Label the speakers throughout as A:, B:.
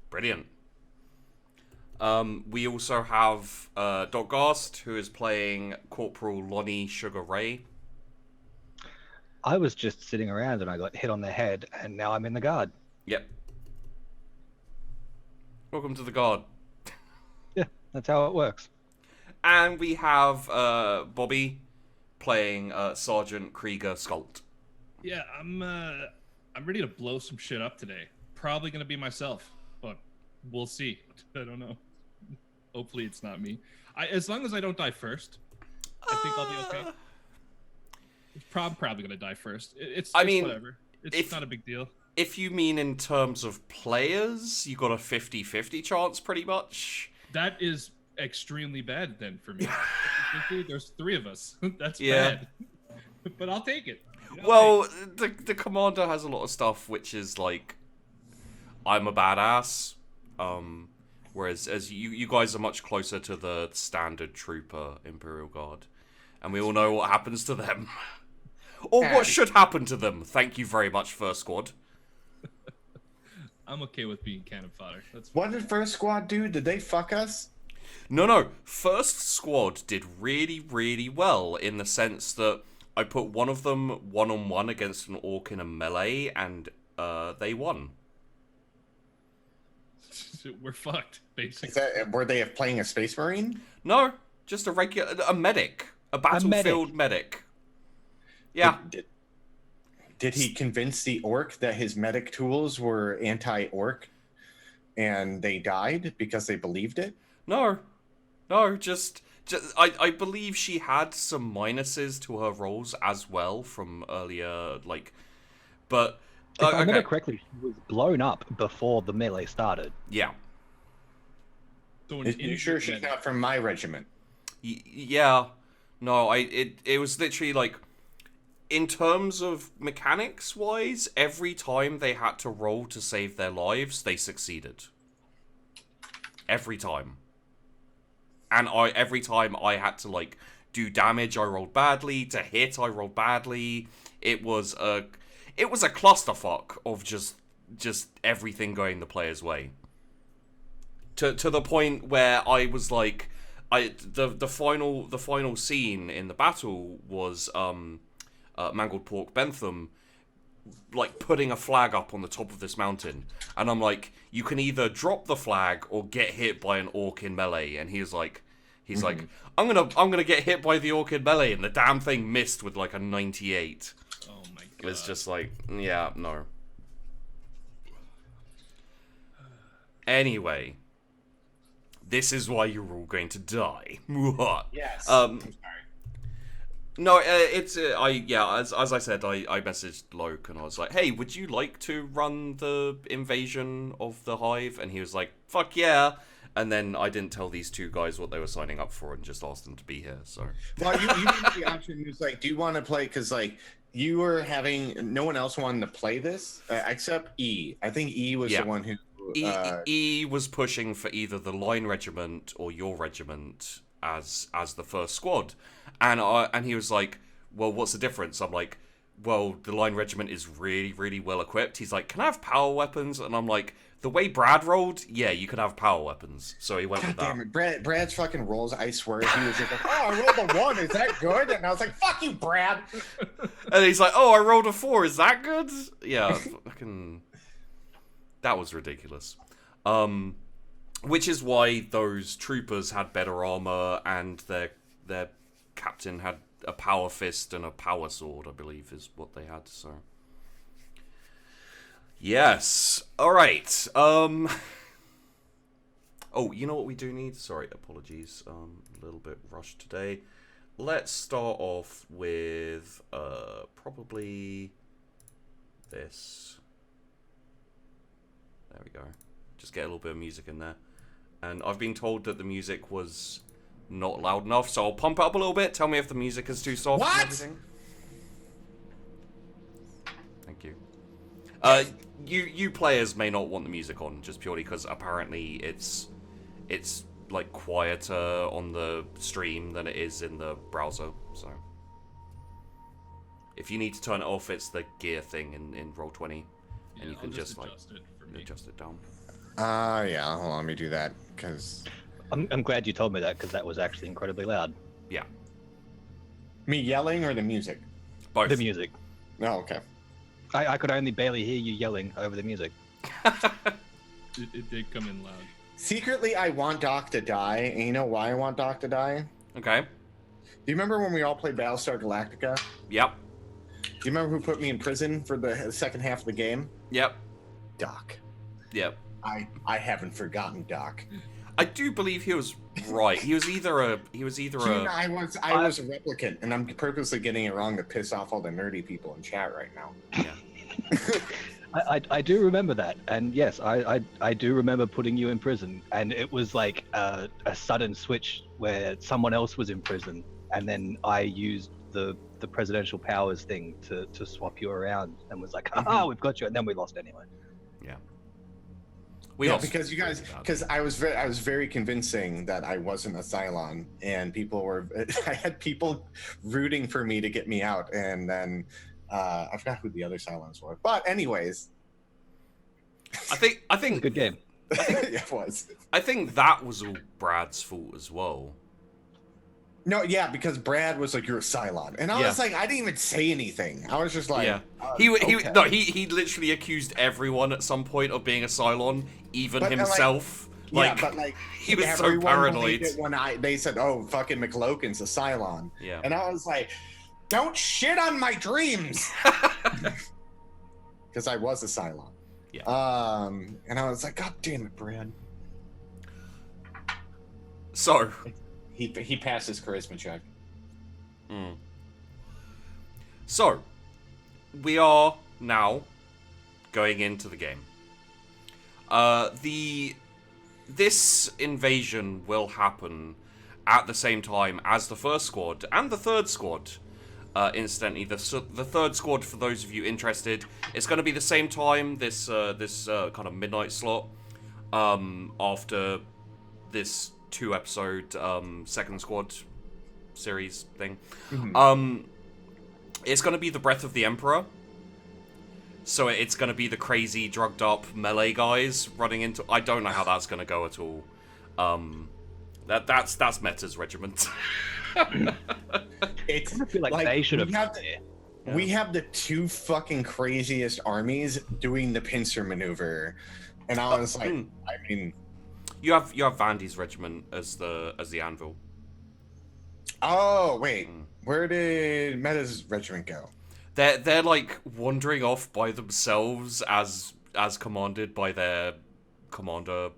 A: Brilliant. We also have Doc Gast, who is playing Corporal Lonnie Ray.
B: I was just sitting around and I got hit on the head, and now I'm in the guard.
A: Yep. Welcome to the guard.
B: Yeah, that's how it works.
A: And we have Bobby playing Sergeant Krieger Skult.
C: Yeah, I'm ready to blow some shit up today. Probably gonna be myself, but we'll see. I don't know. Hopefully it's not me. As long as I don't die first, I think I'll be okay. Probably gonna die first. It's whatever. It's not a big deal.
A: If you mean in terms of players, you got a 50-50 chance pretty much.
C: That is extremely bad then for me. There's 3 of us. That's bad. But I'll take it.
A: Well, the commander has a lot of stuff which is like, I'm a badass. Whereas as you guys are much closer to the standard trooper Imperial Guard. And we all know what happens to them. Or what should happen to them. Thank you very much, First Squad.
C: I'm okay with being cannon fodder.
D: What did First Squad do? Did they fuck us?
A: No. First Squad did really, really well in the sense that I put one of them one-on-one against an orc in a melee, and they won.
C: We're fucked, basically.
D: Were they playing a Space Marine?
A: No, just a medic. A battlefield medic. Yeah.
D: Did he convince the orc that his medic tools were anti-orc and they died because they believed it?
A: No, just I believe she had some minuses to her rolls as well from earlier, but...
B: If I remember correctly, she was blown up before the melee started.
A: Yeah.
C: So
D: you sure she's not from my regiment?
A: Yeah. No, it was literally like... In terms of mechanics-wise, every time they had to roll to save their lives, they succeeded. Every time. And every time I had to, do damage, I rolled badly. To hit, I rolled badly. It was a clusterfuck of just everything going the player's way. To the point where I was like... The final scene in the battle was... Mangled Pork Bentham, putting a flag up on the top of this mountain, and I'm like, you can either drop the flag or get hit by an orc in melee, and he's like, I'm gonna get hit by the orc in melee, and the damn thing missed with a 98.
C: Oh my god!
A: It's just yeah, no. Anyway, this is why you're all going to die.
D: Yes.
A: I'm sorry. No, it's as I said, I messaged Loke and I was like, hey, would you like to run the Invasion of the Hive? And he was like, fuck yeah. And then I didn't tell these 2 guys what they were signing up for and just asked them to be here. So
D: well, you made the option. He was like, do you want to play? Because you were having no one else wanted to play this except E. I think E was the one who
A: E was pushing for either the Line Regiment or your regiment as the first squad, and he was like, well, what's the difference? I'm like, well, the Line Regiment is really, really well equipped. He's like, can I have power weapons? And I'm like, the way Brad rolled, yeah, you could have power weapons. So he went with that.
D: Damn it. Brad's fucking rolls, I swear, he was just like, oh, I rolled a 1, is that good? And I was like, fuck you, Brad.
A: And he's like, oh, I rolled a 4, is that good? Yeah, fucking... That was ridiculous. Which is why those troopers had better armor and their captain had a power fist and a power sword, I believe, is what they had. So, yes. All right. Oh, you know what we do need? Sorry, apologies. A little bit rushed today. Let's start off with probably this. There we go. Just get a little bit of music in there. And I've been told that the music was not loud enough, so I'll pump it up a little bit. Tell me if the music is too soft and everything. Thank you. You players may not want the music on, just purely because apparently it's quieter on the stream than it is in the browser, so... If you need to turn it off, it's the gear thing in Roll20.
C: Yeah,
A: and you can just
C: adjust it for
A: adjust it down.
D: Yeah. Hold on, let me do that because
B: I'm glad you told me that because that was actually incredibly loud.
A: Yeah.
D: me yelling or the music.
A: Both.
B: The music.
D: Oh, okay.
B: I could only barely hear you yelling over the music.
C: It did come in loud.
D: Secretly, I want Doc to die, and you know why I want Doc to die?
A: Okay.
D: Do you remember when we all played Battlestar Galactica?
A: Yep.
D: Do you remember who put me in prison for the second half of the game?
A: Yep.
D: Doc.
A: Yep.
D: I haven't forgotten Doc.
A: I do believe he was right. He was either a.
D: I was a replicant, and I'm purposely getting it wrong to piss off all the nerdy people in chat right now.
A: Yeah.
B: I do remember that, and yes, I do remember putting you in prison, and it was like a sudden switch where someone else was in prison, and then I used the presidential powers thing to swap you around, and was like, "Ah, we've got you," and then we lost anyway.
A: Yeah.
D: Because you guys, because I was very convincing that I wasn't a Cylon, and I had people rooting for me to get me out, and then I forgot who the other Cylons were. But anyways,
A: I think
B: It was a good game.
D: yeah, it was.
A: I think that was all Brad's fault as well.
D: No, yeah, because Brad was like, "You're a Cylon," and I
A: Yeah.
D: was like, I didn't even say anything. I was just like,
A: Yeah.
D: okay.
A: He literally accused everyone at some point of being a Cylon, even
D: But,
A: himself.
D: Yeah, but like
A: he was so
D: everyone
A: paranoid.
D: believed it when they said, "Oh, fucking McLokin's a Cylon,"
A: Yeah.
D: and I was like, "Don't shit on my dreams," because I was a Cylon.
A: Yeah.
D: And I was like, "God damn it, Brad."
A: So.
D: He passed his charisma check.
A: Mm. So, we are now going into the game. This invasion will happen at the same time as the first squad and the third squad. Incidentally, the third squad, for those of you interested, it's going to be the same time. This kind of midnight slot after this 2-episode second squad series thing.
D: Mm-hmm.
A: It's going to be the Breath of the Emperor. So it's going to be the crazy, drugged up melee guys running into... I don't know how that's going to go at all. That's Meta's regiment.
D: It's
B: I feel like they should have.
D: We have the two fucking craziest armies doing the pincer maneuver, and I was like, I mean,
A: You have Vandy's regiment as the anvil.
D: oh wait, where did Meta's regiment go?
A: They're like wandering off by themselves as commanded by their commander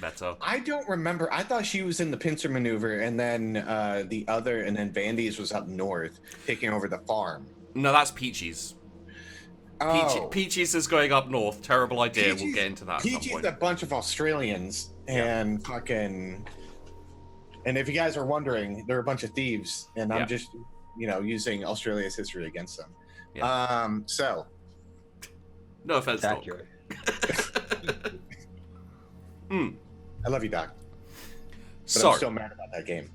A: Meta.
D: I don't remember. I thought she was in the pincer maneuver, and then Vandy's was up north taking over the farm.
A: No, that's Peachy's.
D: Oh,
A: Peachy's is going up north. Terrible idea.
D: Peachy's-
A: We'll get into that at some
D: Peachy's
A: point.
D: a bunch of Australians and fucking. And if you guys are wondering, they're a bunch of thieves, and
A: Yeah.
D: I'm just, using Australia's history against them.
A: Yeah.
D: So
A: No offense,
B: It's
A: Doc.
B: accurate.
D: I love you, Doc. But
A: So,
D: I'm still mad about that game.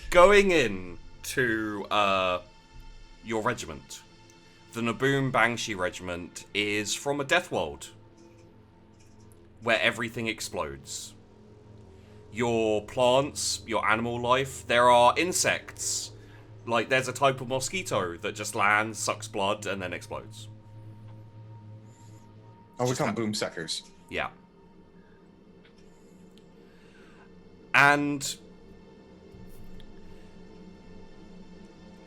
A: going in to your regiment, the Naboom Bangshee Regiment is from a death world where everything explodes. Your plants, your animal life, there are insects. Like, there's a type of mosquito that just lands, sucks blood, and then explodes.
D: Oh, we call them boom suckers.
A: Yeah. And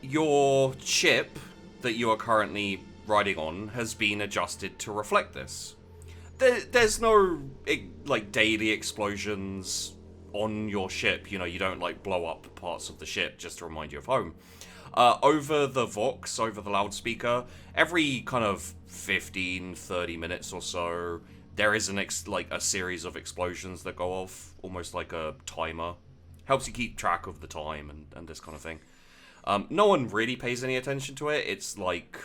A: your ship that you are currently riding on has been adjusted to reflect this. There's no, like, daily explosions on your ship. You don't, like, blow up parts of the ship just to remind you of home. Over the Vox, over the loudspeaker, every kind of 15, 30 minutes or so, there is a series of explosions that go off, almost like a timer. Helps you keep track of the time and this kind of thing. No one really pays any attention to it. It's like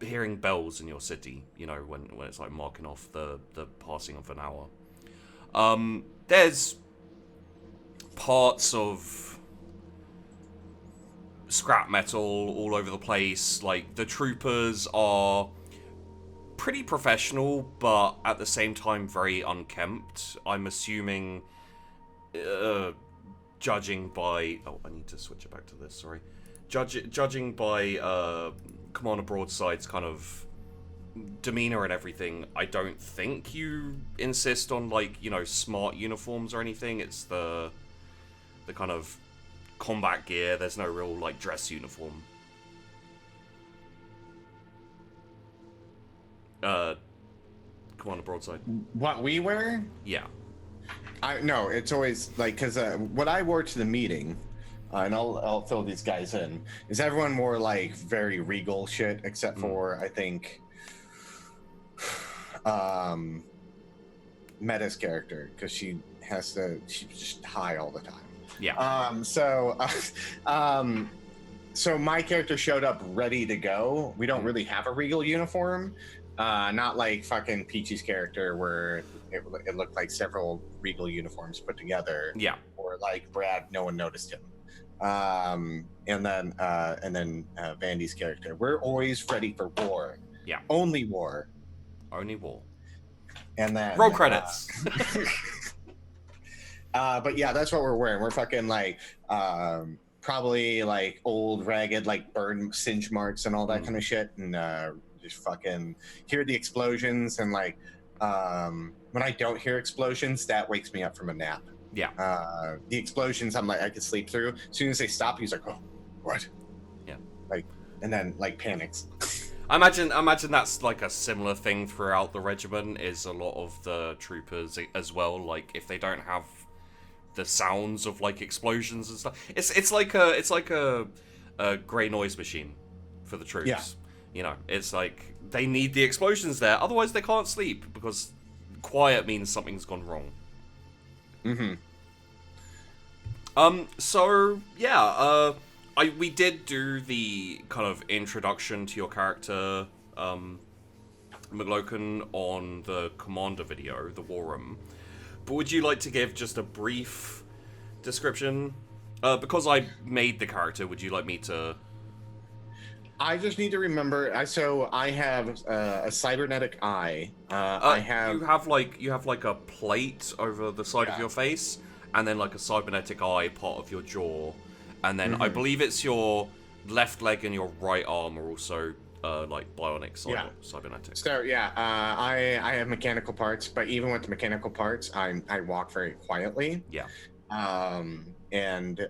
A: hearing bells in your city, when it's like marking off the passing of an hour. There's parts of scrap metal all over the place. Like, the troopers are pretty professional, but at the same time very unkempt. I'm assuming, judging by... Oh, I need to switch it back to this, sorry. Judging by Commander Broadside's kind of demeanor and everything, I don't think you insist on, like, you know, smart uniforms or anything. It's the kind of combat gear. There's no real, like, dress uniform. Commander Broadside.
D: What we wear?
A: Yeah.
D: No, it's always like, because what I wore to the meeting, and I'll fill these guys in, is everyone wore like very regal shit, except for I think Meta's character, because she's just high all the time.
A: Yeah.
D: So my character showed up ready to go. We don't really have a regal uniform. Not like fucking Peachy's character where it looked like several regal uniforms put together.
A: Yeah.
D: Or like Brad, no one noticed him. And then Vandy's character. We're always ready for war.
A: Yeah.
D: Only war.
A: Only war.
D: And then
A: roll credits.
D: But yeah, that's what we're wearing. We're fucking like probably like old ragged like burn singe marks and all that kind of shit, and just fucking hear the explosions, and like when I don't hear explosions, that wakes me up from a nap.
A: Yeah.
D: The explosions, I'm like, I could sleep through. As soon as they stop, he's like, oh, what?
A: Yeah.
D: Like, and then like panics.
A: I imagine that's like a similar thing throughout the regiment. Is a lot of the troopers as well. Like, if they don't have the sounds of like explosions and stuff, it's like a grey noise machine for the troops.
D: Yeah.
A: You know, it's like they need the explosions there, otherwise they can't sleep, because quiet means something's gone wrong.
D: Mm-hmm.
A: So yeah, we did do the kind of introduction to your character, McLoken, on the Commander video, the War Room. But would you like to give just a brief description? Because I made the character, would you like me to?
D: I just need to remember. I have a cybernetic eye. I have.
A: You have like a plate over the side of your face, and then like a cybernetic eye part of your jaw, and then I believe it's your left leg and your right arm are also like bionic cybernetic.
D: So yeah, I have mechanical parts, but even with the mechanical parts, I walk very quietly.
A: Yeah.
D: And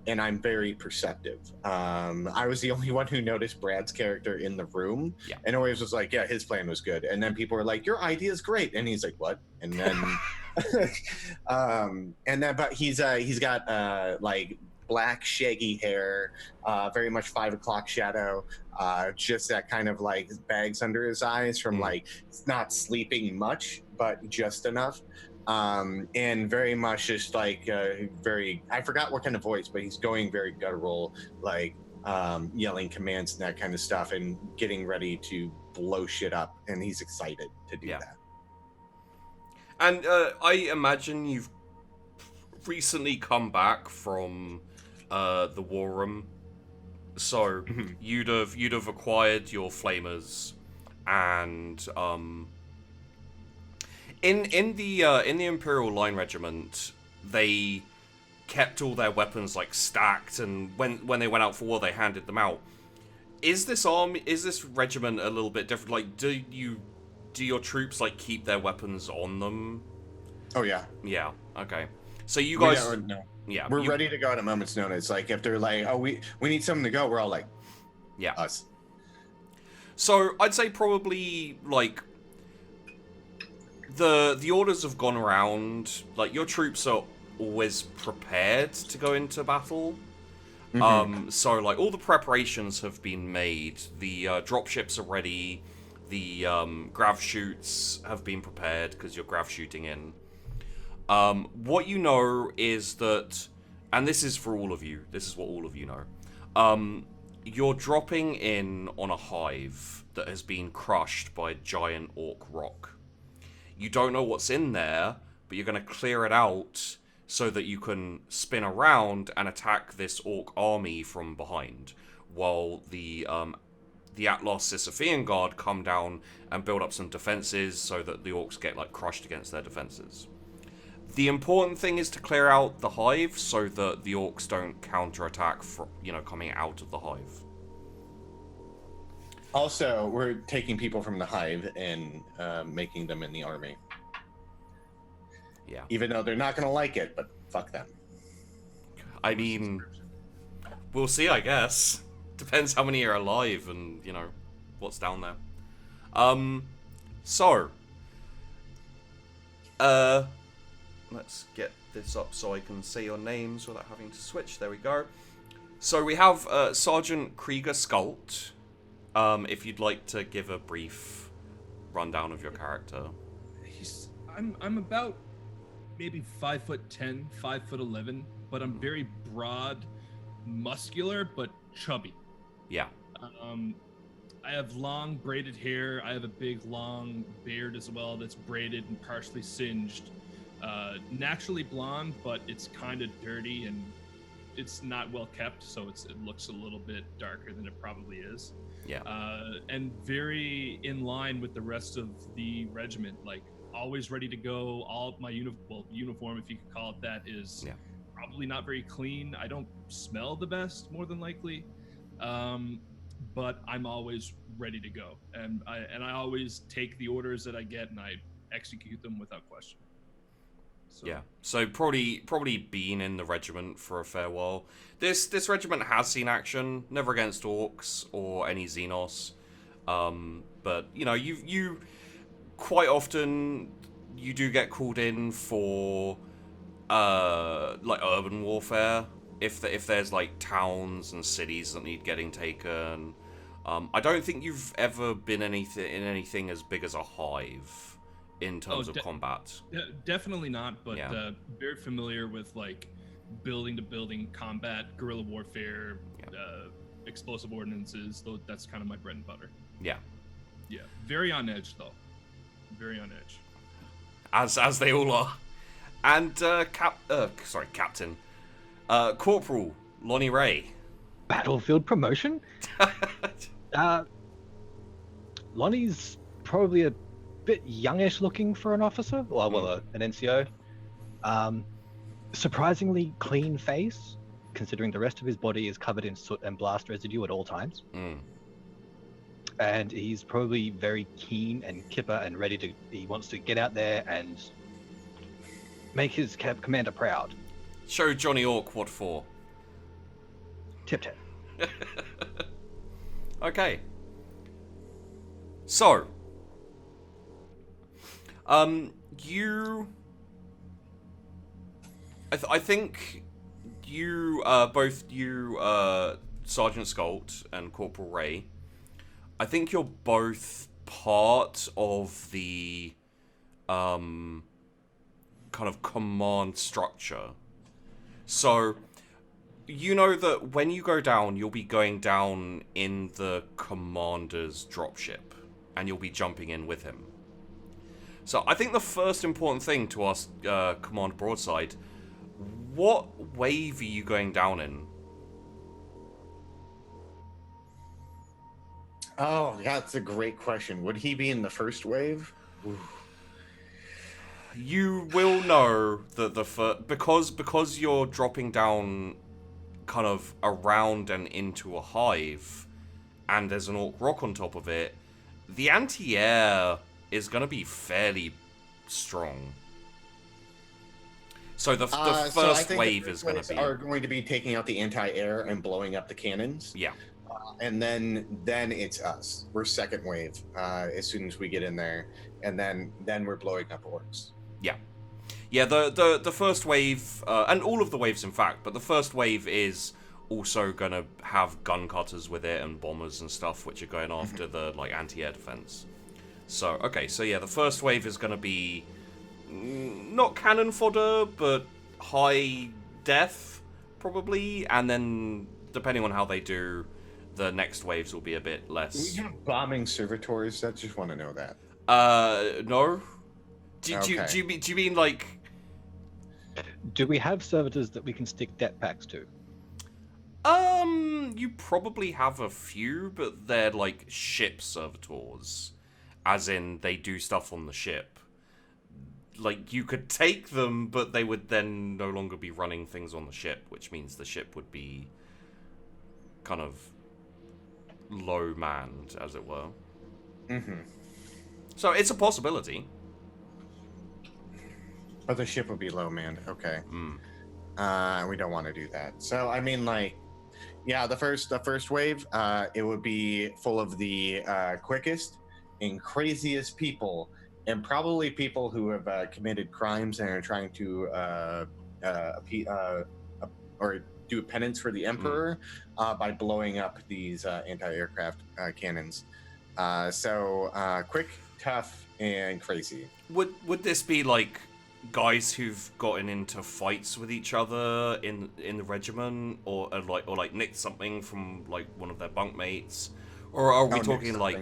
D: I'm very perceptive. I was the only one who noticed Brad's character in the room, and always was like, yeah, his plan was good. And then people were like, your idea is great, and he's like, what? And then, but he's got like black shaggy hair, very much 5 o'clock shadow, just that kind of like bags under his eyes from like not sleeping much, but just enough. And very much just like I forgot what kind of voice, but he's going very guttural, like yelling commands and that kind of stuff, and getting ready to blow shit up, and he's excited to do that.
A: And I imagine you've recently come back from the War Room, so you'd have acquired your flamers, and in the Imperial Line Regiment, they kept all their weapons like stacked, and when they went out for war, they handed them out. Is this regiment a little bit different? Like, do your troops like keep their weapons on them?
D: Oh yeah.
A: Yeah. Okay. So you guys,
D: we're ready to go at a moment's notice. Like if they're like, oh, we need something to go, we're all like,
A: yeah,
D: us.
A: So I'd say probably like the orders have gone around. Like, your troops are always prepared to go into battle. So like all the preparations have been made. The dropships are ready. The grav shoots have been prepared because you're grav shooting in. What you know is that, and this is for all of you, this is what all of you know, you're dropping in on a hive that has been crushed by a giant Ork Rok. You don't know what's in there, but you're going to clear it out so that you can spin around and attack this Ork army from behind, while the Atlas Sisyphean Guard come down and build up some defenses so that the Orks get like crushed against their defenses. The important thing is to clear out the Hive so that the Orks don't counterattack from, coming out of the Hive.
D: Also, we're taking people from the Hive and making them in the army.
A: Yeah.
D: Even though they're not going to like it, but fuck them.
A: I mean, we'll see, I guess. Depends how many are alive and, what's down there. Let's get this up so I can say your names without having to switch. There we go. So we have Sergeant Krieger Skult. If you'd like to give a brief rundown of your character.
C: I'm about maybe 5'10", 5'11", but I'm very broad, muscular, but chubby.
A: Yeah.
C: I have long braided hair. I have a big long beard as well that's braided and partially singed. Naturally blonde, but it's kind of dirty and it's not well kept, so it looks a little bit darker than it probably is.
A: Yeah.
C: And very in line with the rest of the regiment, like always ready to go. All my uniform, if you could call it that, is probably not very clean. I don't smell the best, more than likely, but I'm always ready to go, and I always take the orders that I get and I execute them without question. So.
A: Yeah, so probably been in the regiment for a fair while. This regiment has seen action, never against Orks or any Xenos, but you quite often you do get called in for like urban warfare if there's like towns and cities that need getting taken. I don't think you've ever been in anything as big as a Hive. In terms of combat,
C: definitely not. But very familiar with like building to building combat, guerrilla warfare, explosive ordinances. Though that's kind of my bread and butter.
A: Yeah.
C: Yeah. Very on edge though. Very on edge.
A: As they all are. And Captain, Corporal Lonnie Ray.
B: Battlefield promotion. Lonnie's probably a bit youngish looking for an officer, an NCO. Surprisingly clean face, considering the rest of his body is covered in soot and blast residue at all times. And he's probably very keen and kipper and he wants to get out there and make his commander proud.
A: Show Johnny Ork what for.
B: Tip.
A: Okay. So, I think you, both you, Sergeant Skult and Corporal Ray, I think you're both part of the, kind of command structure. So, you know that when you go down, you'll be going down in the commander's dropship, and you'll be jumping in with him. So I think the first important thing to ask Command Broadside, what wave are you going down in?
D: Oh, that's a great question. Would he be in the first wave? Ooh.
A: You will know that because you're dropping down kind of around and into a hive, and there's an Ork Rok on top of it, the anti-air is going to be fairly strong. So the first wave is going
D: to be taking out the anti-air and blowing up the cannons.
A: Yeah.
D: And then it's us. We're second wave as soon as we get in there, and then we're blowing up Orks.
A: Yeah. Yeah, the first wave, and all of the waves in fact, but the first wave is also going to have gun cutters with it and bombers and stuff, which are going after the like anti-air defense. So, okay, so yeah, the first wave is going to be not cannon fodder, but high death, probably, and then, depending on how they do, the next waves will be a bit less...
D: Do we have bombing servitors? I just want to know that.
A: No. Do you mean, like...
B: Do we have servitors that we can stick det packs to?
A: You probably have a few, but they're like ship servitors, as in they do stuff on the ship. Like, you could take them, but they would then no longer be running things on the ship, which means the ship would be kind of low manned, as it were.
D: Mm-hmm.
A: So it's a possibility.
D: But the ship would be low manned. Okay.
A: Mm.
D: We don't want to do that. So I mean, like, yeah, the first wave, it would be full of the quickest and craziest people, and probably people who have committed crimes and are trying to or do a penance for the Emperor by blowing up these anti-aircraft cannons. So quick, tough, and crazy.
A: Would this be like guys who've gotten into fights with each other in the regiment, or like nicked something from like one of their bunkmates, or are we talking like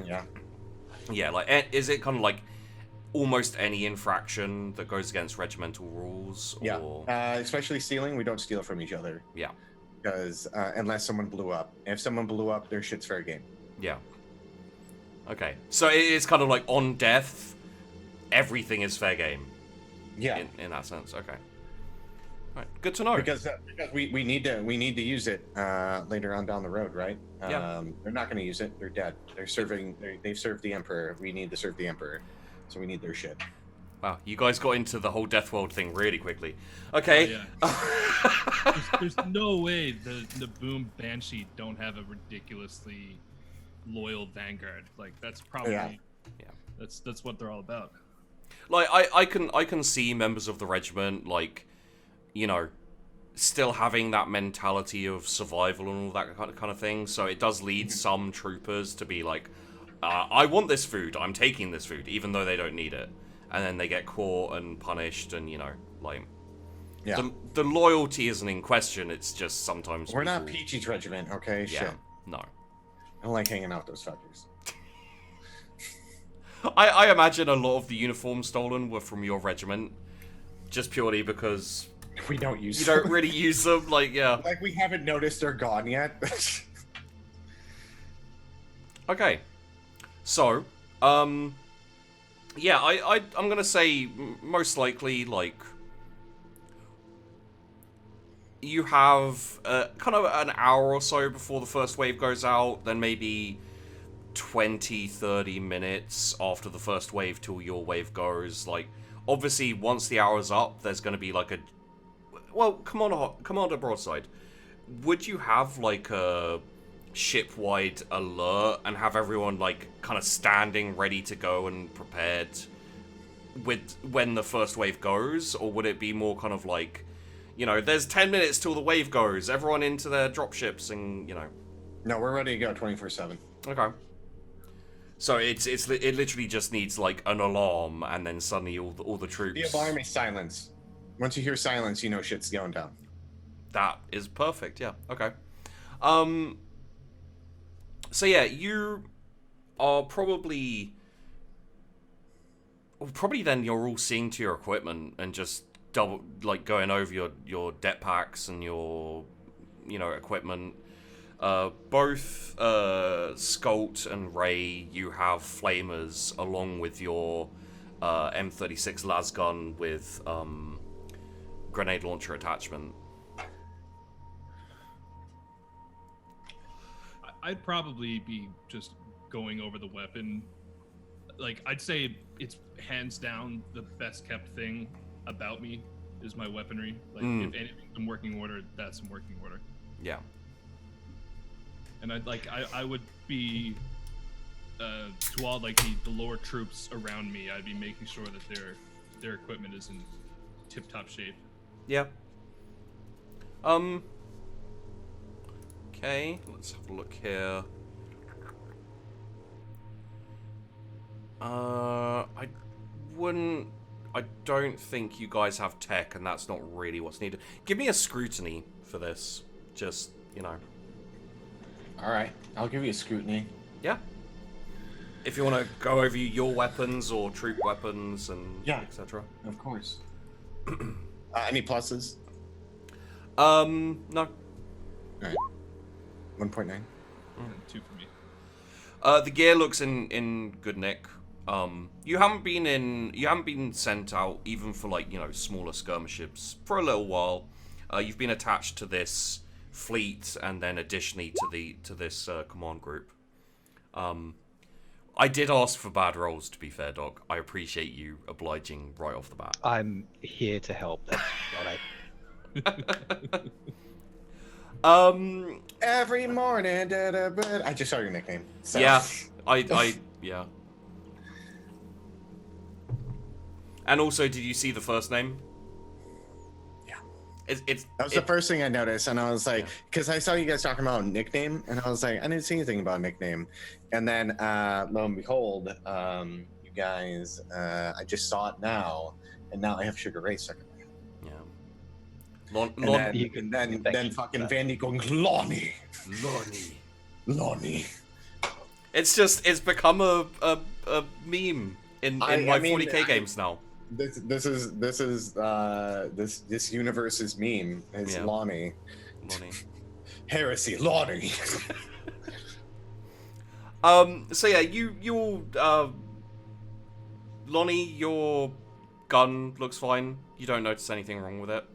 A: like, is it kind of like almost any infraction that goes against regimental rules? Or...
D: especially stealing. We don't steal from each other.
A: Yeah,
D: because unless someone blew up, if someone blew up, their shit's fair game.
A: Yeah. Okay, so it's kind of like on death, everything is fair game.
D: Yeah,
A: in that sense. Okay. All right. Good to know.
D: Because we need to use it later on down the road, right?
A: Yeah.
D: They're not going to use it. They're dead. They've served the Emperor. We need to serve the Emperor, so we need their shit.
A: Wow, you guys got into the whole Death World thing really quickly. Okay.
C: Oh, yeah. there's no way the Naboom Bangshee don't have a ridiculously loyal vanguard. Like, that's probably that's what they're all about.
A: Like, I can see members of the regiment, like, you know, still having that mentality of survival and all that kind of thing. So it does lead some troopers to be like, I want this food, I'm taking this food, even though they don't need it. And then they get caught and punished, and, you know, like...
D: Yeah.
A: The loyalty isn't in question, it's just sometimes
D: We're not Peachy's regiment, okay?
A: Yeah,
D: Shit.
A: no.
D: I don't like hanging out with those fuckers.
A: I imagine a lot of the uniforms stolen were from your regiment, just purely because
D: we don't use
A: you
D: them.
A: don't really use them. Like, yeah,
D: like we haven't noticed they're gone yet.
A: Okay, so yeah, I'm gonna say most likely, like, you have kind of an hour or so before the first wave goes out, then maybe 20-30 minutes after the first wave till your wave goes. Like, obviously, once the hour's up, there's going to be like a... Well, Commander Broadside, would you have like a ship-wide alert and have everyone like kind of standing ready to go and prepared with when the first wave goes? Or would it be more kind of like, you know, there's 10 minutes till the wave goes, everyone into their dropships and, you know...
D: No, we're ready to go 24/7.
A: Okay. So it literally just needs like an alarm, and then suddenly all the troops.
D: The alarm is silence. Once you hear silence, you know shit's going down.
A: That is perfect. Yeah. Okay. So yeah, you are probably then you're all seeing to your equipment and just going over your det packs and your equipment. Both Skult and Ray, you have flamers along with your M36 lasgun with grenade launcher attachment.
C: I'd probably be just going over the weapon. Like, I'd say it's hands down the best kept thing about me is my weaponry. Like, if anything's in working order, that's in working order.
A: Yeah.
C: And I would be to all like the lower troops around me, I'd be making sure that their equipment is in tip-top shape.
A: Yeah. Okay, let's have a look here. I don't think you guys have tech, and that's not really what's needed. Give me a scrutiny for this, just, you know.
D: All right, I'll give you a scrutiny.
A: Yeah. If you want to go over your weapons or troop weapons and etc.
D: Of course. Any pluses?
A: No.
D: All right. 1.9.
C: 2 for me.
A: The gear looks in good nick. You haven't been sent out even for like, smaller skirmishes for a little while. You've been attached to this fleet and then additionally to this command group. I did ask for bad rolls, to be fair, Doc. I appreciate you obliging right off the bat.
B: I'm here to help. That's what
D: Every morning, I just saw your nickname. So.
A: Yeah, yeah. And also, did you see the first name? That
D: was the first thing I noticed, and I was like, because I saw you guys talking about nickname, and I was like, I didn't see anything about nickname. And then, lo and behold, you guys, I just saw it now, and now I have Sugar Ray stuck in my head.
A: Yeah.
D: Then fucking Vandy going, Lonnie.
A: It's become a meme in my 40k games now.
D: This universe's meme is Lonnie. Heresy, Lonnie.
A: So yeah, Lonnie, your gun looks fine. You don't notice anything wrong with it.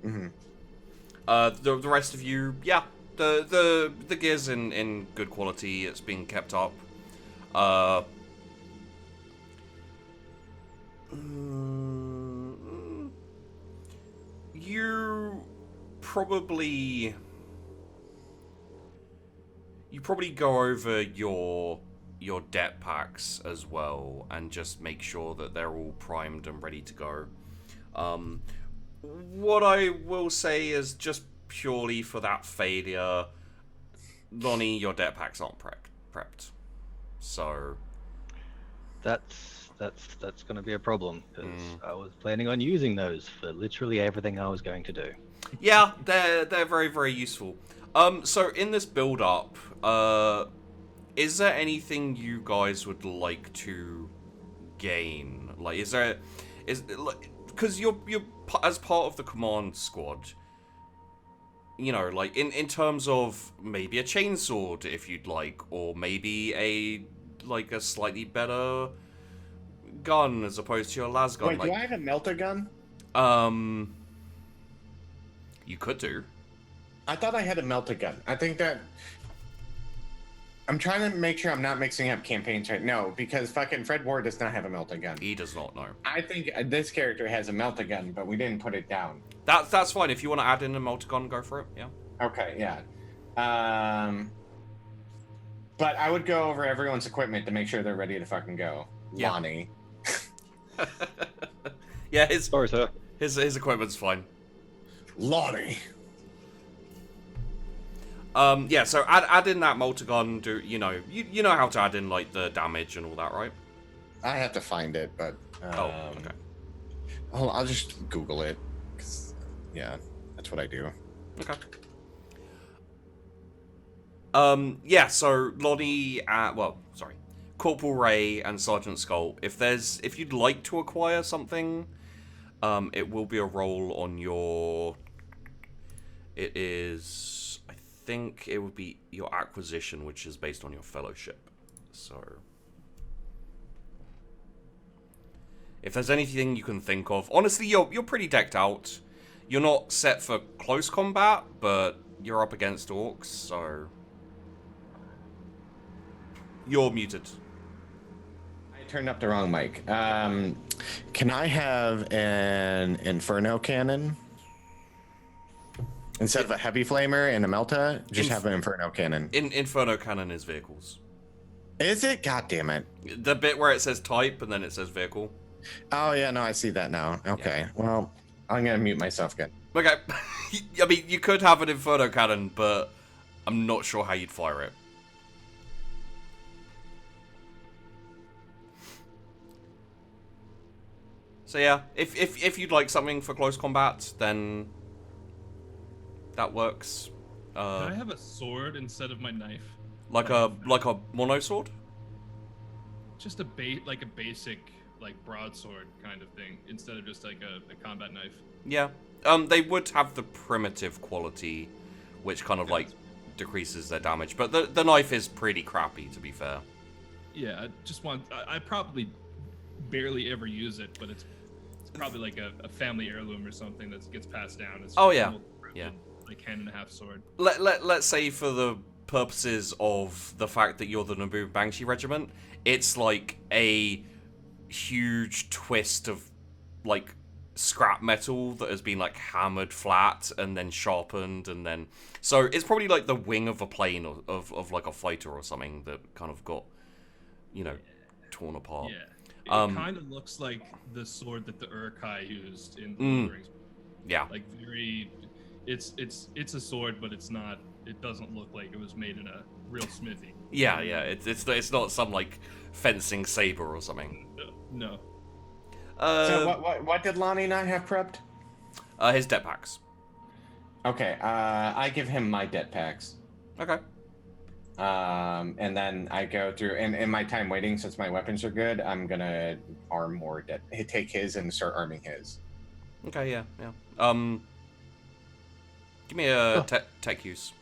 D: Mm-hmm.
A: The rest of you, the gear's in good quality. It's being kept up. You probably go over your det packs as well and just make sure that they're all primed and ready to go. What I will say is just purely for that failure, Lonnie, your det packs aren't prepped. So
B: that's going to be a problem because I was planning on using those for literally everything I was going to do.
A: Yeah, they're very, very useful. So in this build up, is there anything you guys would like to gain? Like, because you're as part of the command squad, like in terms of maybe a chainsword if you'd like, or maybe a slightly better gun as opposed to your las gun.
D: Wait, do I have a melter gun?
A: You could do.
D: I thought I had a melter gun. I think that I'm trying to make sure I'm not mixing up campaigns right now, because fucking Fred Ward does not have a melter gun.
A: He does not know.
D: I think this character has a melter gun, but we didn't put it down.
A: That's fine. If you want to add in a melter gun, go for it. Yeah.
D: Okay. Yeah. But I would go over everyone's equipment to make sure they're ready to fucking go.
A: Yeah.
D: Lonnie.
A: Yeah.
B: Sorry, sir.
A: His equipment's fine.
D: Lonnie.
A: Yeah, so add in that multigun. You know how to add in like the damage and all that, right?
D: I have to find it, but
A: okay.
D: I'll just Google it. 'Cause, yeah, that's what I do.
A: Okay. Yeah. So Lonnie, Corporal Ray and Sergeant Skult. If you'd like to acquire something, it will be a roll on your. It is. I think it would be your acquisition, which is based on your fellowship. So, if there's anything you can think of, honestly, you're pretty decked out. You're not set for close combat, but you're up against orcs, so you're muted.
D: I turned up the wrong mic. Can I have an Inferno cannon? Instead of a heavy flamer and a melta, just have an Inferno cannon.
A: Inferno cannon is vehicles.
D: Is it? God damn it.
A: The bit where it says type and then it says vehicle.
D: Oh, yeah, no, I see that now. Okay, yeah. Well, I'm going to mute myself again.
A: Okay. I mean, you could have an Inferno cannon, but I'm not sure how you'd fire it. So yeah, if you'd like something for close combat, then that works.
C: Can I have a sword instead of my knife?
A: Like a mono sword?
C: Just a basic like broadsword kind of thing instead of just like a combat knife.
A: Yeah. They would have the primitive quality, which kind of like decreases their damage, but the knife is pretty crappy, to be fair.
C: Yeah, I just want. I probably barely ever use it, but it's probably like a family heirloom or something that gets passed down. It's
A: yeah.
C: Like hand-and-a-half sword.
A: Let's say for the purposes of the fact that you're the Naboom Bangshee Regiment, it's like a huge twist of like scrap metal that has been like hammered flat and then sharpened, and then so it's probably like the wing of a plane of like a fighter or something that kind of got, you know, torn apart.
C: Yeah, it kind of looks like the sword that the Urkai used in the Lord of the Rings.
A: Yeah,
C: like very. It's a sword, but it's not. It doesn't look like it was made in a real smithy.
A: Yeah. It's not some like fencing saber or something.
C: No.
D: So what did Lonnie not have prepped?
A: His debt packs.
D: Okay. I give him my debt packs.
A: Okay.
D: And then I go through, and in my time waiting, since my weapons are good, I'm gonna arm more debt. Take his and start arming his.
A: Okay. Yeah. Give me a tech use.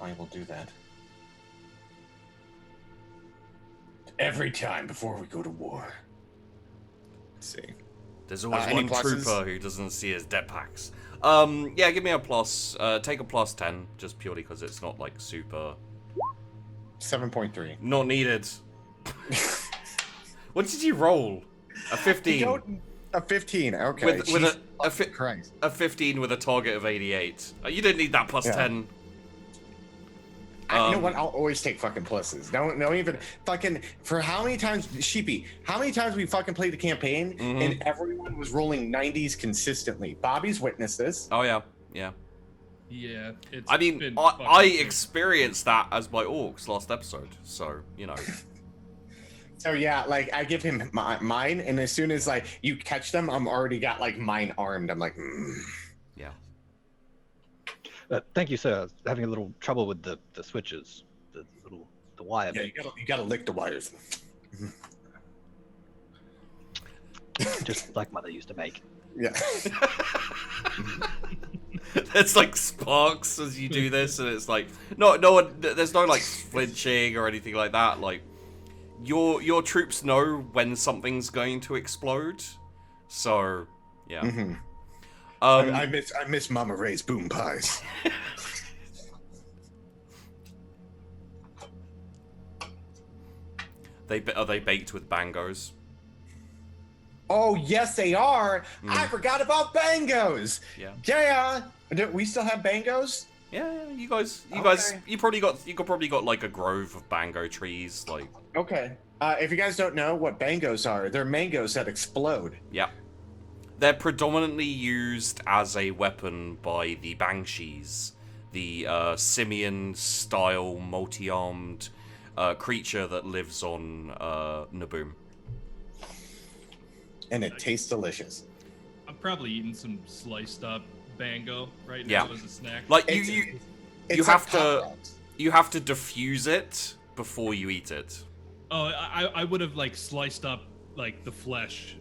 D: I will do that. Every time before we go to war. Let's see.
A: There's always
D: Any
A: one
D: pluses?
A: trooper who doesn't see his debt packs. Yeah, give me a plus. Take a plus 10, just purely because it's not like super.
D: 7.3.
A: Not needed. What did you roll? A 15.
D: A 15. Okay.
A: With
D: Christ.
A: a 15 with a target of 88. You didn't need that plus 10.
D: You know what? I'll always take fucking pluses. Don't even fucking. For how many times, Sheepy? How many times we fucking played the campaign and everyone was rolling 90s consistently? Bobby's witnessed this.
A: Oh yeah.
C: Yeah. It's
A: I mean,
C: been
A: I experienced that as my Orks last episode, so you know.
D: So yeah, like I give him mine, and as soon as like you catch them, I'm already got like mine armed. I'm like,
A: Yeah.
B: Thank you, sir. I was having a little trouble with the switches, the wire.
D: Yeah, you gotta lick the wires.
B: Just like Mother used to make.
D: Yeah.
A: There's like sparks as you do this, and it's like no one. There's no like flinching or anything like that. Like your troops know when something's going to explode, so yeah.
D: Mm-hmm. I miss Mama Ray's boom pies.
A: Are they baked with bangos?
D: Oh yes, they are. I forgot about bangos.
A: Yeah.
D: Do we still have bangos?
A: Yeah, you guys,
D: Okay.
A: you probably got like a grove of bango trees, like.
D: Okay. If you guys don't know what bangos are, they're mangoes that explode.
A: Yeah. They're predominantly used as a weapon by the Banshees, the simian-style multi-armed creature that lives on Naboom.
D: And it tastes delicious.
C: I'm probably eating some sliced up bango right now as a snack.
A: Like
D: It's
A: you
D: like
A: have
D: Pop
A: to
D: Rocks.
A: diffuse it before you eat it.
C: Oh, I would have like sliced up like the flesh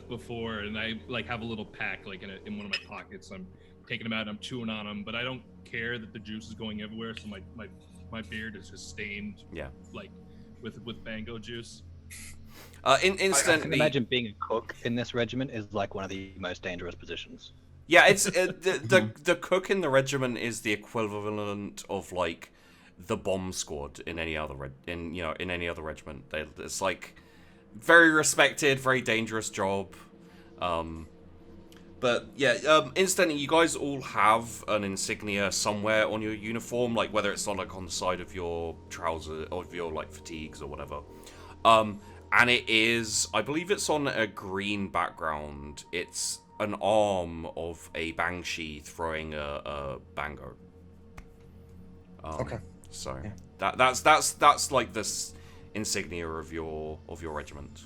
C: before, and I like have a little pack like in one of my pockets. I'm taking them out and I'm chewing on them, but I don't care that the juice is going everywhere. So my beard is just stained.
A: Yeah.
C: Like with bango juice.
B: I can
A: Instantly.
B: imagine being a cook in this regiment is like one of the most dangerous positions.
A: Yeah, it's the cook in the regiment is the equivalent of like the bomb squad in any other in any other regiment. It's like very respected, very dangerous job. But yeah, instantly you guys all have an insignia somewhere on your uniform, like whether it's on like on the side of your trousers or of your like fatigues or whatever. And it is, I believe it's on a green background. It's an arm of a Banshee throwing a bango.
D: Okay.
A: So that's like this insignia of your regiment.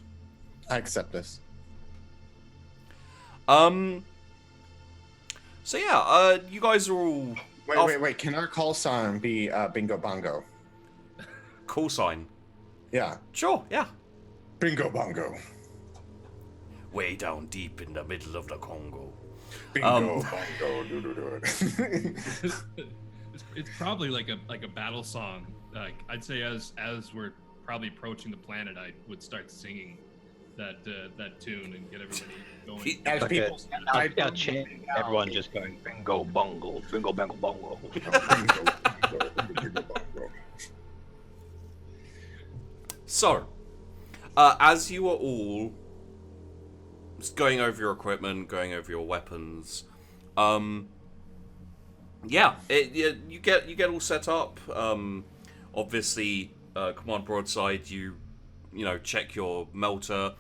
D: I accept this.
A: So yeah, you guys are all
D: Wait. Can our call sign be Bingo Bongo?
A: call sign.
D: Yeah.
A: Sure, yeah.
D: Bingo Bongo.
A: way down deep in the middle of the Congo.
D: Bingo, bongo, do.
C: It's probably like a battle song. Like I'd say as we're probably approaching the planet, I would start singing that tune and get everybody going.
D: As
B: Like
D: people,
B: a chant, everyone just going bingo bongo, bingo bango bongo.
A: So, as you are all going over your equipment, going over your weapons, you get all set up. Obviously, Command Broadside, you check your melter.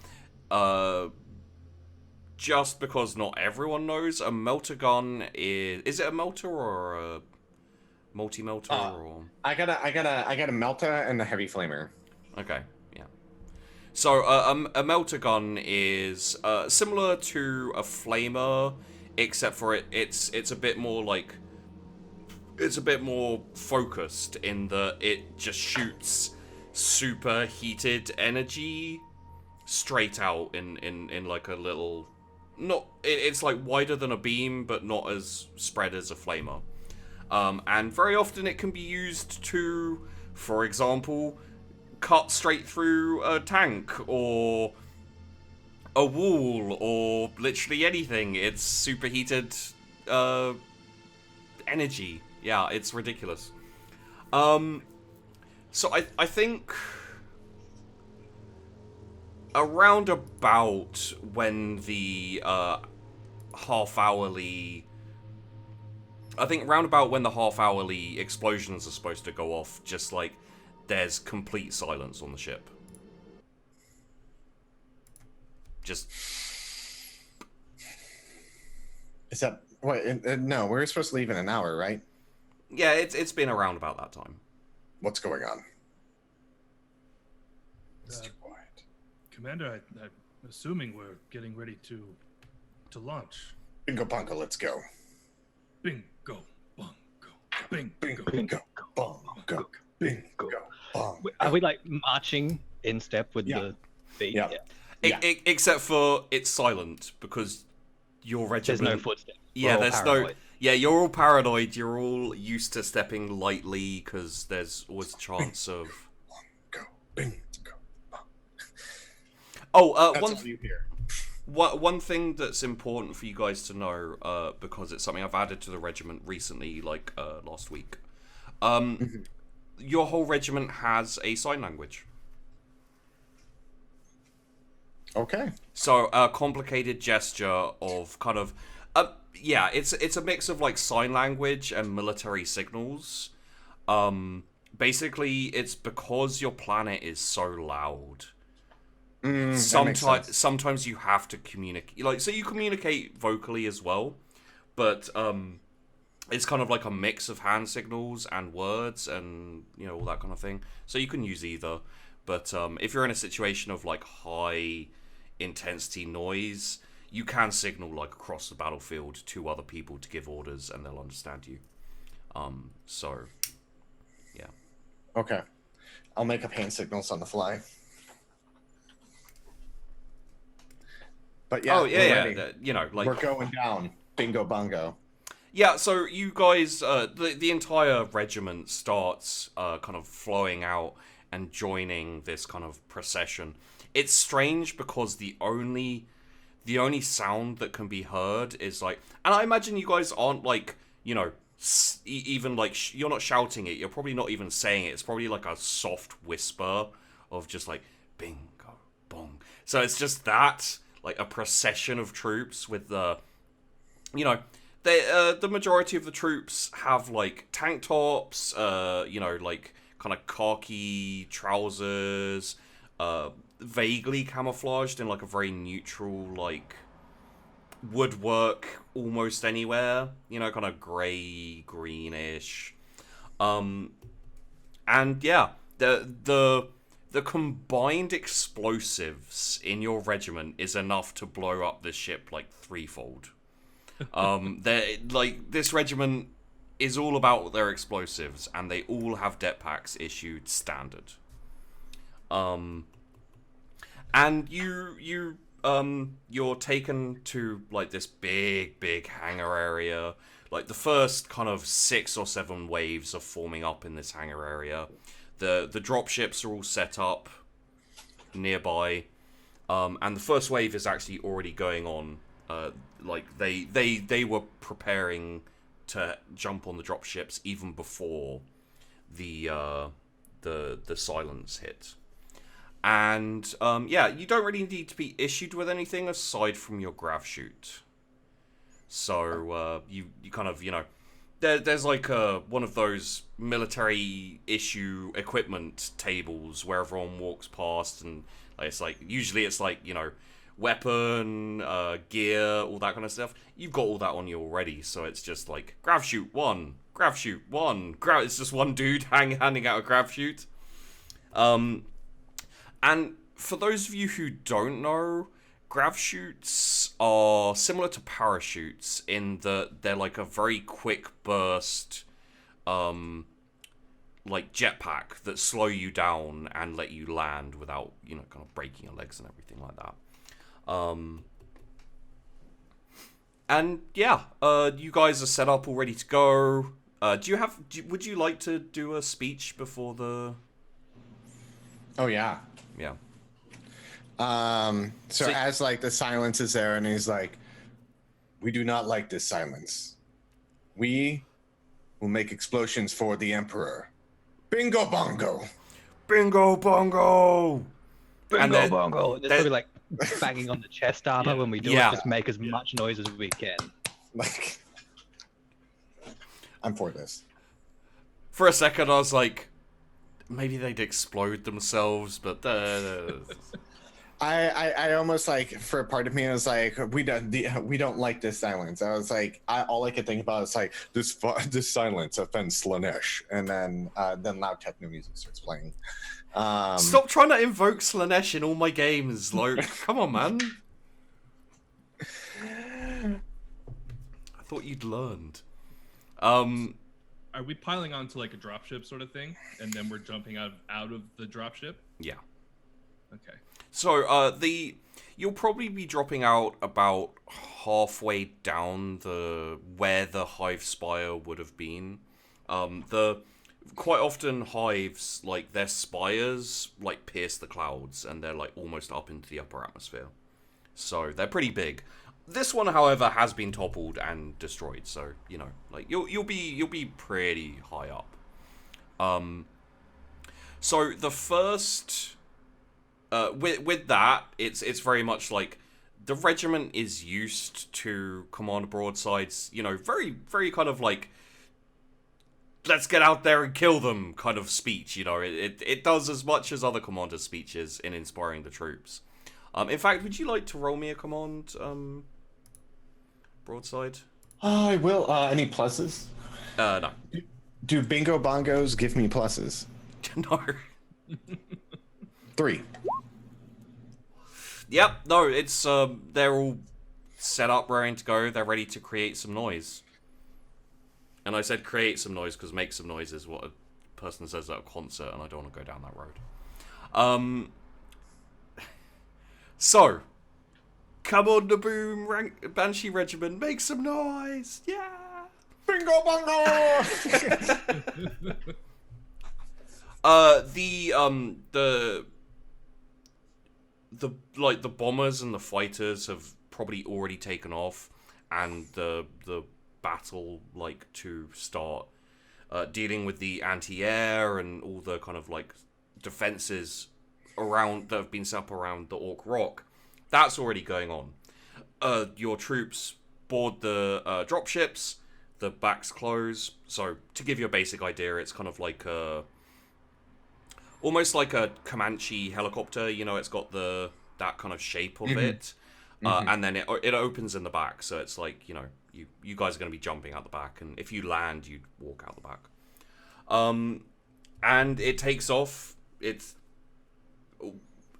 A: Just because not everyone knows, a melter gun is it a melter or a multi-melter or?
D: I got a melta and a heavy flamer.
A: Okay, yeah. So a melter gun is similar to a flamer, except for it's a bit more like it's a bit more focused in that it just shoots super heated energy straight out in like a little it's like wider than a beam but not as spread as a flamer. And very often it can be used to, for example, cut straight through a tank or a wall or literally anything. It's superheated energy. Yeah, it's ridiculous. So I think around about when the half-hourly explosions are supposed to go off, just like there's complete silence on the ship. Just
D: Is that what? No, we're supposed to leave in an hour, right?
A: yeah, it's been around about that time.
D: What's going on?
C: Uh,
D: Mr. Quiet.
C: Commander, I'm assuming we're getting ready to launch.
D: Bingo bongo, let's go.
C: Bingo, bongo, bingo,
D: Bingo bongo, bingo bongo.
B: Are we like marching in step with
D: Yeah.
B: the beat?
D: Yeah.
A: Yeah. Except for it's silent because your regiment.
B: There's no footsteps.
A: Yeah,
B: We're all
A: there's
B: paranoid.
A: no. Yeah, you're all paranoid. You're all used to stepping lightly because there's always a chance of.
D: Go, bingo.
A: Oh,
D: That's all you hear.
A: one thing that's important for you guys to know, because it's something I've added to the regiment recently, like last week. Your whole regiment has a sign language.
D: Okay.
A: So a complicated gesture of kind of, it's a mix of like sign language and military signals. Basically, it's because your planet is so loud. Sometimes you have to communicate, like, so you communicate vocally as well, but it's kind of like a mix of hand signals and words and all that kind of thing. So you can use either, but if you're in a situation of like high intensity noise, you can signal like across the battlefield to other people to give orders and they'll understand you. So yeah.
D: Okay. I'll make up hand signals on the fly. But yeah,
A: like
D: we're going down. Bingo bongo.
A: yeah. So you guys, the entire regiment starts kind of flowing out and joining this kind of procession. It's strange because the only sound that can be heard is like, and I imagine you guys aren't like even like you're not shouting it. You're probably not even saying it. It's probably like a soft whisper of just like bingo bong. So it's just that. Like a procession of troops with the majority of the troops have like tank tops, like kind of khaki trousers, vaguely camouflaged in like a very neutral like woodwork almost anywhere, kind of grey, greenish. And yeah, the combined explosives in your regiment is enough to blow up this ship like threefold. This regiment is all about their explosives, and they all have det packs issued standard. And you you're taken to like this big hangar area. Like the first kind of 6 or 7 waves are forming up in this hangar area. The dropships are all set up nearby, and the first wave is actually already going on. Like they were preparing to jump on the dropships even before the silence hit. And you don't really need to be issued with anything aside from your grav chute. So you kind of, there's like one of those military issue equipment tables where everyone walks past, and it's like usually it's like weapon, gear, all that kind of stuff. You've got all that on you already, so it's just like grav chute 1, grav chute 1, it's just one dude handing out a grav chute. And for those of you who don't know, grav chutes are similar to parachutes in that they're like a very quick burst, like jetpack that slow you down and let you land without, kind of breaking your legs and everything like that. You guys are set up all ready to go. Would you like to do a speech before the...
D: Oh, yeah.
A: Yeah.
D: So as like the silence is there, and he's like, we do not like this silence. We will make explosions for the Emperor. Bingo bongo.
A: Bingo bongo.
B: Bingo bongo. There's probably like banging on the chest armor when we do it. Just make as much noise as we can.
D: Like, I'm for this.
A: For a second, I was like, maybe they'd explode themselves, but
D: I almost like, for a part of me, I was like, we don't like this silence. I was like, all I could think about is like this silence offends Slanesh, and then loud techno music starts playing.
A: Stop trying to invoke Slanesh in all my games, Loke. Come on, man. I thought you'd learned.
C: Are we piling onto like a dropship sort of thing, and then we're jumping out of the dropship?
A: Yeah.
C: Okay.
A: So you'll probably be dropping out about halfway down where the Hive spire would have been. Quite often Hives, like their spires like pierce the clouds, and they're like almost up into the upper atmosphere. So they're pretty big. This one, however, has been toppled and destroyed, so like you'll be pretty high up. So the first, with that, it's very much like the regiment is used to Commander Broadside's, very very kind of like, let's get out there and kill them kind of speech. It does as much as other commanders' speeches in inspiring the troops. In fact, would you like to roll me a command? Broadside?
D: I will. Any pluses?
A: No.
D: Do bingo bongos give me pluses?
A: No.
D: 3.
A: Yep. No. It's they're all set up, raring to go. They're ready to create some noise. And I said create some noise because make some noise is what a person says at a concert, and I don't want to go down that road. So. Come on, Naboom Bangshee Regiment, make some noise! Yeah!
D: Bingo bongo!
A: The bombers and the fighters have probably already taken off, and the battle to start dealing with the anti-air and all the kind of like defenses around that have been set up around the Ork Rok. That's already going on. Your troops board the dropships, the backs close. So, to give you a basic idea, it's kind of like almost like a Comanche helicopter. It's got that kind of shape of it. And then it opens in the back. So, it's like, you guys are going to be jumping out the back. And if you land, you walk out the back. And it takes off. It's...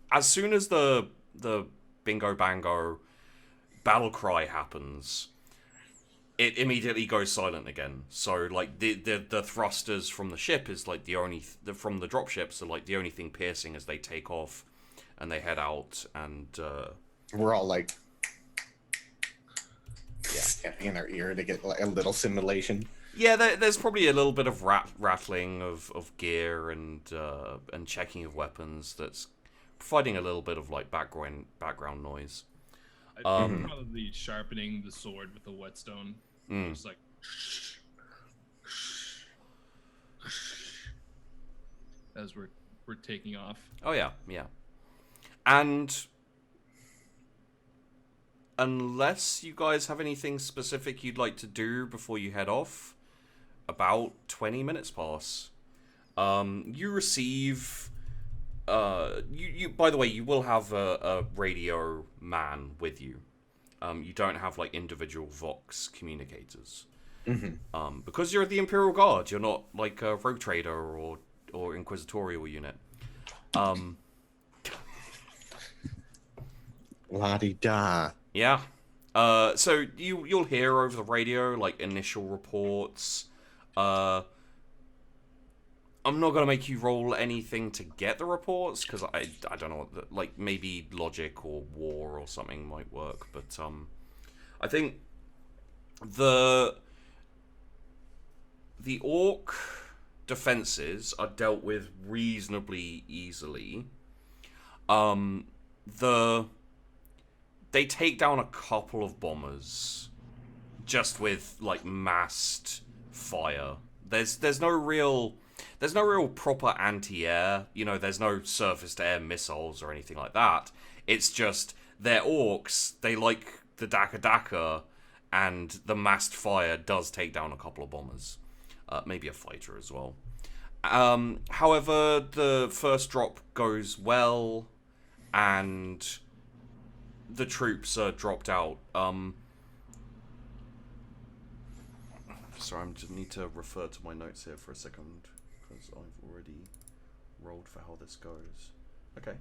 A: As soon as the bingo bango battle cry happens, it immediately goes silent again. So like the thrusters from the ship is like from the dropships are like the only thing piercing as they take off and they head out, and
D: We're all like, tapping in our ear to get like a little simulation.
A: Yeah, there's probably a little bit of rattling of gear and checking of weapons that's providing a little bit of like background noise.
C: Probably sharpening the sword with the whetstone. Just like as we're taking off.
A: Oh yeah. And unless you guys have anything specific you'd like to do before you head off, about 20 minutes pass. You receive you by the way, you will have a radio man with you. You don't have like individual Vox communicators. Because you're the Imperial Guard, you're not like a rogue trader or inquisitorial unit.
D: La-di-da.
A: Yeah. So you'll hear over the radio like initial reports. I'm not gonna make you roll anything to get the reports because I don't know what like maybe logic or war or something might work, but I think the Ork defenses are dealt with reasonably easily. They take down a couple of bombers just with like massed fire. There's no real proper anti-air, there's no surface-to-air missiles or anything like that. It's just they're orcs, they like the Daka, and the massed fire does take down a couple of bombers. Maybe a fighter as well. However, the first drop goes well, and the troops are dropped out. Sorry, I just need to refer to my notes here for a second, because I've already rolled for how this goes. Okay.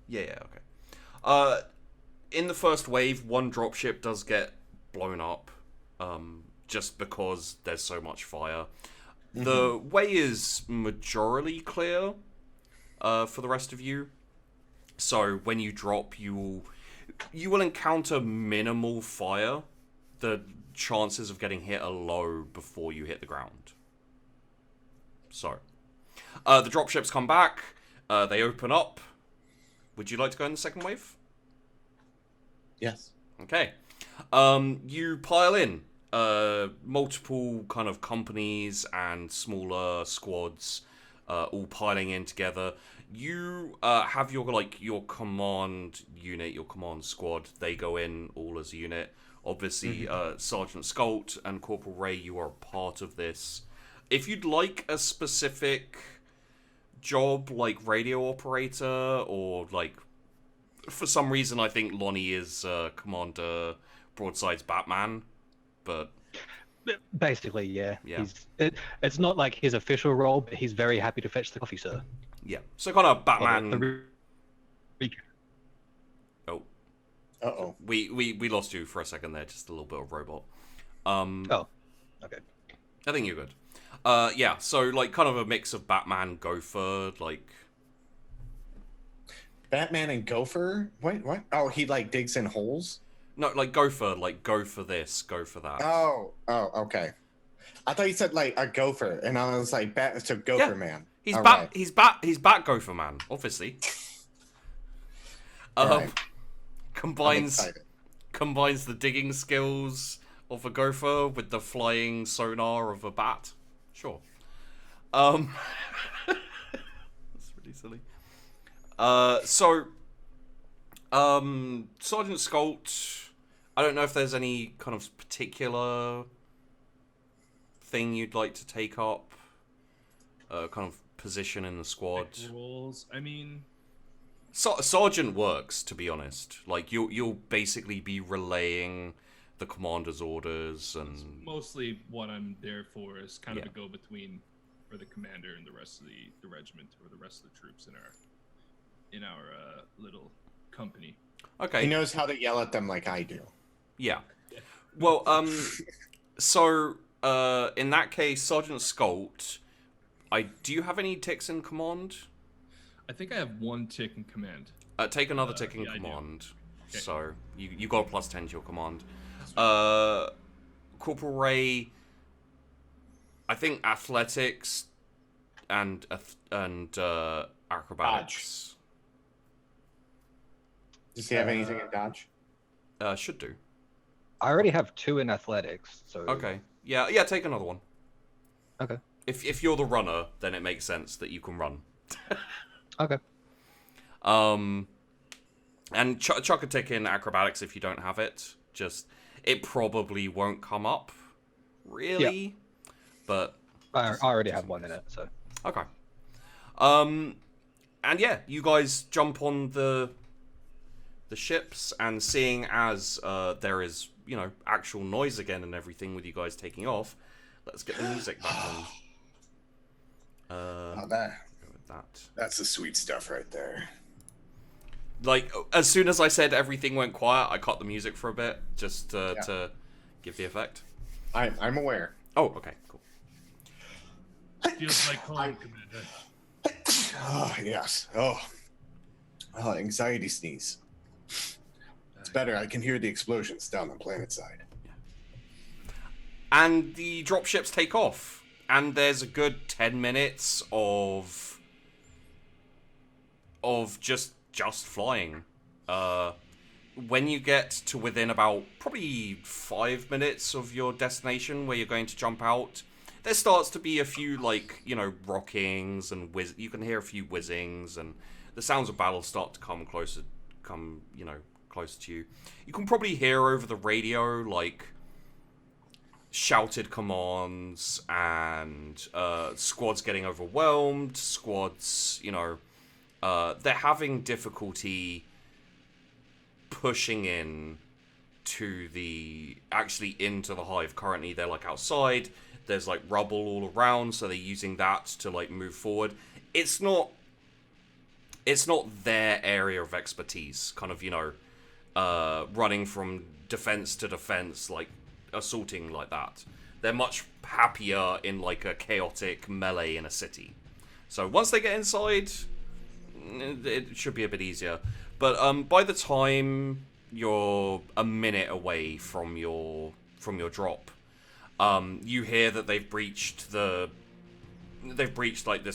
A: Yeah, okay. In the first wave, one dropship does get blown up, just because there's so much fire. The way is majorly clear, for the rest of you. So when you drop, you will encounter minimal fire. The chances of getting hit are low before you hit the ground. So, the dropships come back. They open up. Would you like to go in the second wave?
D: Yes.
A: Okay. You pile in. Multiple kind of companies and smaller squads, all piling in together. You have your command unit, your command squad. They go in all as a unit. Obviously, Sergeant Skult and Corporal Ray, you are a part of this. If you'd like a specific job, like radio operator, or like, for some reason, I think Lonnie is Commander Broadside's Batman, but
B: basically, yeah.
A: Yeah.
B: It's not like his official role, but he's very happy to fetch the coffee, sir.
A: yeah. So kind of Batman. Oh.
D: Uh-oh.
A: We lost you for a second there, just a little bit of robot.
B: Oh, okay.
A: I think you're good. Yeah, so like kind of a mix of Batman, Gopher, like
D: Batman and Gopher? Wait, what? Oh, he like digs in holes?
A: no, like Gopher, like go for this, go for that.
D: Oh, okay. I thought you said like a gopher, and I was like, so Gopher
A: Yeah.
D: Man.
A: He's
D: All
A: Bat,
D: right.
A: he's Bat Gopher Man, obviously.
D: All right. I'm
A: Combines
D: excited.
A: the digging skills of a gopher with the flying sonar of a bat. Sure. That's really silly. Sergeant Skult, I don't know if there's any kind of particular thing you'd like to take up. Kind of position in the squad.
C: Roles. I mean,
A: Sergeant works, to be honest. Like you'll basically be relaying the commander's orders, and
C: mostly what I'm there for is kind of
A: Yeah.
C: a go-between for the commander and the rest of the regiment or the rest of the troops in our little company.
A: okay.
D: He knows how to yell at them like I do.
A: Yeah. Well, so in that case, Sergeant Skult, do you have any ticks in command?
C: I think I have one tick in command.
A: Take another tick in
C: yeah, I do.
A: command. So you got a +10 to your command. Corporal Ray, I think athletics and acrobatics.
D: Does he have anything in dodge?
A: Should do.
B: I already have 2 in athletics, so...
A: Okay. Yeah, take another one.
B: Okay.
A: If you're the runner, then it makes sense that you can run.
B: Okay.
A: And chuck a tick in acrobatics if you don't have it. Just, it probably won't come up, really. Yeah. But...
B: I already have 1 in it, so...
A: Okay. And yeah, you guys jump on the ships, and seeing as there is, actual noise again and everything with you guys taking off, let's get the music back on.
D: That's the sweet stuff right there.
A: Like, as soon as I said everything went quiet, I cut the music for a bit, just to give the effect.
D: I'm aware.
A: Oh, okay, cool.
C: Feels like home, Commander.
D: Oh, yes. Oh, anxiety sneeze. It's better. I can hear the explosions down on planet side.
A: Yeah. And the dropships take off, and there's a good 10 minutes of just flying. When you get to within about probably 5 minutes of your destination where you're going to jump out, there starts to be a few, rockings and you can hear a few whizzings, and the sounds of battle start to come closer to you. You can probably hear over the radio, shouted commands and squads getting overwhelmed, squads, they're having difficulty pushing in into the hive. Currently they're outside. There's rubble all around, so they're using that to move forward. It's not their area of expertise, kind of, running from defense to defense, assaulting like that. They're much happier in a chaotic melee in a city. So once they get inside, it should be a bit easier. But by the time you're a minute away from your drop, you hear that they've breached this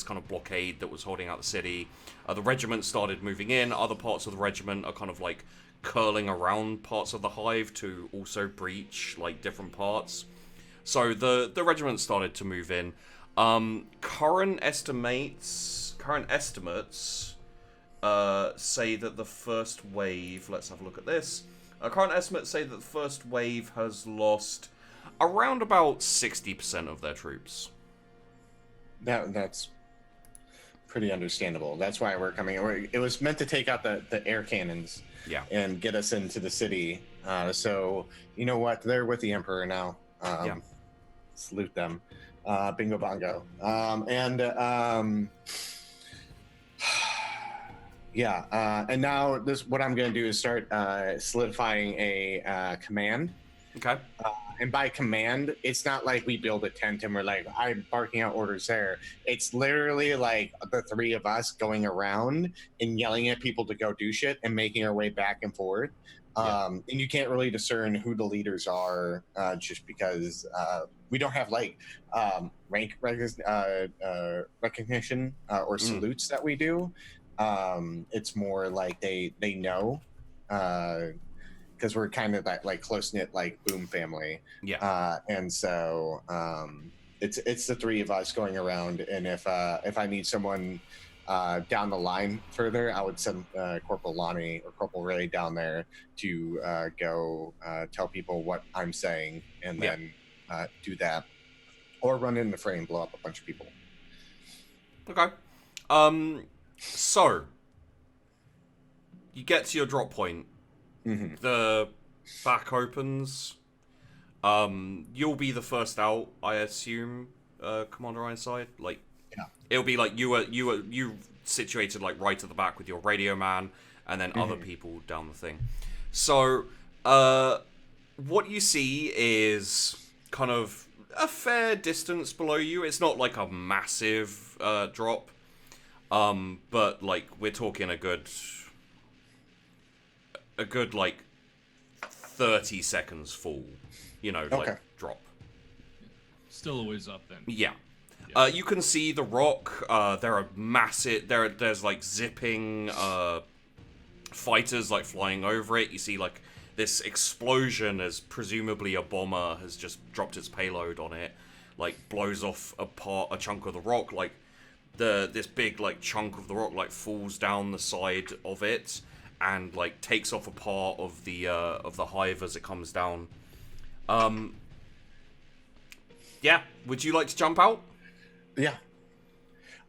A: kind of blockade that was holding out the city. The regiment started moving in. Other parts of the regiment are kind of curling around parts of the hive to also breach different parts. So the regiment started to move in. Current estimates say that the first wave... Let's have a look at this. Current estimates say that the first wave has lost around about 60% of their troops.
D: That's pretty understandable. That's why we're coming. It was meant to take out the air cannons, and get us into the city. So you know what? They're with the Emperor now. Salute them. Bingo bongo. And now what I'm going to do is start solidifying a command.
A: Okay.
D: And by command, it's not like we build a tent and we're I'm barking out orders there. It's literally the 3 of us going around and yelling at people to go do shit and making our way back and forth. And you can't really discern who the leaders are just because we don't have rank recognition or salutes that we do. It's more they know. Because we're kind of that close-knit boom family, and so it's the 3 of us going around. And if I need someone down the line further, I would send Corporal Lonnie or Corporal Ray down there to go tell people what I'm saying, and then do that, or run in the fray and blow up a bunch of people.
A: Okay. So you get to your drop point. Mm-hmm. The back opens. You'll be the first out, I assume, Commander Ironside. It'll be you situated right at the back with your radio man, and then other people down the thing. So, what you see is kind of a fair distance below you. It's not a massive drop, but we're talking a good a good like 30 seconds full, like drop.
C: Still a ways up then.
A: Yeah. You can see the rock. There are massive. There's like zipping fighters like flying over it. You see like this explosion as presumably a bomber has just dropped its payload on it, like blows off a chunk of the rock. Like this big like chunk of the rock like falls down the side of it and like takes off a part of the hive as it comes down. Yeah. Would you like to jump out?
D: Yeah.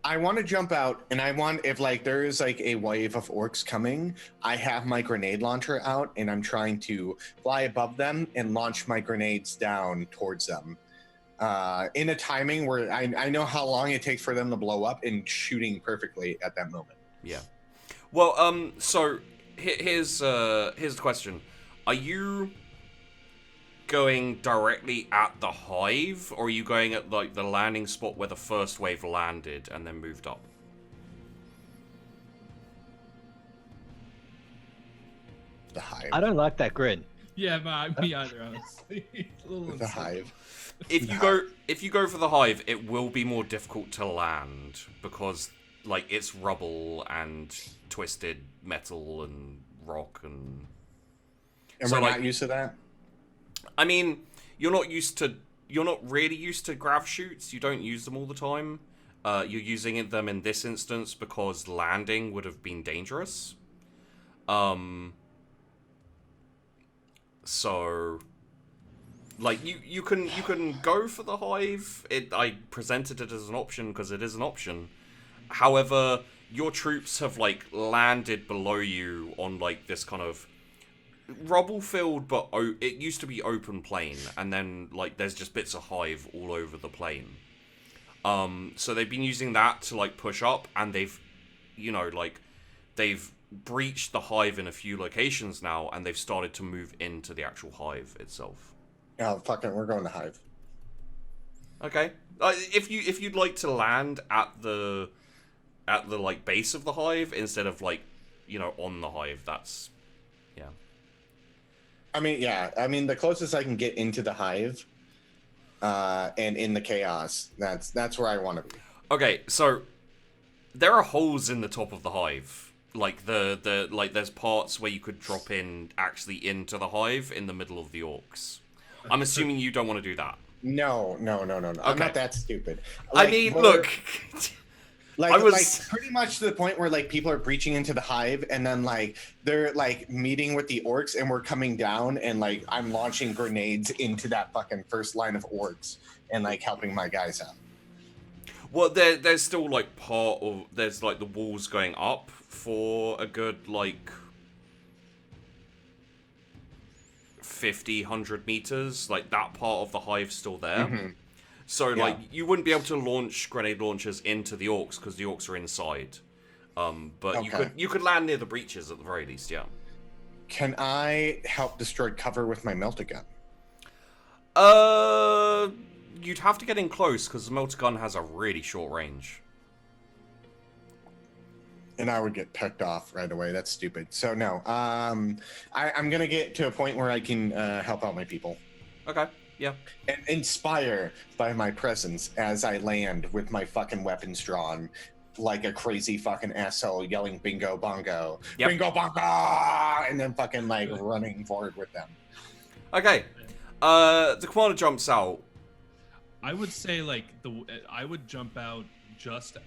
D: I want to jump out, and I want, if like there is like a wave of orcs coming, I have my grenade launcher out, and I'm trying to fly above them and launch my grenades down towards them. In a timing where I know how long it takes for them to blow up and shooting perfectly at that moment.
A: Yeah. Well, so here's the question. Are you going directly at the hive, or are you going at like the landing spot where the first wave landed and then moved up?
D: The hive.
B: I don't like that grin.
C: Yeah, me either, honestly. It's a little
D: The hive.
A: If you go for the hive, it will be more difficult to land because like it's rubble and twisted metal and rock and
D: And
A: so,
D: we're
A: like,
D: not used to that?
A: I mean, you're not really used to grav shoots. You don't use them all the time. You're using them in this instance because landing would have been dangerous. So, like, you can go for the hive. I presented it as an option because it is an option. However, your troops have like landed below you on like this kind of rubble filled, but it used to be open plain, and then like there's just bits of hive all over the plain. So they've been using that to like push up, and they've breached the hive in a few locations now, and they've started to move into the actual hive itself.
D: Oh, fuck it, we're going to hive.
A: Okay. If you'd like to land at the like base of the hive instead of like on the hive, that's yeah.
D: I mean, the closest I can get into the hive, and in the chaos, that's where I want to be.
A: Okay, so there are holes in the top of the hive. Like there's parts where you could drop in actually into the hive in the middle of the orcs. I'm assuming you don't want to do that.
D: No.
A: Okay.
D: I'm not that stupid.
A: I mean, look.
D: Like pretty much to the point where like people are breaching into the hive, and then like they're like meeting with the orcs, and we're coming down, and like I'm launching grenades into that fucking first line of orcs and like helping my guys out.
A: Well, there's still like there's like the walls going up for a good like 50, 100 meters. Like that part of the hive's still there. Mm-hmm. So, like, you wouldn't be able to launch grenade launchers into the orcs because the orcs are inside. But okay. you could land near the breaches at the very least, yeah.
D: Can I help destroy cover with my melter gun?
A: You'd have to get in close because the melter gun has a really short range.
D: And I would get picked off right away. That's stupid. So, no. I'm going to get to a point where I can help out my people.
A: Okay. Yeah.
D: And inspire by my presence as I land with my fucking weapons drawn like a crazy fucking asshole yelling bingo bongo. Yep. Bingo bongo! And then fucking like running forward with them.
A: Okay. The commander jumps out.
C: I would say like I would jump out just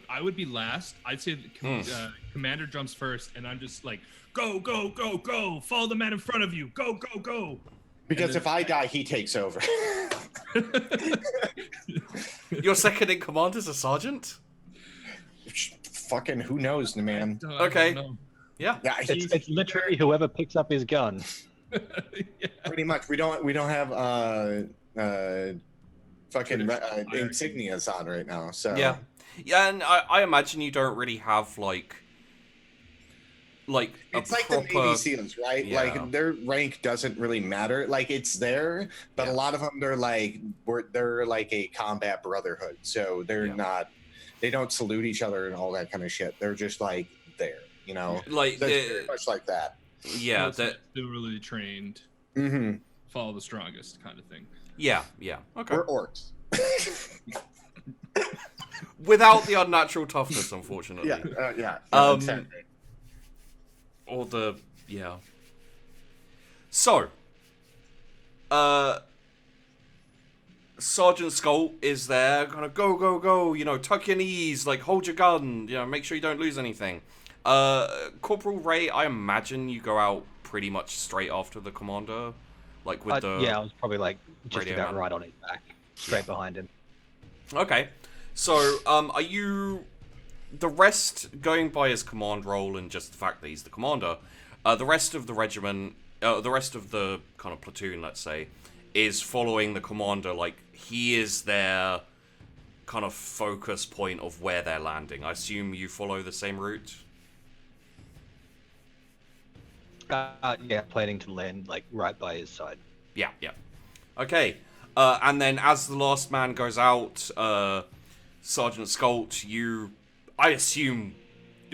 C: I would be last. I'd say the commander jumps first, and I'm just like go, go, go, go, follow the man in front of you, go, go, go.
D: Because if I die, he takes over.
A: Your second in command is a sergeant?
D: Fucking who knows, man.
A: Okay. Yeah.
B: It's literally whoever picks up his gun.
C: Yeah.
D: Pretty much. We don't have fucking insignias on right now. So
A: yeah, and I imagine you don't really have like
D: it's like proper... the Navy SEALs, right? Yeah. Like their rank doesn't really matter. Like it's there, but a lot of them they're like a combat brotherhood. So they're not. They don't salute each other and all that kind of shit. They're just like there, you know.
A: Like
D: very much like that.
A: Yeah,
C: similarly trained.
D: Mm-hmm.
C: Follow the strongest kind of thing.
A: Yeah. Okay.
D: We're orcs.
A: Without the unnatural toughness, unfortunately.
D: Yeah.
A: Or the So, Sergeant Skult is there, kind of go, you know, tuck your knees, like hold your gun, you know, make sure you don't lose anything. Corporal Ray, I imagine you go out pretty much straight after the commander, like with the
B: yeah, I was probably like just
A: radio
B: about
A: man.
B: right on his back, straight behind him.
A: Okay, so are you the rest going by his command role and just the fact that he's the commander? The rest of the regiment, the rest of the kind of platoon, let's say, is following the commander. Like he is their kind of focus point of where they're landing. I assume you follow the same route.
B: Yeah, planning to land like right by his side.
A: Yeah. Okay. And then as the last man goes out, Sergeant Skult, you, I assume,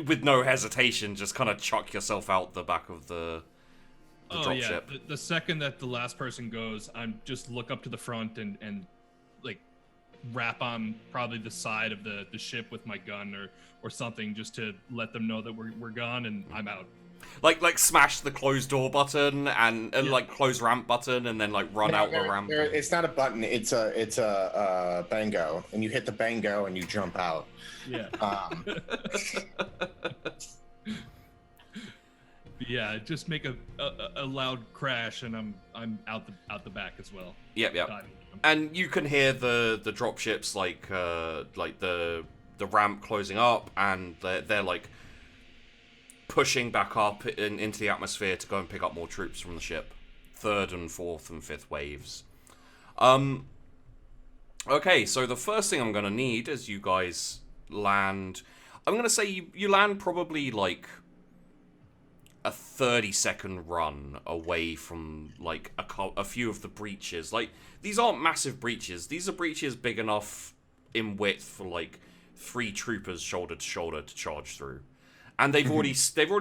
A: with no hesitation, just kind of chuck yourself out the back of the dropship.
C: The second that the last person goes, I'm just look up to the front and like wrap on probably the side of the ship with my gun or something, just to let them know that we're gone and I'm out.
A: Like smash the close door button and like close ramp button and then like run out the ramp.
D: It's not a button. It's a bango, and you hit the bango and you jump out.
C: Yeah. Yeah, just make a loud crash and I'm out the back as well.
A: Yep. And you can hear the dropships like the ramp closing up, and they're like pushing back up into the atmosphere to go and pick up more troops from the ship. 3rd and 4th and 5th waves. Okay, so the first thing I'm going to need as you guys land, I'm going to say you land probably like a 30-second run away from like a few of the breaches. Like, these aren't massive breaches. These are breaches big enough in width for like 3 troopers shoulder to shoulder to charge through. And they've already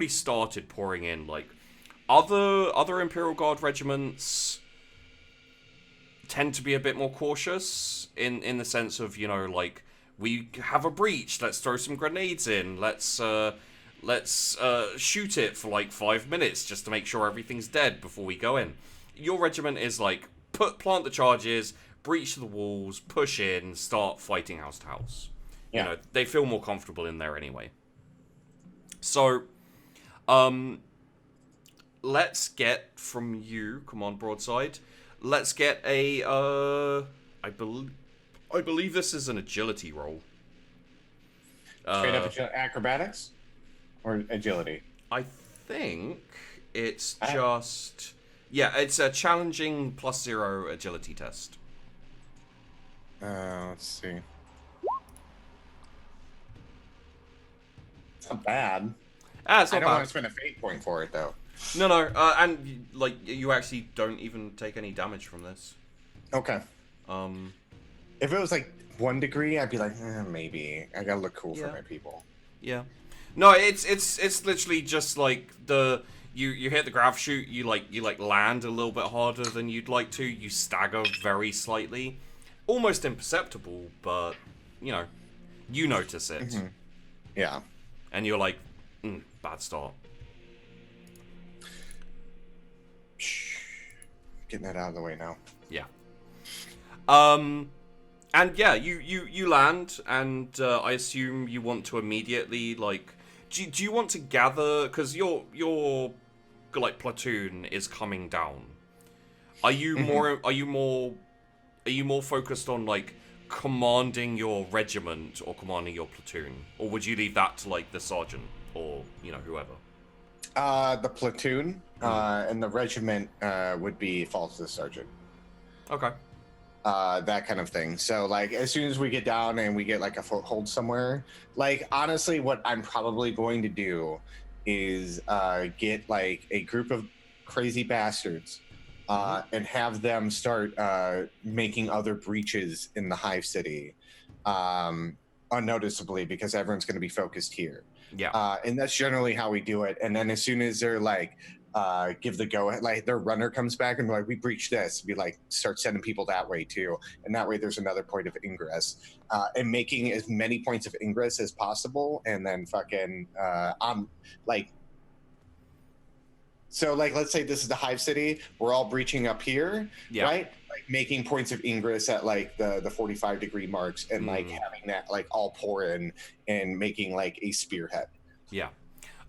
A: started pouring in. Like other Imperial Guard regiments tend to be a bit more cautious in the sense of, you know, like, we have a breach, let's throw some grenades in, let's shoot it for like 5 minutes just to make sure everything's dead before we go in. Your regiment is like plant the charges, breach the walls, push in, start fighting house to house.
D: Yeah.
A: You know, they feel more comfortable in there anyway. So, let's get from you, come on, Broadside. Let's get a, I believe this is an agility roll.
D: Straight up acrobatics or agility?
A: I think it's just, it's a challenging +0 agility test.
D: Let's see. It's not bad.
A: It's not
D: I don't
A: bad.
D: want to spend a fate point for it though.
A: No, and like you actually don't even take any damage from this.
D: Okay. If it was like 1 degree, I'd be like, maybe. I gotta look cool for my people.
A: Yeah. No, it's literally just like you hit the grav chute, you land a little bit harder than you'd like to. You stagger very slightly, almost imperceptible, but you know, you notice it.
D: Mm-hmm. Yeah.
A: And you're like, bad start.
D: Getting that out of the way now.
A: Yeah. And yeah, you land, and I assume you want to immediately like. Do you want to gather, because your like platoon is coming down? Are you more focused on like commanding your regiment or commanding your platoon, or would you leave that to like the sergeant or whoever?
D: The platoon and the regiment would be fall to the sergeant.
A: Okay.
D: That kind of thing. So like as soon as we get down and we get like a foothold somewhere, like honestly what I'm probably going to do is get like a group of crazy bastards and have them start making other breaches in the Hive city unnoticeably, because everyone's going to be focused here.
A: Yeah.
D: And that's generally how we do it. And then as soon as they're like give the go. Like their runner comes back and be like, we breached this. Be like, start sending people that way too, and that way there's another point of ingress, and making as many points of ingress as possible, and then fucking like. So, like, let's say this is the Hive City. We're all breaching up here, right? Like making points of ingress at like the 45-degree marks, and like having that like all pour in and making like a spearhead.
A: Yeah.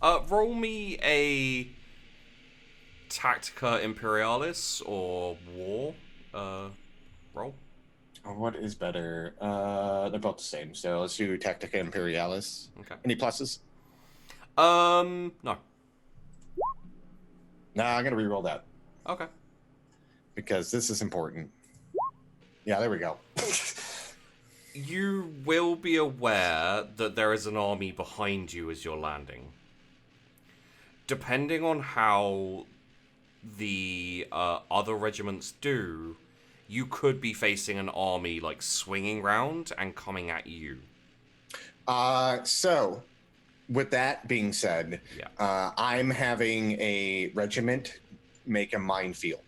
A: Roll me a Tactica Imperialis or War roll.
D: Oh, what is better? They're both the same. So let's do Tactica Imperialis.
A: Okay.
D: Any pluses?
A: No.
D: Nah, I'm gonna re-roll that.
A: Okay.
D: Because this is important. Yeah, there we go.
A: You will be aware that there is an army behind you as you're landing. Depending on how the other regiments do, you could be facing an army like swinging round and coming at you.
D: So, with that being said, I'm having a regiment make a minefield.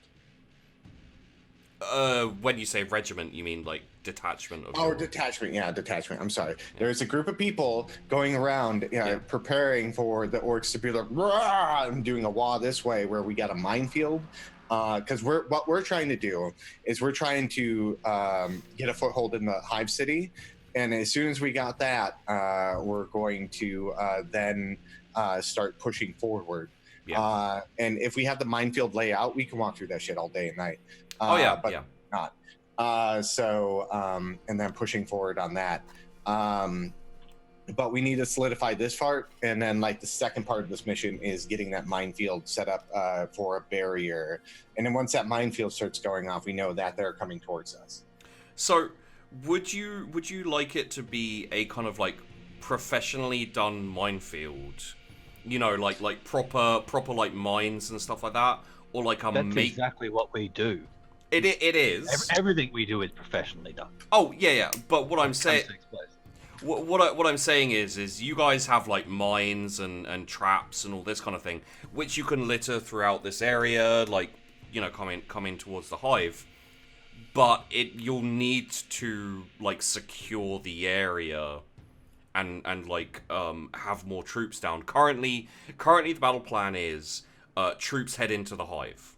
A: When you say regiment, you mean like detachment of
D: detachment. Yeah, detachment. I'm sorry. Yeah. There's a group of people going around preparing for the orcs to be like, rah, and doing a wah this way where we got a minefield. Because what we're trying to do is we're trying to get a foothold in the Hive City. And as soon as we got that, we're going to then start pushing forward. Yeah. And if we have the minefield layout, we can walk through that shit all day and night. But not. And then pushing forward on that. But we need to solidify this part, and then like the second part of this mission is getting that minefield set up for a barrier. And then once that minefield starts going off, we know that they're coming towards us.
A: So, would you like it to be a kind of like professionally done minefield? You know, like proper like mines and stuff like that, or like a
B: That's exactly what we do.
A: It is.
B: Everything we do is professionally done.
A: Oh yeah. But what I'm saying, what I'm saying is you guys have like mines and traps and all this kind of thing, which you can litter throughout this area, like coming towards the hive. But you'll need to like secure the area and like have more troops down. Currently the battle plan is troops head into the hive.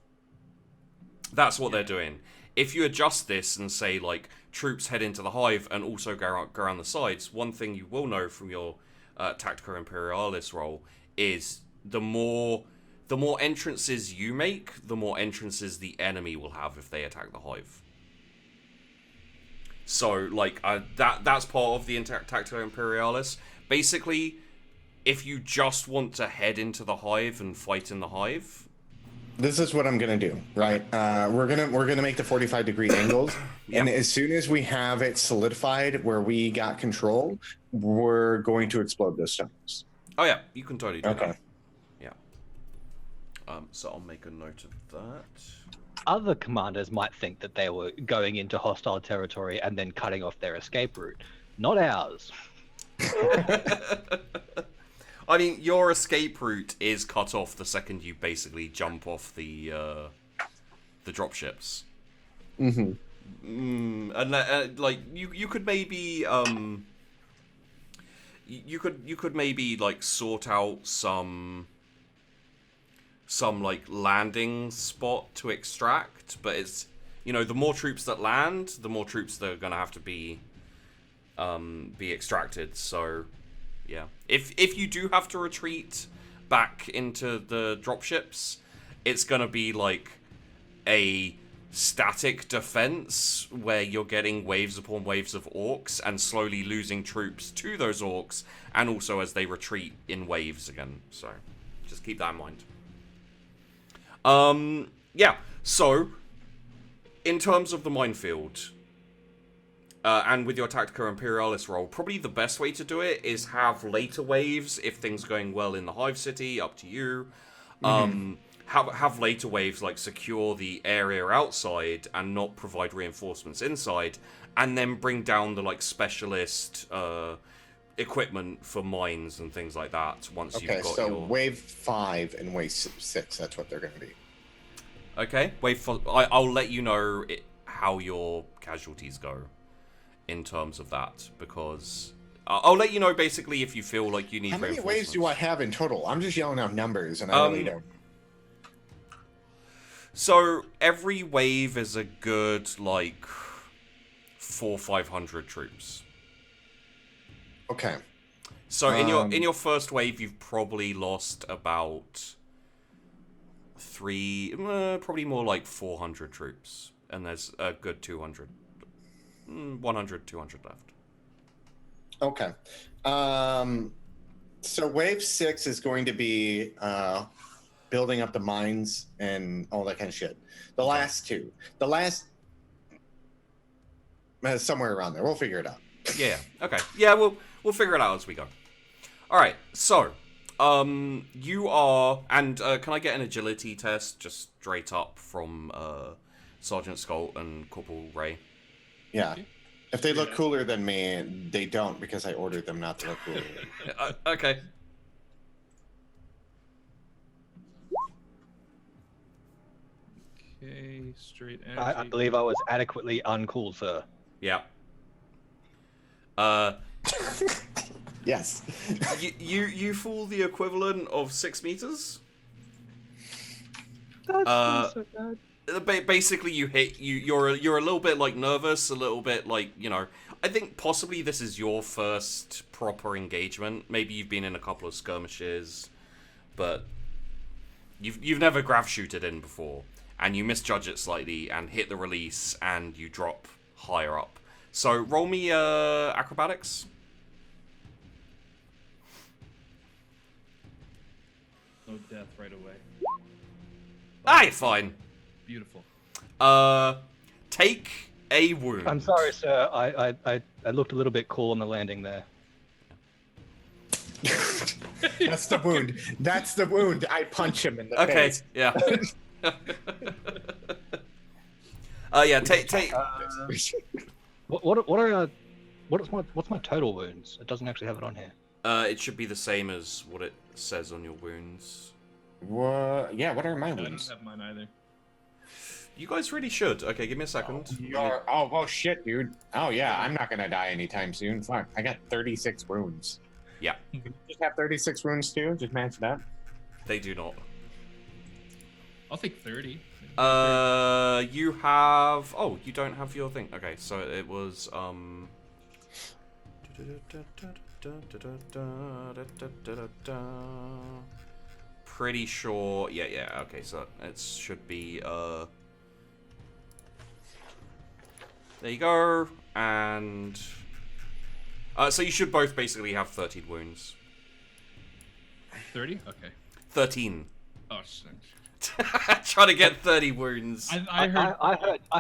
A: That's what they're doing. If you adjust this and say, like, troops head into the hive and also go around the sides, one thing you will know from your Tactica Imperialis roll is the more entrances you make, the more entrances the enemy will have if they attack the hive. So, like, that's part of the Tactica Imperialis. Basically, if you just want to head into the hive and fight in the hive...
D: This is what I'm gonna do, right? We're gonna make the 45-degree angles, and as soon as we have it solidified where we got control, we're going to explode those stones.
A: Oh yeah, you can totally do that. Yeah. So I'll make a note of that.
B: Other commanders might think that they were going into hostile territory and then cutting off their escape route. Not ours.
A: I mean, your escape route is cut off the second you basically jump off the dropships. Mm-hmm. And like you could maybe you could maybe like sort out some like landing spot to extract, but it's the more troops that land, the more troops that are gonna have to be extracted. So. Yeah. If you do have to retreat back into the dropships, it's gonna be like a static defense where you're getting waves upon waves of orcs and slowly losing troops to those orcs, and also as they retreat in waves again. So just keep that in mind. Yeah. So in terms of the minefield. And with your Tactica Imperialis roll, probably the best way to do it is have later waves if things are going well in the Hive City, up to you. Have later waves like secure the area outside and not provide reinforcements inside, and then bring down the like specialist equipment for mines and things like that once
D: Okay,
A: you've got
D: so
A: your...
D: wave 5 and wave 6, that's what they're going to be.
A: Okay, I'll let you know how your casualties go in terms of that, because I'll let you know basically if you feel like you need
D: How many waves
A: reinforcements.
D: do I have in total? I'm just yelling out numbers, and I really don't.
A: So every wave is a good, like, 400-500 troops.
D: Okay.
A: So in your first wave, you've probably lost about probably more like 400 troops, and there's a good 200, 100, 200 left.
D: Okay. So wave 6 is going to be building up the mines and all that kind of shit. The last two. Somewhere around there. We'll figure it out.
A: Yeah. Okay. Yeah, we'll figure it out as we go. All right. So, you are, and can I get an agility test just straight up from Sergeant Skult and Corporal Ray?
D: Yeah. If they look cooler than me, they don't, because I ordered them not to look cooler.
A: Okay.
C: Okay, straight energy.
B: I believe I was adequately uncool, sir.
A: Yeah.
D: Yes.
A: you fall the equivalent of 6 meters.
B: That's not so bad.
A: Basically, you're a little bit like nervous, a little bit like, you know. I think possibly this is your first proper engagement. Maybe you've been in a couple of skirmishes, but you've never grav shooted in before, and you misjudge it slightly and hit the release, and you drop higher up. So roll me acrobatics.
C: No death right away.
A: You're fine.
C: Beautiful.
A: Take a wound.
B: I'm sorry, sir. I looked a little bit cool on the landing there.
D: That's the wound. That's the wound. I punch him in the face.
A: Yeah. Yeah. Take.
B: What's my total wounds? It doesn't actually have it on here.
A: It should be the same as what it says on your wounds.
D: What? Yeah. What are my
C: I don't
D: wounds?
C: have mine either.
A: You guys really should. Okay, give me a second.
D: Oh well, shit, dude. Oh yeah, I'm not gonna die anytime soon. Fuck, I got 36 wounds.
A: Yeah.
D: Just have 36 wounds too. Just match that.
A: They do not.
C: I'll take 30.
A: You have. Oh, you don't have your thing. Okay, so it was pretty sure. Yeah. Okay, so it should be there you go, and so you should both basically have 13 wounds.
C: 30? Okay.
A: 13.
C: Oh shit.
A: Trying to get 30 wounds.
B: I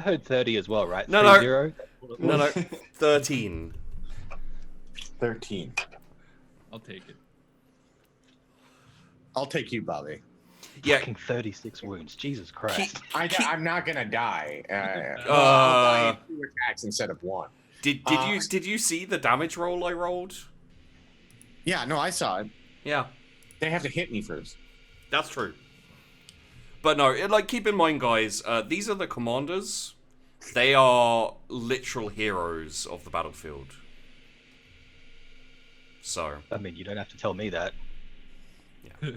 B: heard 30 as well, right?
A: No.
B: 30?
A: No. 13.
D: 13.
C: I'll take it.
D: I'll take you, Bobby.
A: Yeah.
B: Fucking 36 wounds. Jesus Christ.
D: I'm not gonna die. I'll die in 2 attacks instead of 1.
A: Did you see the damage roll I rolled?
D: Yeah, no, I saw it.
A: Yeah.
D: They have to hit me first.
A: That's true. But no, keep in mind, guys, these are the commanders. They are literal heroes of the battlefield. So.
B: I mean, you don't have to tell me that.
A: Yeah.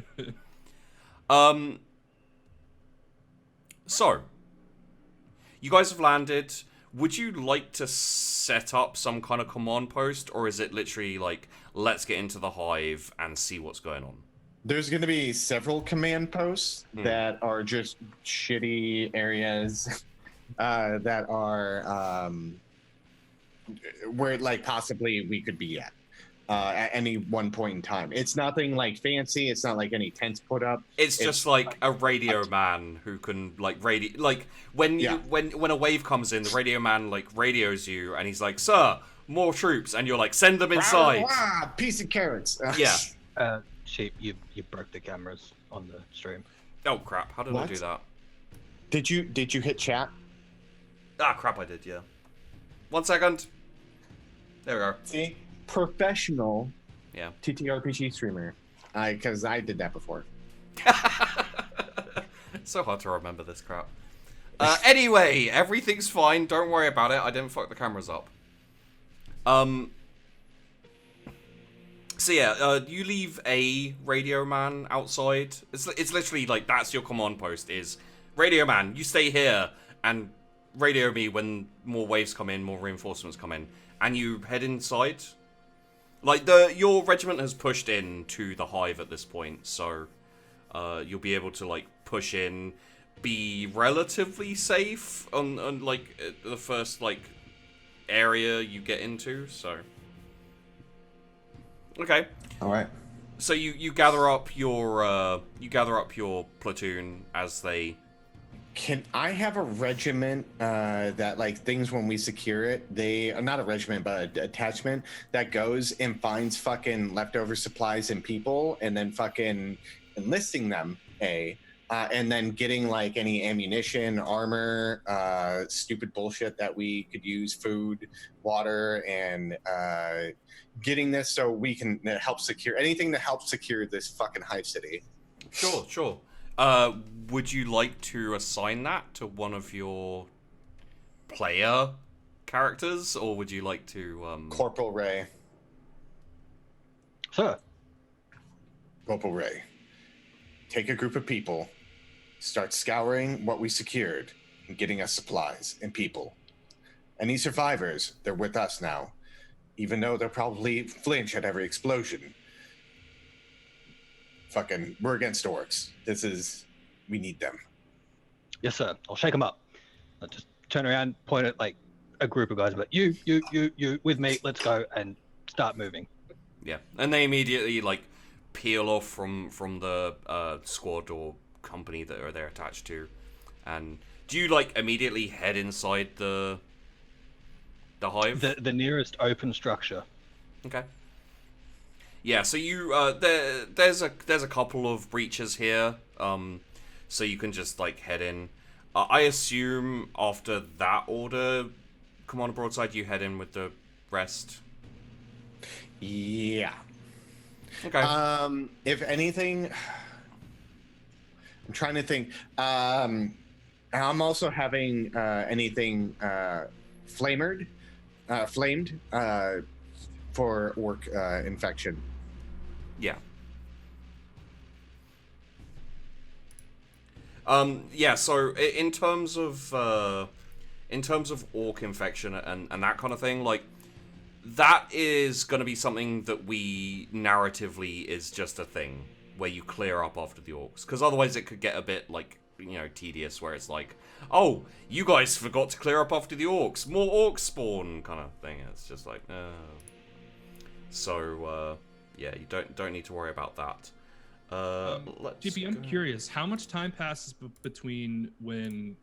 A: So. You guys have landed. Would you like to set up some kind of command post, or is it literally like, let's get into the hive and see what's going on?
D: There's going to be several command posts that are just shitty areas that are where like possibly we could be at any one point in time. It's nothing like fancy. It's not like any tents put up.
A: It's just like a radio man who can like when a wave comes in, the radio man like radios you and he's like, "Sir, more troops," and you're like, "Send them inside."
D: Piece of carrots.
A: Yeah.
B: Sheep, you broke the cameras on the stream.
A: Oh crap! How did I do that?
D: Did you hit chat?
A: Ah crap! I did. Yeah. 1 second. There we go.
D: See, professional
A: Yeah.
D: TTRPG streamer. Because I did that before.
A: It's so hard to remember this crap. Anyway, everything's fine. Don't worry about it. I didn't fuck the cameras up. So yeah, you leave a radio man outside. It's literally like that's your command post is radio man. You stay here and radio me when more waves come in, more reinforcements come in, and you head inside. Like your regiment has pushed in to the hive at this point, so you'll be able to like push in, be relatively safe on like the first like area you get into. So okay,
D: all right.
A: So you gather up your platoon as they.
D: Can I have a regiment that, like, things when we secure it, they not a regiment, but an attachment that goes and finds fucking leftover supplies and people, and then fucking enlisting them, and then getting like any ammunition, armor, stupid bullshit that we could use, food, water, and getting this so we can help secure anything to help secure this fucking hive city.
A: Sure. Would you like to assign that to one of your player characters, or would you like to
D: Corporal Ray?
B: Sir.
D: Corporal Ray, take a group of people, start scouring what we secured and getting us supplies and people. Any survivors, they're with us now, even though they'll probably flinch at every explosion. Fucking, we're against orcs. We need them.
B: Yes, sir. I'll shake them up. I'll just turn around, point at like a group of guys, but you, with me, let's go, and start moving.
A: Yeah, and they immediately like peel off from the squad or company that they're attached to. And do you like immediately head inside the hive?
B: The nearest open structure.
A: Okay. Yeah, so you there's a couple of breaches here, so you can just like head in. I assume after that order, Commander Broadside, you head in with the rest.
D: Yeah.
A: Okay.
D: If anything, I'm trying to think. I'm also having anything flamed for orc infection.
A: Yeah. Yeah, so in terms of orc infection and that kind of thing, like that is going to be something that we narratively is just a thing where you clear up after the orcs, because otherwise it could get a bit like, you know, tedious where it's like, oh, you guys forgot to clear up after the orcs, more orcs spawn kind of thing. It's just like, so yeah, you don't need to worry about that.
C: GP, I'm curious, how much time passes between when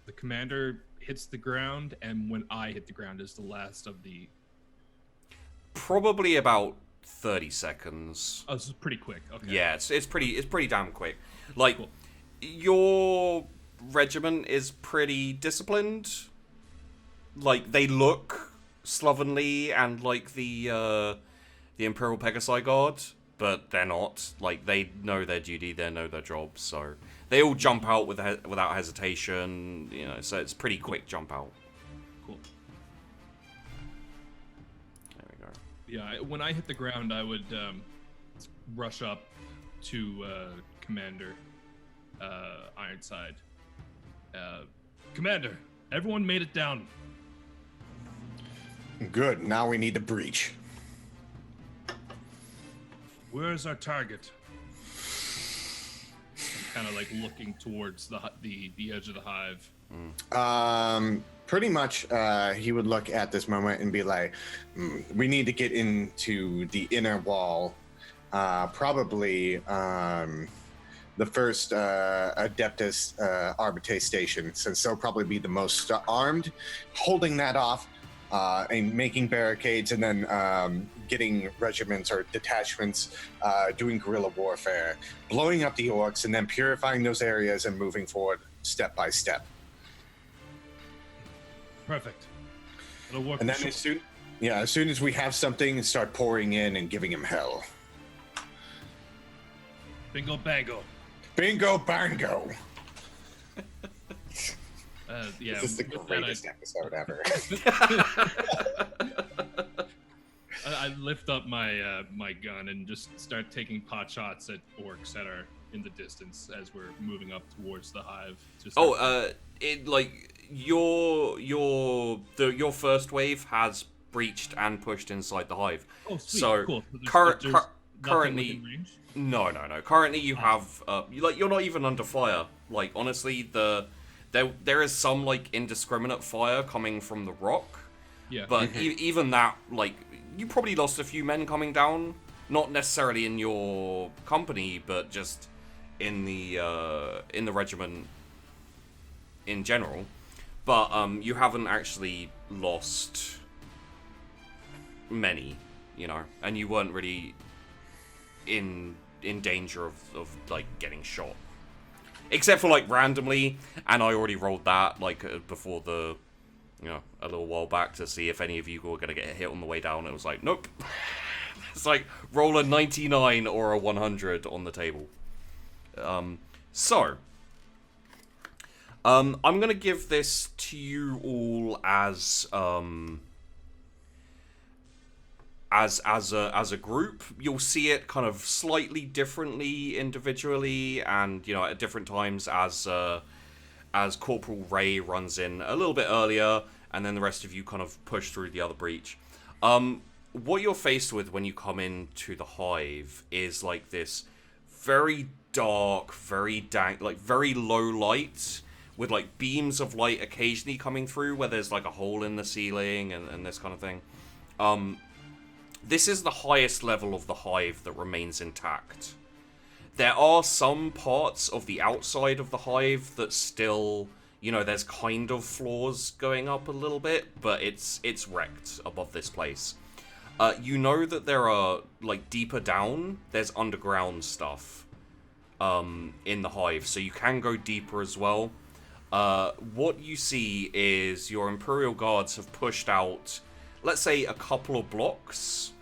C: the commander hits the ground and when I hit the ground as the last of the...
A: Probably about 30 seconds.
C: Oh, this is pretty quick. Okay.
A: Yeah, it's pretty damn quick. Like,
C: cool.
A: Your regiment is pretty disciplined. Like, they look slovenly and like the Imperial Guard, but they're not. Like, they know their duty, they know their job, so they all jump out without hesitation, you know, so it's pretty quick jump out.
C: Cool.
A: There we go.
C: Yeah, when I hit the ground, I would rush up to Commander Ironside. Commander, everyone made it down.
D: Good, now we need to breach.
C: Where is our target? I'm kind of like looking towards the edge of the hive.
D: Pretty much, he would look at this moment and be like, we need to get into the inner wall. Probably the first Adeptus Arbite station, since they'll probably be the most armed, holding that off and making barricades, and then getting regiments or detachments doing guerrilla warfare, blowing up the orcs, and then purifying those areas and moving forward step by step.
C: Perfect. It'll work.
D: And then Yeah, as soon as we have something, start pouring in and giving him hell.
C: Bingo bango.
D: Bingo bango.
C: Yeah,
D: This is the greatest episode ever.
C: I lift up my my gun and just start taking pot shots at orcs that are in the distance as we're moving up towards the hive.
A: Your first wave has breached and pushed inside the hive.
C: Oh, sweet.
A: So
C: Cool.
A: currently, no. Currently, you have you're not even under fire. Like honestly, there is some like indiscriminate fire coming from the rock.
C: Yeah.
A: But even that, like, you probably lost a few men coming down. Not necessarily in your company, but just in the regiment in general. But you haven't actually lost many, you know, and you weren't really in danger of like getting shot, except for like randomly. And I already rolled that like before the, you know, a little while back to see if any of you were gonna get hit on the way down. It was like, nope. It's like roll a 99 or a 100 on the table. I'm gonna give this to you all as a group. You'll see it kind of slightly differently individually, and you know at different times as Corporal Ray runs in a little bit earlier, and then the rest of you kind of push through the other breach. What you're faced with when you come into the hive is like this very dark, very dank, like very low light, with like beams of light occasionally coming through where there's like a hole in the ceiling and this kind of thing. This is the highest level of the hive that remains intact. There are some parts of the outside of the hive that still, you know, there's kind of floors going up a little bit, but it's wrecked above this place. You know that there are, like, deeper down, there's underground stuff in the hive, so you can go deeper as well. What you see is your Imperial Guards have pushed out, let's say, a couple of blocks,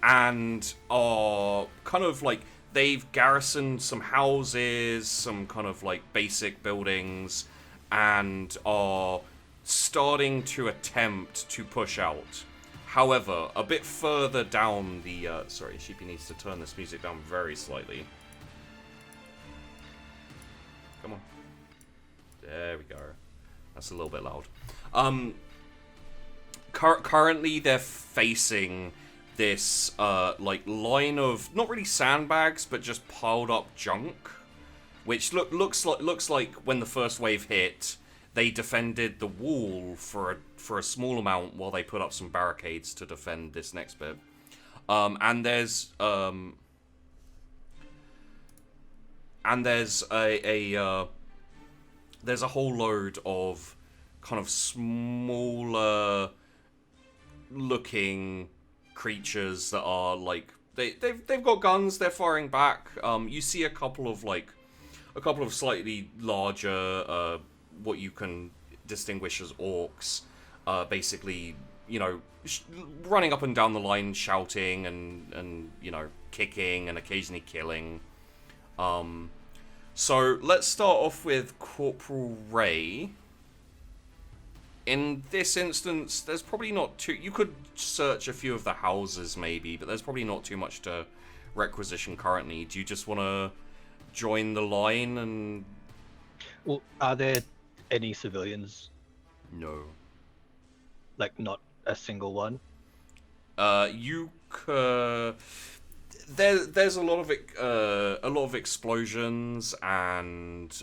A: and are kind of, like, they've garrisoned some houses, some kind of, like, basic buildings, and are starting to attempt to push out. However, a bit further down the... sorry, Sheepy needs to turn this music down very slightly. Come on. There we go. That's a little bit loud. Currently, they're facing this, like, line of... Not really sandbags, but just piled up junk. Which looks like when the first wave hit, they defended the wall for a small amount while they put up some barricades to defend this next bit. And there's a whole load of kind of smaller looking creatures that are like they've got guns, they're firing back. You see a couple of slightly larger what you can distinguish as orcs, basically, you know, running up and down the line, shouting and you know, kicking and occasionally killing. So let's start off with Corporal Ray. In this instance, there's probably not too... You could search a few of the houses, maybe, but there's probably not too much to requisition currently. Do you just want to join the line and...
B: Well, are there any civilians?
A: No.
B: Like, not a single one?
A: You could... There's a lot of explosions and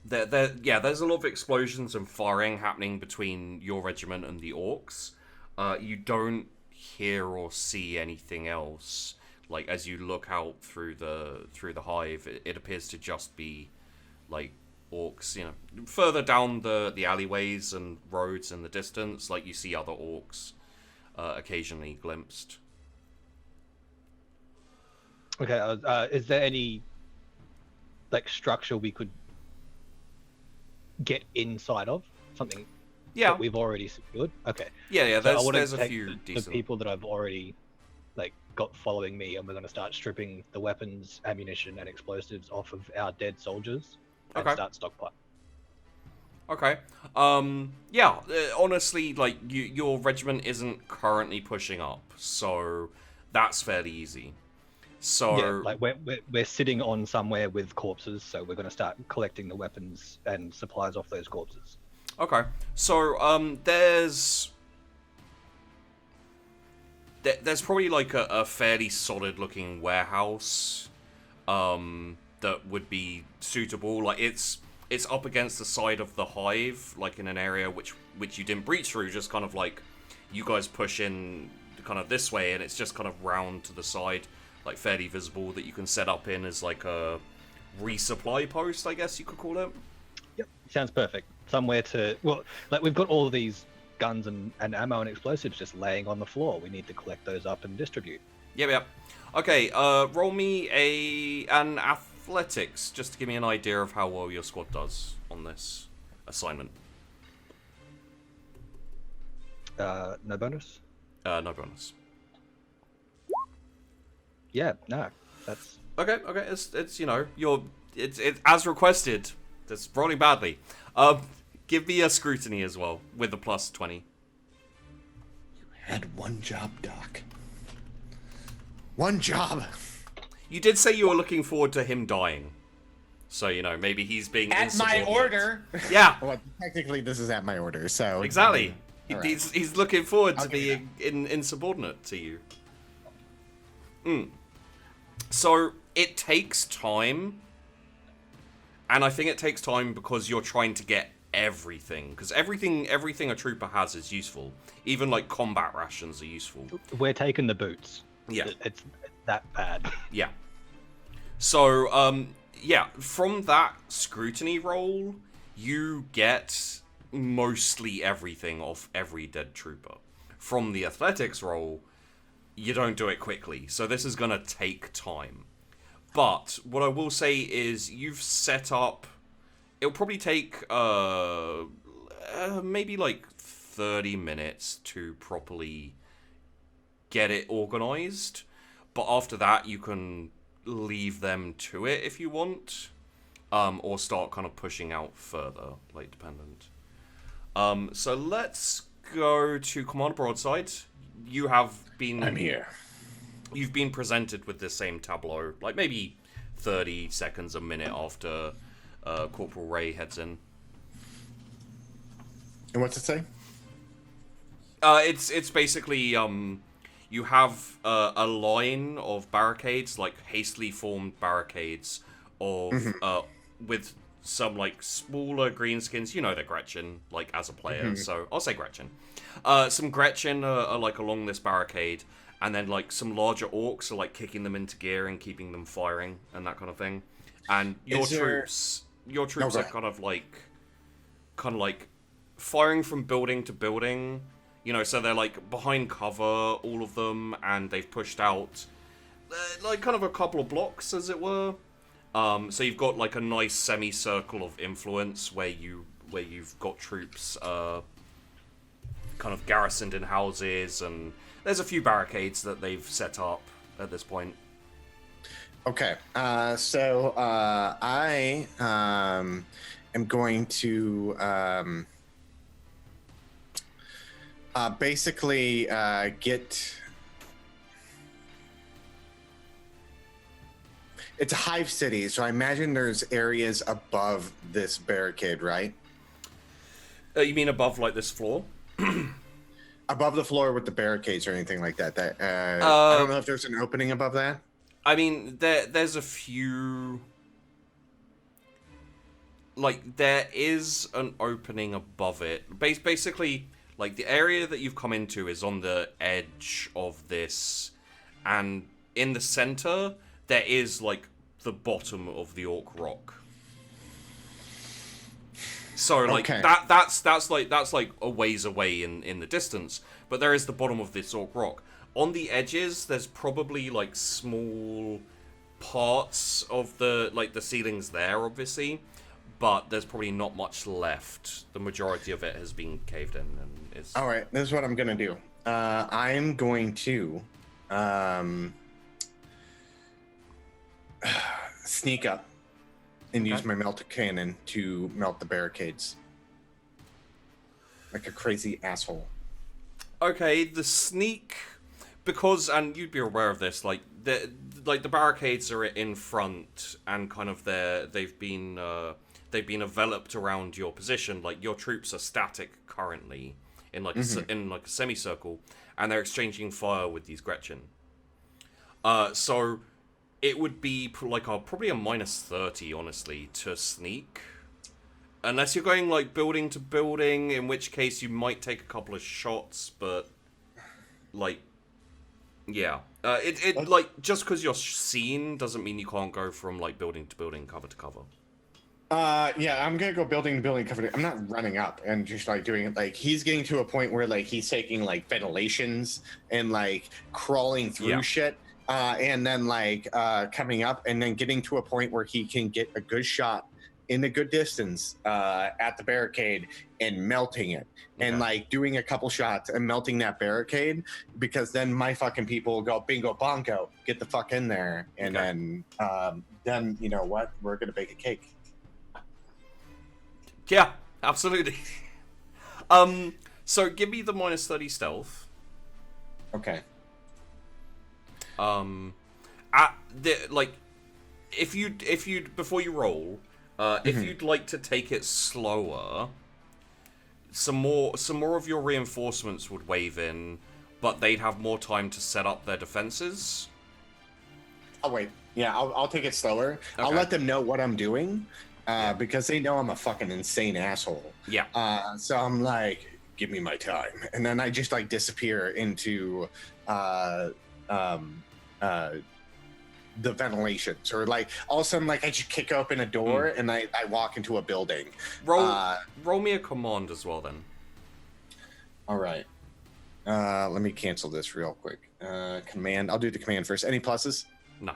A: there's a lot of explosions and firing happening between your regiment and the Orks. You don't hear or see anything else. Like as you look out through the hive, it appears to just be like Orks. You know, further down the alleyways and roads in the distance, like you see other Orks occasionally glimpsed.
B: Okay, is there any like structure we could get inside of? Something
A: Yeah.
B: that we've already secured? Okay.
A: Yeah.
B: So I wanna
A: There's a
B: take
A: few
B: the
A: decent.
B: people that I've already got following me, and we're going to start stripping the weapons, ammunition, and explosives off of our dead soldiers and start stockpile.
A: Okay. Yeah. Honestly, like your regiment isn't currently pushing up, so that's fairly easy. So
B: Yeah, like we're sitting on somewhere with corpses, so we're going to start collecting the weapons and supplies off those corpses.
A: okay. So there's probably like a fairly solid looking warehouse that would be suitable. Like it's up against the side of the hive, like in an area which you didn't breach through, just kind of like you guys push in kind of this way, and it's just kind of round to the side, like fairly visible, that you can set up in as like a resupply post, I guess you could call it.
B: Yep, sounds perfect. Somewhere to, well, like we've got all of these guns and ammo and explosives just laying on the floor. We need to collect those up and distribute.
A: Yep. Okay, roll me an athletics, just to give me an idea of how well your squad does on this assignment.
B: No bonus?
A: No bonus.
B: Yeah, no. That's...
A: Okay, it's it's as requested. That's rolling badly. Give me a scrutiny as well, with a plus 20.
D: You had one job, Doc. One job!
A: You did say you were looking forward to him dying. So, maybe he's being
D: at my order!
A: Yeah!
D: Well, technically this is at my order, so...
A: Exactly.
D: Right.
A: He's looking forward to
D: I'll
A: being insubordinate to you. So, it takes time. And I think it takes time because you're trying to get everything. Because everything a trooper has is useful. Even, like, combat rations are useful.
B: We're taking the boots.
A: Yeah.
B: It's that bad.
A: Yeah. So, from that scrutiny roll, you get mostly everything off every dead trooper. From the athletics roll, you don't do it quickly. So this is going to take time. But what I will say is you've set up... It'll probably take maybe like 30 minutes to properly get it organized. But after that, you can leave them to it if you want. Or start kind of pushing out further, like dependent. So let's go to Commander Broadside. You have been...
D: I'm here.
A: You've been presented with the same tableau, like maybe 30 seconds, a minute after Corporal Ray heads in.
D: And what's it say?
A: It's basically you have a line of barricades, like hastily formed barricades of with some like smaller greenskins. You know they're Gretchen, like as a player, so I'll say Gretchen. Some Gretchen are like along this barricade. And then, like, some larger orcs are, like, kicking them into gear and keeping them firing and that kind of thing. And your troops are kind of like firing from building to building. So they're, like, behind cover, all of them, and they've pushed out, like, kind of a couple of blocks, as it were. So you've got, like, a nice semicircle of influence where you've got troops, kind of garrisoned in houses, and... There's a few barricades that they've set up at this point.
D: Okay, so I am going to basically get... It's a hive city, so I imagine there's areas above this barricade, right?
A: You mean above, like, this floor?
D: Above the floor with the barricades or anything like that. I don't know if there's an opening above that.
A: I mean, there's a few... Like, there is an opening above it. Basically, like, the area that you've come into is on the edge of this. And in the center, there is, like, the bottom of the Ork Rok. So, like,
D: okay.
A: that's like a ways away in the distance. But there is the bottom of this Ork Rok. On the edges, there's probably, like, small parts of the ceilings there, obviously. but there's probably not much left. The majority of it has been caved in, and it's...
D: All right, this is what I'm gonna do. I'm going to sneak up and use my melter cannon to melt the barricades like a crazy asshole.
A: Okay, the sneak, because, and you'd be aware of this, like the barricades are in front, and kind of they've been enveloped around your position. Like your troops are static currently in like a semicircle, and they're exchanging fire with these Gretchen. So it would be like probably a -30, honestly, to sneak. Unless you're going like building to building, in which case you might take a couple of shots, but like, yeah, it like just because you're seen doesn't mean you can't go from like building to building, cover to cover.
D: Yeah, I'm gonna go building to building, cover to... I'm not running up and just like doing it. Like he's getting to a point where like he's taking like ventilations and like crawling through shit, and then like coming up and then getting to a point where he can get a good shot in a good distance at the barricade and melting it, and like doing a couple shots and melting that barricade, because then my fucking people will go bingo bongo, get the fuck in there, and then you know what, we're gonna bake a cake.
A: Yeah, absolutely. So give me the -30 stealth.
D: Okay.
A: If you before you roll, if you'd like to take it slower, some more of your reinforcements would wave in, but they'd have more time to set up their defenses.
D: I'll wait. Yeah, I'll take it slower. Okay. I'll let them know what I'm doing, because they know I'm a fucking insane asshole. Yeah. So I'm like, give me my time, and then I just like disappear into the ventilations, or like all of a sudden like I just kick open a door and I walk into a building.
A: Roll me a command as well then.
D: All right. Let me cancel this real quick. Command. I'll do the command first. Any pluses?
A: No.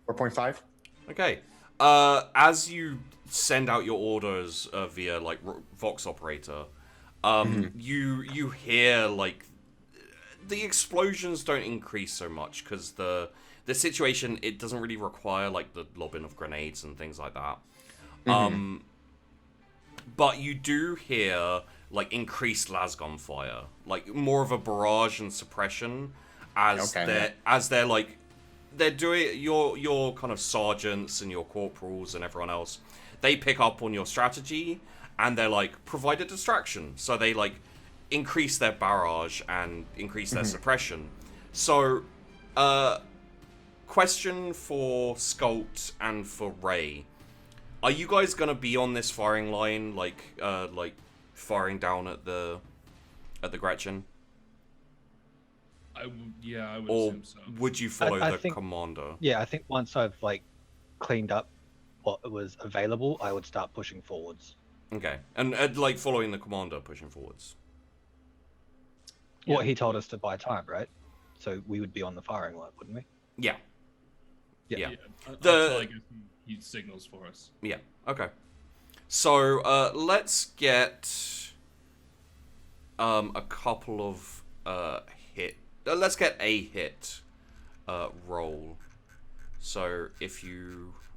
D: 4.5.
A: Okay. As you send out your orders via like Vox operator, you hear like the explosions don't increase so much because the situation, it doesn't really require like the lobbing of grenades and things like that. But you do hear like increased lasgun fire, like more of a barrage and suppression as they're like they're doing your kind of sergeants and your corporals and everyone else. They pick up on your strategy and they're like provide a distraction, so they like increase their barrage and increase their suppression. So, question for Skult and for Ray: are you guys gonna be on this firing line, like firing down at the Gretchen?
C: I would
A: or
C: assume so.
A: Would you follow
B: I
A: the
B: think,
A: commander?
B: Yeah, I think once I've like cleaned up what was available, I would start pushing forwards.
A: Okay, and like following the commander, pushing forwards.
B: What he told us to buy time, right? So we would be on the firing line, wouldn't we?
A: Yeah.
C: Until I guess he signals for us.
A: Yeah. Okay. So let's get a couple of hit. Let's get a hit roll. So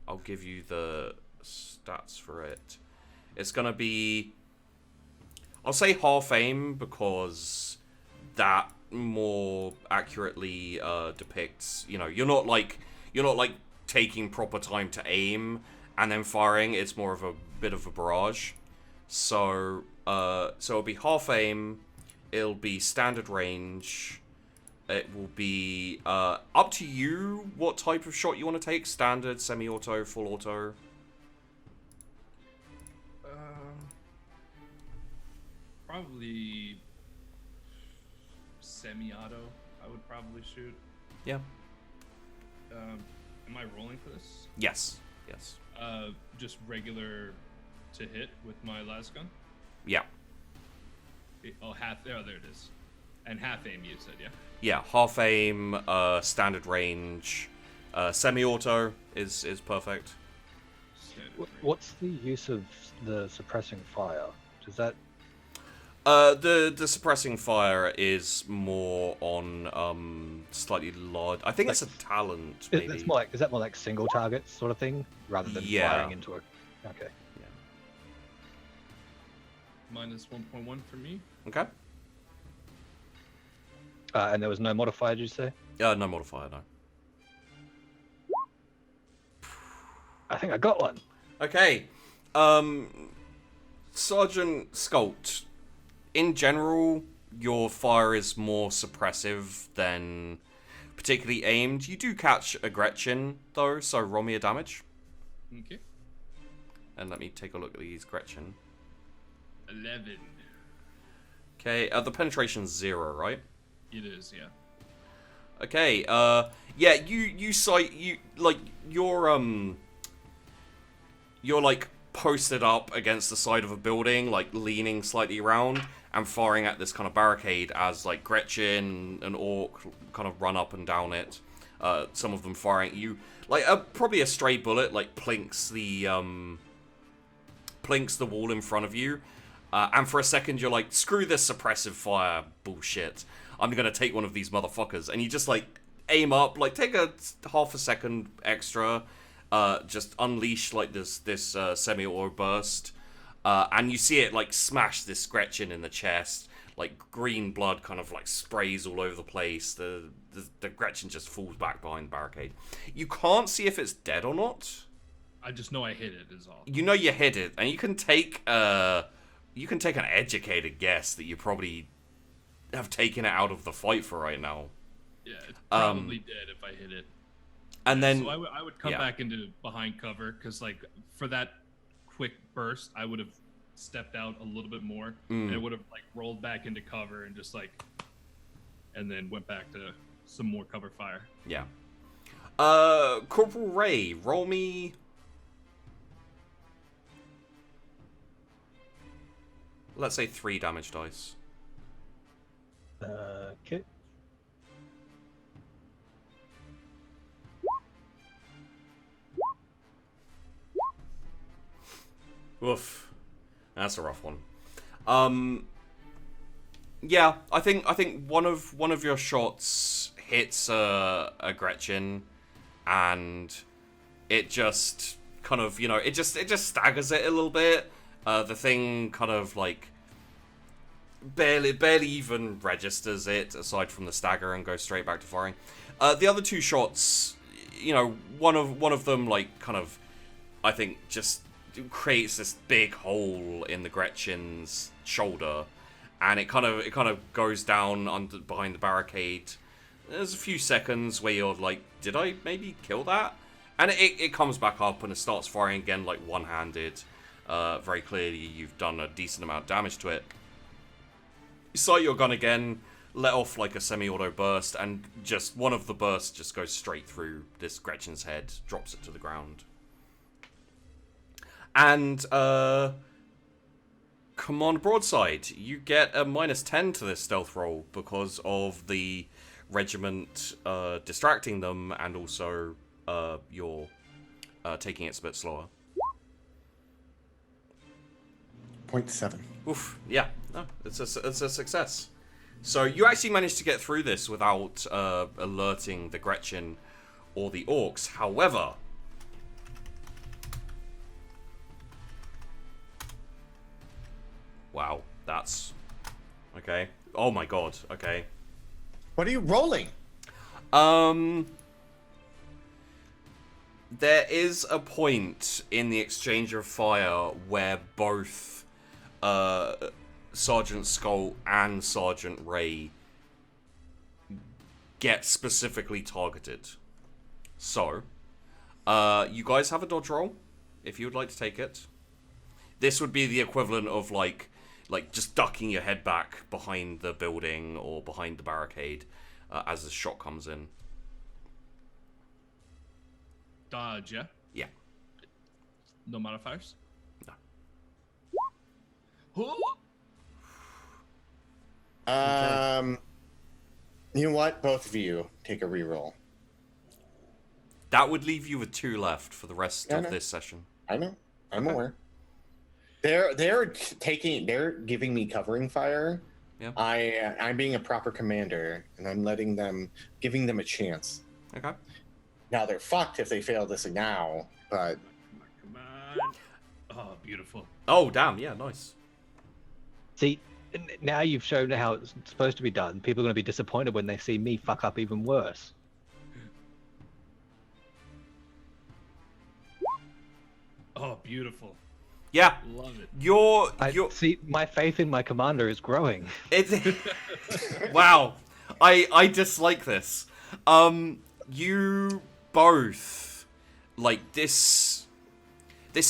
A: I'll give you the stats for it. It's gonna be, I'll say half aim, because that more accurately depicts, you're not like taking proper time to aim and then firing. It's more of a bit of a barrage. So it'll be half aim, it'll be standard range, it will be up to you what type of shot you want to take: standard, semi-auto, full auto.
C: Probably semi-auto. I would probably shoot.
A: Yeah.
C: Am I rolling for this?
A: Yes.
C: Just regular to hit with my lasgun?
A: Yeah.
C: There it is. And half aim, you said, yeah?
A: Yeah, half aim, standard range, semi-auto is perfect.
C: Standard.
B: What's the use of the suppressing fire? Does that?
A: The suppressing fire is more on slightly large. I think it's a talent. Maybe.
B: It's more like, is that more like single target sort of thing rather than firing into a? Okay.
C: Minus 1.1 for me.
A: Okay.
B: And there was no modifier, did you say?
A: No modifier, no.
B: I think I got one.
A: Okay. Sergeant Skult. In general, your fire is more suppressive than particularly aimed. You do catch a Gretchen, though, so roll me a damage.
C: Okay.
A: And let me take a look at these Gretchen.
C: 11.
A: Okay, the penetration's 0, right?
C: It is, yeah.
A: Okay, yeah, you sight, you're like posted up against the side of a building, like leaning slightly around and firing at this kind of barricade as like Gretchen and Ork kind of run up and down it. Some of them firing at you. Like probably a stray bullet like plinks the wall in front of you. And for a second you're like, screw this suppressive fire bullshit. I'm gonna take one of these motherfuckers. And you just like aim up, like take a half a second extra, just unleash like this semi-auto burst. And you see it like smash this Gretchen in the chest. Like green blood kind of like sprays all over the place. The Gretchen just falls back behind the barricade. You can't see if it's dead or not.
C: I just know I hit it is all.
A: You know you hit it, and you can take an educated guess that you probably have taken it out of the fight for right now.
C: Yeah, it's probably dead if I hit it.
A: And then
C: so I would come back into behind cover because like for that quick burst, I would have stepped out a little bit more and it would have like rolled back into cover and just like, and then went back to some more cover fire.
A: Yeah. Corporal Ray, roll me. Let's say 3 damage dice.
B: Okay.
A: Oof. That's a rough one. Yeah, I think one of your shots hits a Gretchen, and it just kind of, you know, it just staggers it a little bit. The thing kind of like barely even registers it aside from the stagger and goes straight back to firing. The other 2 shots, you know, one of them like kind of, I think, just creates this big hole in the Gretchen's shoulder, and it kind of goes down behind the barricade. There's a few seconds where you're like, did I maybe kill that? And it comes back up and it starts firing again like one-handed. Very clearly you've done a decent amount of damage to it. You sight your gun again, let off like a semi-auto burst, and just one of the bursts just goes straight through this Gretchen's head, drops it to the ground. And, Command Broadside, you get a -10 to this stealth roll because of the regiment distracting them, and also you're taking it a bit slower.
D: 0.7.
A: Oof, yeah, no, it's a success. So you actually managed to get through this without alerting the Gretchen or the Orks. However, wow, that's okay. Oh my god, okay.
D: What are you rolling?
A: There is a point in the exchange of fire where both Sergeant Skult and Sergeant Ray get specifically targeted. So, you guys have a dodge roll, if you would like to take it. This would be the equivalent of like just ducking your head back behind the building or behind the barricade as the shot comes in.
C: Dodge, yeah?
A: Yeah.
C: No modifiers?
A: No.
D: You know what? Both of you take a reroll.
A: That would leave you with 2 left for the rest of this session.
D: I know. I'm aware. They're giving me covering fire.
A: Yeah.
D: I'm being a proper commander, and I'm giving them a chance.
A: Okay.
C: Now they're fucked if they fail this now, but come on. Oh, beautiful.
A: Oh, damn. Yeah, nice.
B: See, now you've shown how it's supposed to be done. People are going to be disappointed when they see me fuck up even worse.
C: Oh, beautiful.
A: Yeah.
C: Love it.
A: You're
B: See, my faith in my commander is growing.
A: Wow. I dislike this. You both like this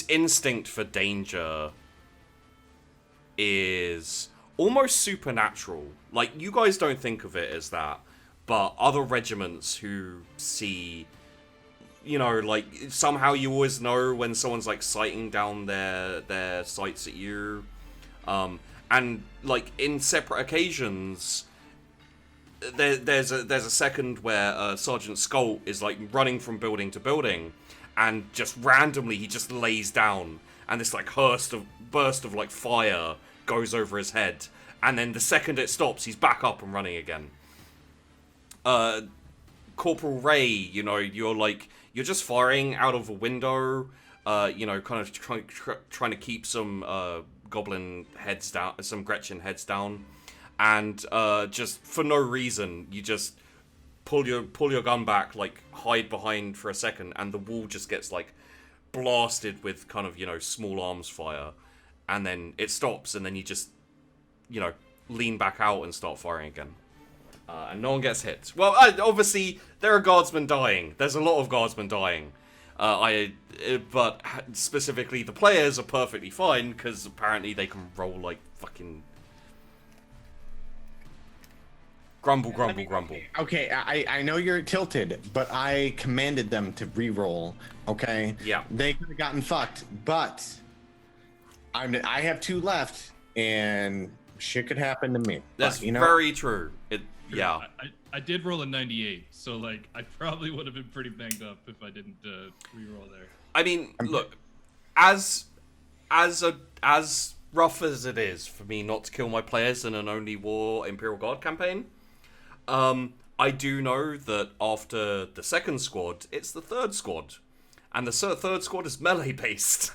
A: instinct for danger is almost supernatural. Like, you guys don't think of it as that, but other regiments who see, you know, like, somehow you always know when someone's like sighting down their sights at you, and like in separate occasions, there's a second where Sergeant Skult is like running from building to building, and just randomly he just lays down, and this like burst of like fire goes over his head, and then the second it stops, he's back up and running again. Corporal Ray, you know, you're just firing out of a window, you know, kind of trying to keep some goblin heads down, some Gretchen heads down, and just for no reason, you just pull your gun back, like hide behind for a second, and the wall just gets like blasted with kind of, you know, small arms fire, and then it stops, and then you just, you know, lean back out and start firing again. And no one gets hit. Well, obviously, there are guardsmen dying. There's a lot of guardsmen dying. But specifically, the players are perfectly fine, because apparently they can roll like fucking... Grumble.
D: Okay, I know you're tilted, but I commanded them to re-roll, okay?
A: Yeah.
D: They could have gotten fucked, but I have 2 left, and shit could happen to me.
A: That's
D: but, you know,
A: very true. Yeah.
C: I did roll a 98, so like I probably would have been pretty banged up if I didn't re-roll there.
A: I mean, look, as rough as it is for me not to kill my players in an only war Imperial Guard campaign, I do know that after the second squad, it's the third squad, and the third squad is melee based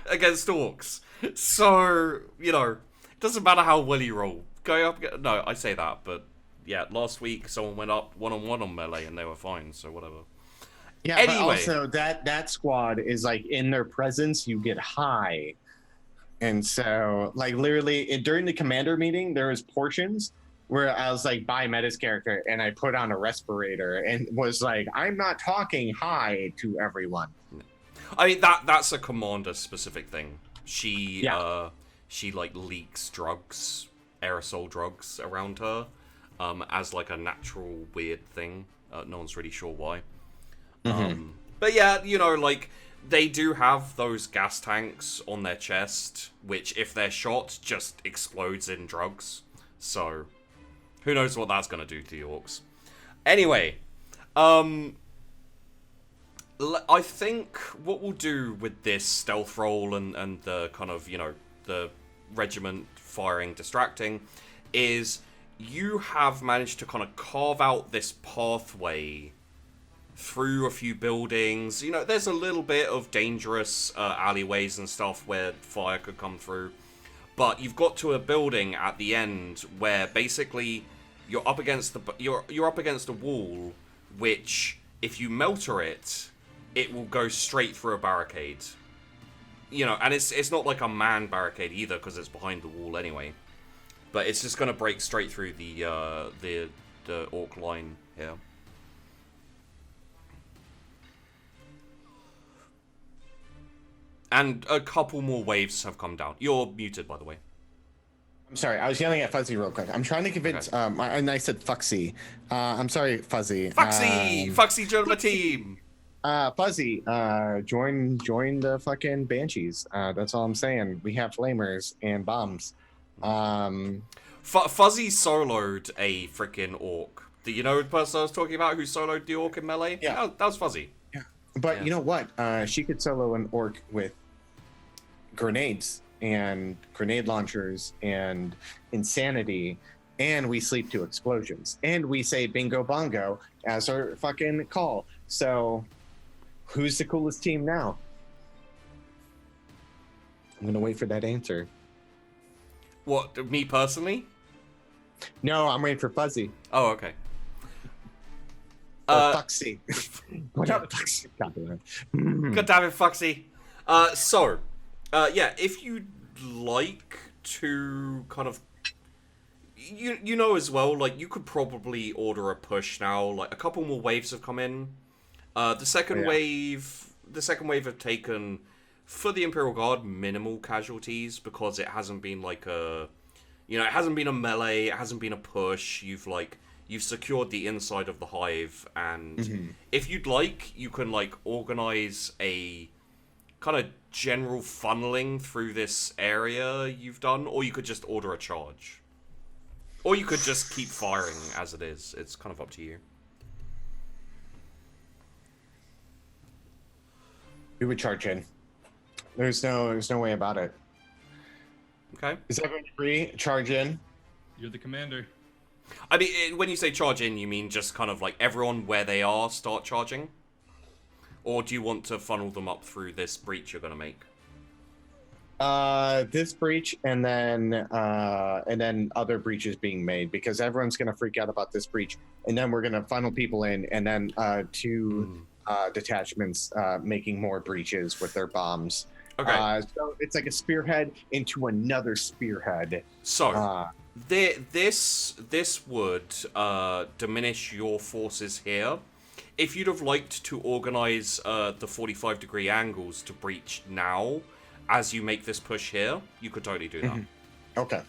A: against orcs. So, you know, it doesn't matter how well you roll. No, I say that, but yeah, last week someone went up 1-on-1 on melee and they were fine, so whatever.
D: Yeah, anyway. But also that squad is like, in their presence you get high. And so, like, literally during the commander meeting, there was portions where I was like by Meta's character, and I put on a respirator and was like, I'm not talking hi to everyone.
A: I mean, that's a commander specific thing. She like leaks drugs, aerosol drugs around her, as like a natural weird thing. No one's really sure why. Mm-hmm. But yeah, you know, like, they do have those gas tanks on their chest, which if they're shot, just explodes in drugs. So, who knows what that's gonna do to the orcs. Anyway, I think what we'll do with this stealth roll and the kind of, you know, the regiment firing, distracting, is you have managed to kind of carve out this pathway through a few buildings. You know, there's a little bit of dangerous alleyways and stuff where fire could come through, but you've got to a building at the end where basically you're up against you're up against a wall, which if you melter it, it will go straight through a barricade. You know, and it's not like a man barricade either, because it's behind the wall anyway. But it's just going to break straight through the orc line here. And a couple more waves have come down. You're muted, by the way.
D: I'm sorry, I was yelling at Fuzzy real quick. I'm trying to convince, and I said Fuxy. I'm sorry, Fuzzy.
A: Fuxy, join my team!
D: Fuzzy, join the fucking Banshees. That's all I'm saying. We have flamers and bombs.
A: Fuzzy soloed a freaking orc. Do you know the person I was talking about who soloed the orc in melee?
D: Yeah.
A: That was Fuzzy.
D: Yeah. But you know what? She could solo an orc with grenades and grenade launchers and insanity, and we sleep to explosions, and we say bingo bongo as our fucking call. So who's the coolest team now? I'm gonna wait for that answer.
A: What, me personally?
D: No, I'm waiting for Fuzzy.
A: Oh, okay.
D: Or Foxy. What up, Foxy? God
A: damn it, Foxy. If you'd like to kind of, you know as well, like, you could probably order a push now. Like, a couple more waves have come in. The second wave have taken, for the Imperial Guard, minimal casualties because it hasn't been like it hasn't been a melee, it hasn't been a push. You've secured the inside of the hive, and if you'd like, you can like organize a kind of general funneling through this area you've done, or you could just order a charge, or you could just keep firing as it is. It's kind of up to you.
D: We would charge in. There's no way about it.
A: Okay.
D: Is everyone agree? Charge in.
C: You're the commander.
A: I mean, when you say charge in, you mean just kind of like everyone where they are start charging? Or do you want to funnel them up through this breach you're going to make?
D: This breach and then other breaches being made, because everyone's going to freak out about this breach, and then we're going to funnel people in, and then two detachments making more breaches with their bombs.
A: Okay.
D: So it's like a spearhead into another spearhead.
A: So this would diminish your forces here. If you'd have liked to organize the 45-degree angles to breach now, as you make this push here, you could totally do that.
D: Okay.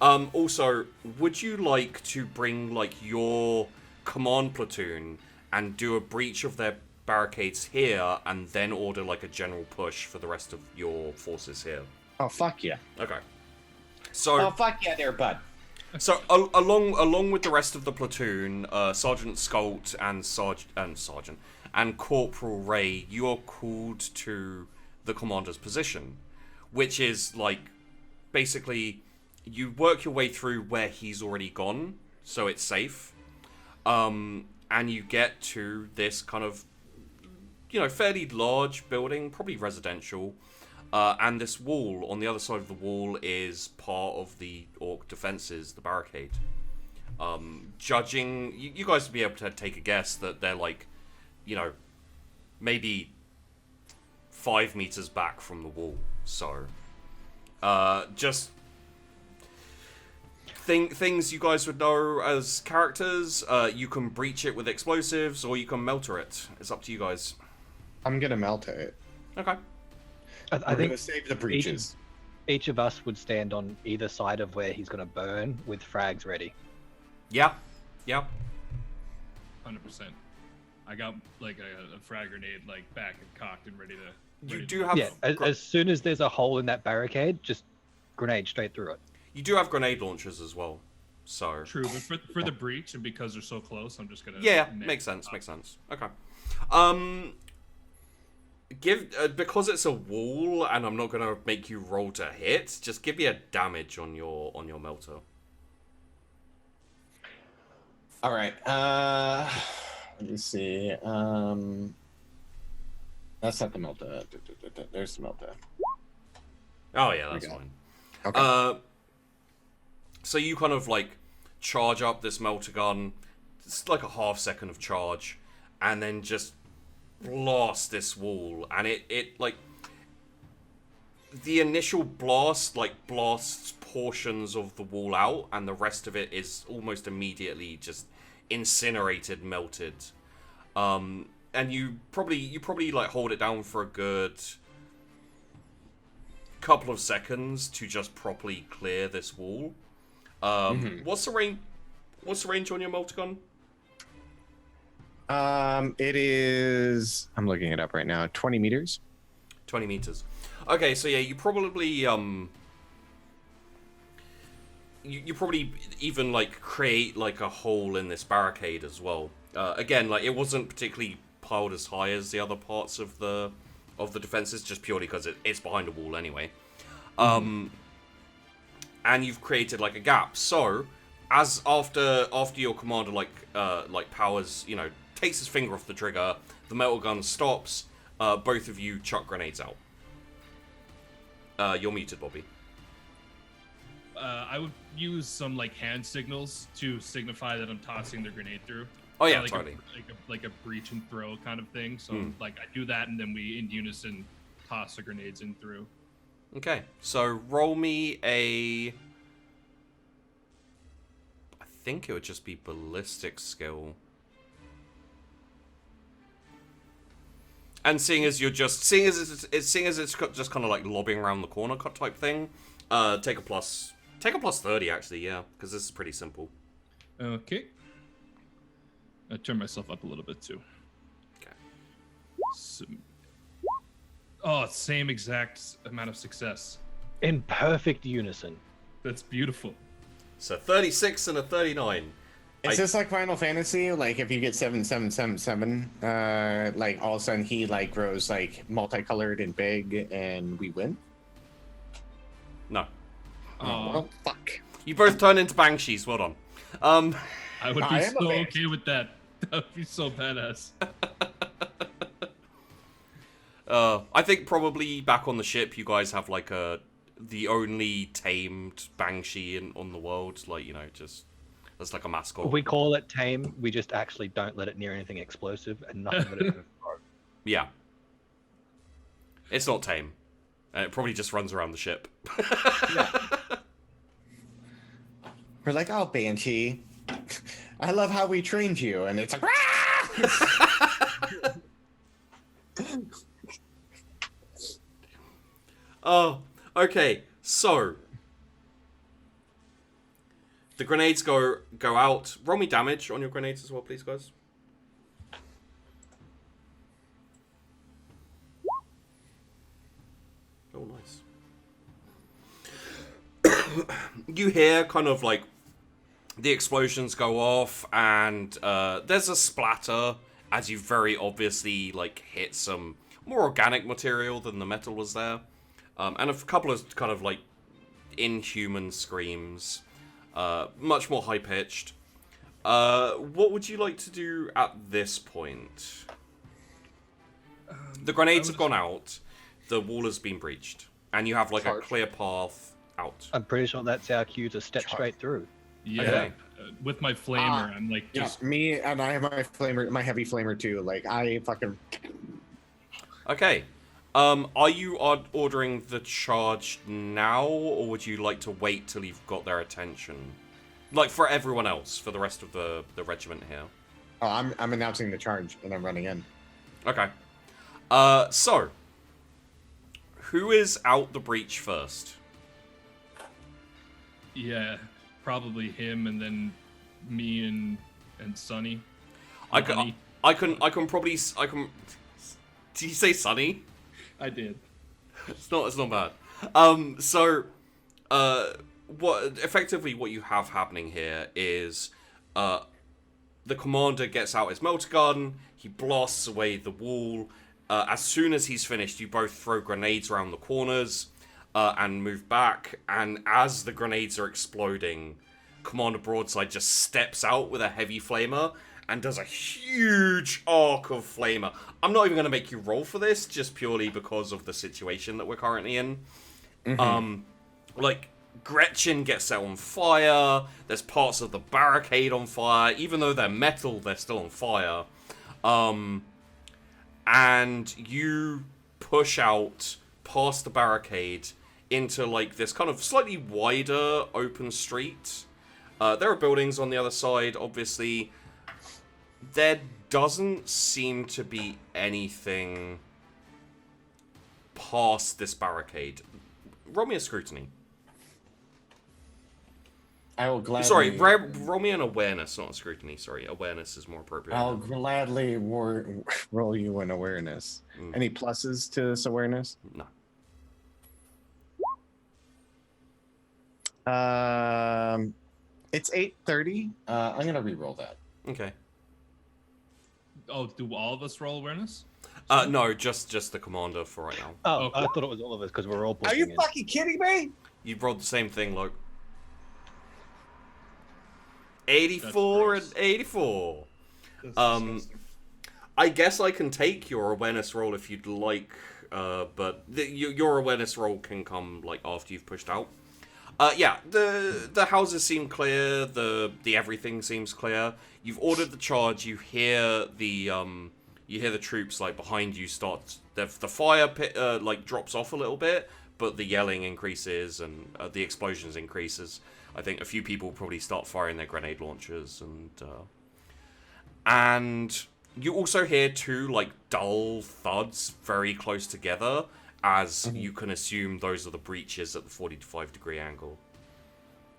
A: Also, would you like to bring like your command platoon and do a breach of their barricades here, and then order like a general push for the rest of your forces here?
D: Oh fuck yeah.
A: Okay. So.
D: Fuck yeah, there, bud.
A: So along with the rest of the platoon, Sergeant Skult and Corporal Ray, you are called to the commander's position, which is like basically you work your way through where he's already gone, so it's safe. And you get to this kind of, fairly large building, probably residential. And this wall, on the other side of the wall, is part of the Ork defenses, the barricade. Judging, you guys would be able to take a guess that they're like, maybe 5 meters back from the wall. So, just things you guys would know as characters. You can breach it with explosives, or you can melter it. It's up to you guys.
D: I'm gonna melter it.
A: Okay.
B: I think
D: gonna save the breaches.
B: Each of us would stand on either side of where he's gonna burn with frags ready.
A: Yeah.
C: 100%. I got like a frag grenade like back and cocked and ready to.
A: You do have.
B: Yeah. As soon as there's a hole in that barricade, just grenade straight through it.
A: You do have grenade launchers as well, so.
C: True, but for the breach and because they're so close, I'm just gonna.
A: Yeah, makes sense. Okay. Because it's a wall, and I'm not gonna make you roll to hit. Just give me a damage on your melter.
D: All right. Let me see. That's not the melter. There's the melter.
A: Oh yeah, that's fine.
D: Okay.
A: So you kind of like charge up this melter gun. It's like a half second of charge, and then just blast this wall, and it like the initial blast like blasts portions of the wall out, and the rest of it is almost immediately just incinerated, melted. And you probably like hold it down for a good couple of seconds to just properly clear this wall. What's the range on your melter gun?
D: It is, I'm looking it up right now, 20 meters.
A: 20 meters. Okay, so yeah, you probably you probably even like create like a hole in this barricade as well. Again, like it wasn't particularly piled as high as the other parts of the of the defenses, just purely because it's behind a wall anyway. And you've created like a gap. So, as after your commander like powers, takes his finger off the trigger, the metal gun stops. Both of you chuck grenades out. You're muted, Bobby.
C: I would use some like hand signals to signify that I'm tossing the grenade through.
A: Oh yeah,
C: like
A: totally.
C: Like a breach and throw kind of thing. So like I do that, and then we in unison toss the grenades in through.
A: Okay, so roll me a. I think it would just be ballistic skill. And seeing as it's just kind of like lobbing around the corner type thing, take a plus 30 actually, yeah, because this is pretty simple.
C: Okay. I turn myself up a little bit too.
A: Okay.
C: Same exact amount of success.
B: In perfect unison.
C: That's beautiful.
A: So 36 and a 39.
D: Is this like Final Fantasy? Like if you get 7777, like all of a sudden he like grows like multicolored and big, and we win?
A: No.
D: Well, fuck.
A: You both turn into banshees. Well done.
C: I would be so okay with that. That would be so badass.
A: I think probably back on the ship, you guys have like the only tamed banshee on the world. Like just. That's like a mascot.
B: We call it tame. We just actually don't let it near anything explosive, and nothing but it.
A: Yeah. It's not tame. And it probably just runs around the ship.
B: Yeah.
D: We're like, oh, Banshee, I love how we trained you, and it's like,
A: Oh, okay. So the grenades go out. Roll me damage on your grenades as well, please, guys. Oh, nice. You hear kind of like the explosions go off, and there's a splatter as you very obviously like hit some more organic material than the metal was there, and a couple of kind of like inhuman screams. Much more high-pitched. What would you like to do at this point? The grenades have gone out. The wall has been breached. And you have, like, a clear path out.
B: I'm pretty sure that's our cue to step straight through.
C: Yeah.
A: Okay.
C: With my flamer, I'm like just...
D: Yeah, me, and I have my flamer, my heavy flamer, too. Like, I fucking...
A: Okay. Are you ordering the charge now, or would you like to wait till you've got their attention? Like, for everyone else, for the rest of the regiment here.
D: Oh, I'm announcing the charge, and I'm running in.
A: Okay. So, who is out the breach first?
C: Yeah, probably him, and then me and Sonny.
A: I can probably... Did you say Sonny?
C: I did.
A: It's not bad. What you have happening here is the commander gets out his melter gun, he blasts away the wall. As soon as he's finished, you both throw grenades around the corners and move back, and as the grenades are exploding, Commander Broadside just steps out with a heavy flamer and does a huge arc of flamer. I'm not even going to make you roll for this, just purely because of the situation that we're currently in. Mm-hmm. Like, Gretchen gets set on fire, there's parts of the barricade on fire, even though they're metal, they're still on fire. And you push out past the barricade into, like, this kind of slightly wider open street. There are buildings on the other side, obviously. There doesn't seem to be anything past this barricade. Roll me a scrutiny.
D: I will gladly...
A: Sorry, roll me an awareness, not a scrutiny. Sorry, awareness is more appropriate.
D: I'll gladly roll you an awareness. Any pluses to this awareness?
A: No.
D: It's 8:30. I'm gonna re-roll that.
A: Okay.
C: Oh, do all of us roll awareness?
A: No, just the commander for right now.
B: Oh,
C: Okay.
B: I thought it was all of us because we're all
D: Are
B: pushing
D: you
B: in.
D: fucking kidding me?
A: You rolled the same thing, Loke. 84 and 84.
C: That's disgusting.
A: I guess I can take your awareness roll if you'd like, but your awareness roll can come like after you've pushed out. Yeah, the houses seem clear. The everything seems clear. You've ordered the charge. You hear the troops like behind you start. The fire pit like drops off a little bit, but the yelling increases and the explosions increases. I think a few people probably start firing their grenade launchers and you also hear two like dull thuds very close together, as you can assume those are the breaches at the 45-degree angle.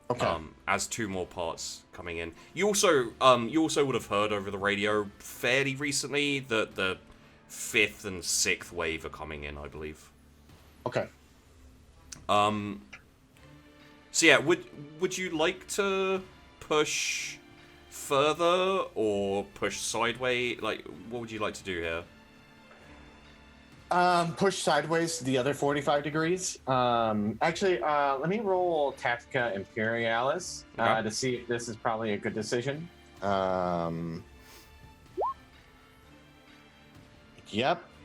D: Okay.
A: As two more parts coming in. You also would have heard over the radio fairly recently that the 5th and 6th wave are coming in, I believe.
D: Okay.
A: So yeah, would you like to push further or push sideways? Like, what would you like to do here?
D: Push sideways the other 45 degrees. Actually, let me roll Tactica Imperialis
A: Okay.
D: to see if this is probably a good decision. Yep,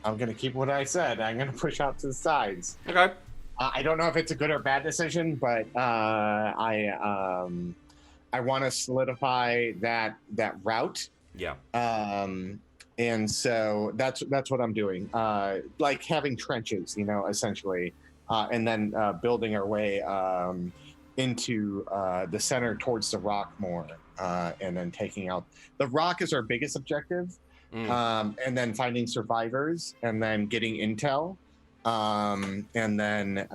D: I'm gonna keep what I said. I'm gonna push out to the sides.
A: Okay.
D: I don't know if it's a good or bad decision, but I want to solidify that route.
A: Yeah.
D: And so that's what I'm doing. Like having trenches, essentially, and then building our way into the center towards the rock more, and then taking out the rock is our biggest objective, and then finding survivors, and then getting intel. And then,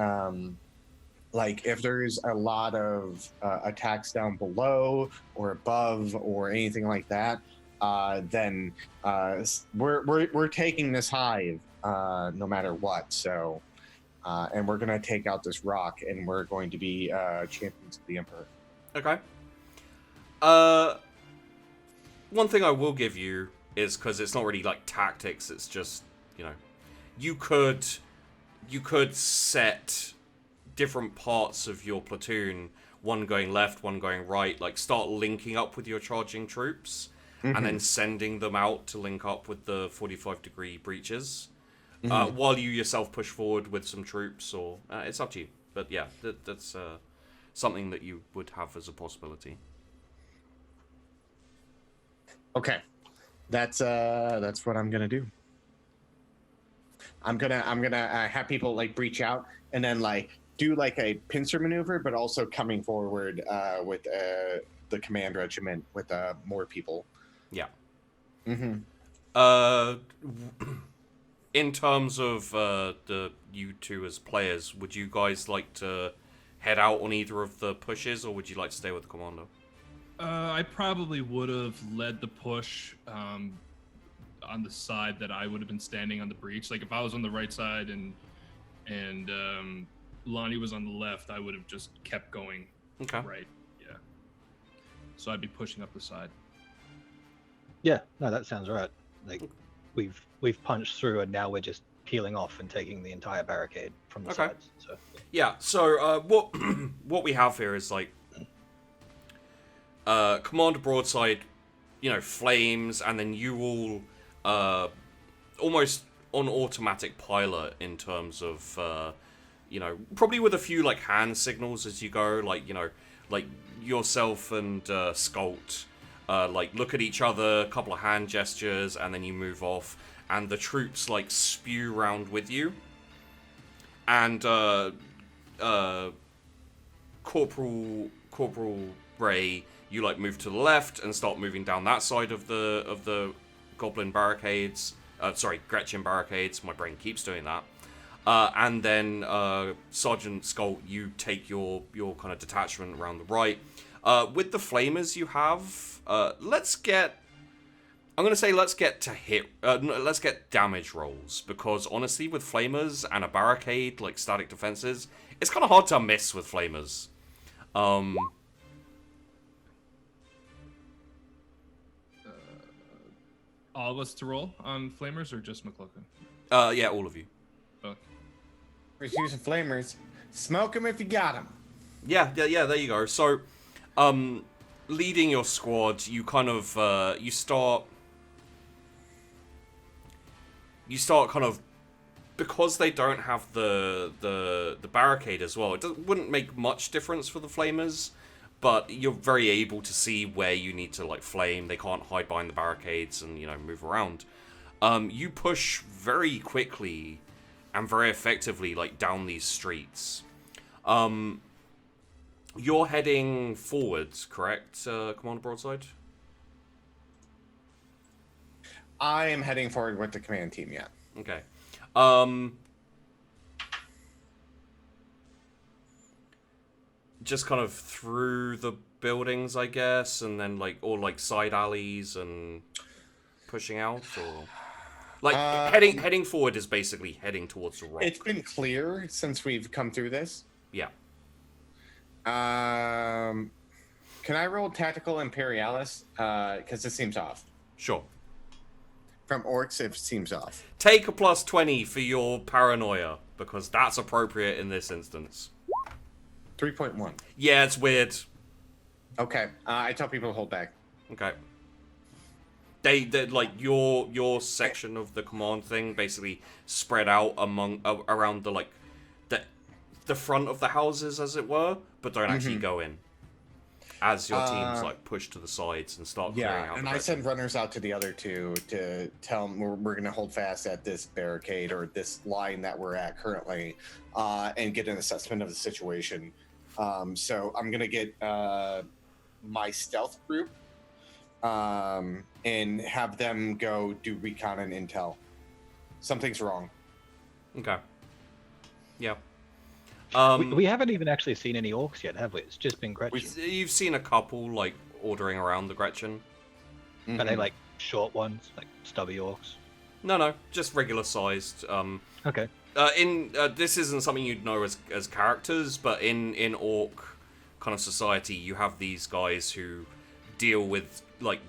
D: like, if there's a lot of attacks down below or above or anything like that, then we're taking this hive no matter what. So, and we're gonna take out this rock, and we're going to be champions of the Emperor.
A: Okay. One thing I will give you is, because it's not really like tactics, it's just, you could set different parts of your platoon, one going left, one going right, like start linking up with your charging troops, and then sending them out to link up with the 45-degree breaches, while you yourself push forward with some troops, or it's up to you. But yeah, that's something that you would have as a possibility.
D: Okay, that's what I'm gonna do. I'm gonna have people like breach out and then like do like a pincer maneuver, but also coming forward with the command regiment with more people.
A: Yeah.
D: Mm-hmm.
A: In terms of you two as players, would you guys like to head out on either of the pushes, or would you like to stay with the commander?
C: I probably would have led the push on the side that I would have been standing on the breach. Like if I was on the right side and Lonnie was on the left, I would have just kept going.
A: Okay.
C: Right. Yeah. So I'd be pushing up the side.
B: Yeah, no, that sounds right. Like we've punched through and now we're just peeling off and taking the entire barricade from the sides. So
A: yeah. So what we have here is like Commander Broadside, flames, and then you all almost on automatic pilot in terms of probably with a few like hand signals as you go, like like yourself and Skult like look at each other, a couple of hand gestures, and then you move off, and the troops like spew round with you, and Corporal Ray, you like move to the left and start moving down that side of the Goblin barricades. Gretchen barricades. My brain keeps doing that. And then Sergeant Skult, you take your kind of detachment around the right. With the flamers you have, let's get damage rolls, because honestly, with flamers and a barricade like static defenses, it's kind of hard to miss with flamers.
C: all of us to roll on flamers or just McClokin?
A: Yeah, all of you.
C: Okay.
D: We're using flamers. Smoke them if you got them.
A: Yeah, there you go. So, leading your squad, you kind of, you start kind of, because they don't have the barricade as well, wouldn't make much difference for the flamers, but you're very able to see where you need to, like, flame. They can't hide behind the barricades and, move around. You push very quickly and very effectively, like, down these streets. You're heading forwards, correct, Commander Broadside?
D: I am heading forward with the command team, yeah.
A: Okay. Just kind of through the buildings, I guess, and then like side alleys and pushing out, or like heading forward is basically heading towards the rock.
D: It's been clear since we've come through this.
A: Yeah.
D: Can I roll Tactical Imperialis? Because it seems off.
A: Sure.
D: From Orks, it seems off.
A: Take a plus 20 for your paranoia, because that's appropriate in this instance.
D: 3.1.
A: Yeah, it's weird.
D: Okay. I tell people to hold back.
A: Okay. They like your section of the command thing basically spread out around the front of the houses, as it were, but don't actually go in. As your teams like push to the sides and start clearing out.
D: And I send runners out to the other two to tell them we're going to hold fast at this barricade or this line that we're at currently, and get an assessment of the situation. So I'm going to get my stealth group and have them go do recon and intel. Something's wrong.
A: Okay. Yeah.
B: We haven't even actually seen any orcs yet, have we? It's just been Gretchen.
A: You've seen a couple, like, ordering around the Gretchen.
B: Mm-hmm. Are they, like, short ones? Like, stubby orcs?
A: No, just regular-sized.
B: Okay.
A: This isn't something you'd know as characters, but in Ork kind of society, you have these guys who deal with, like,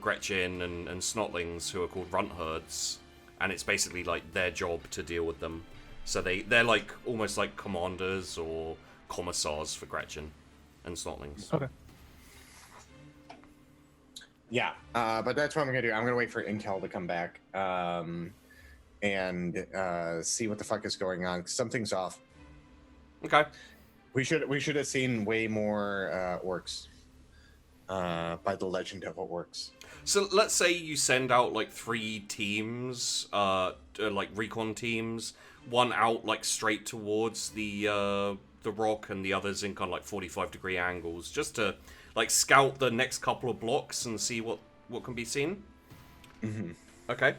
A: Gretchen and Snotlings, who are called runt herds, and it's basically, like, their job to deal with them. So they're like almost like commanders or commissars for Gretchen and Snotlings.
B: Okay.
D: Yeah, but that's what I'm gonna do. I'm gonna wait for intel to come back and see what the fuck is going on. Something's off.
A: Okay.
D: We should have seen way more orcs by the legend of Orks.
A: So let's say you send out like 3 teams, like recon teams. One out like straight towards the rock, and the others in kind of like 45-degree angles, just to like scout the next couple of blocks and see what can be seen.
D: Mm-hmm.
A: Okay.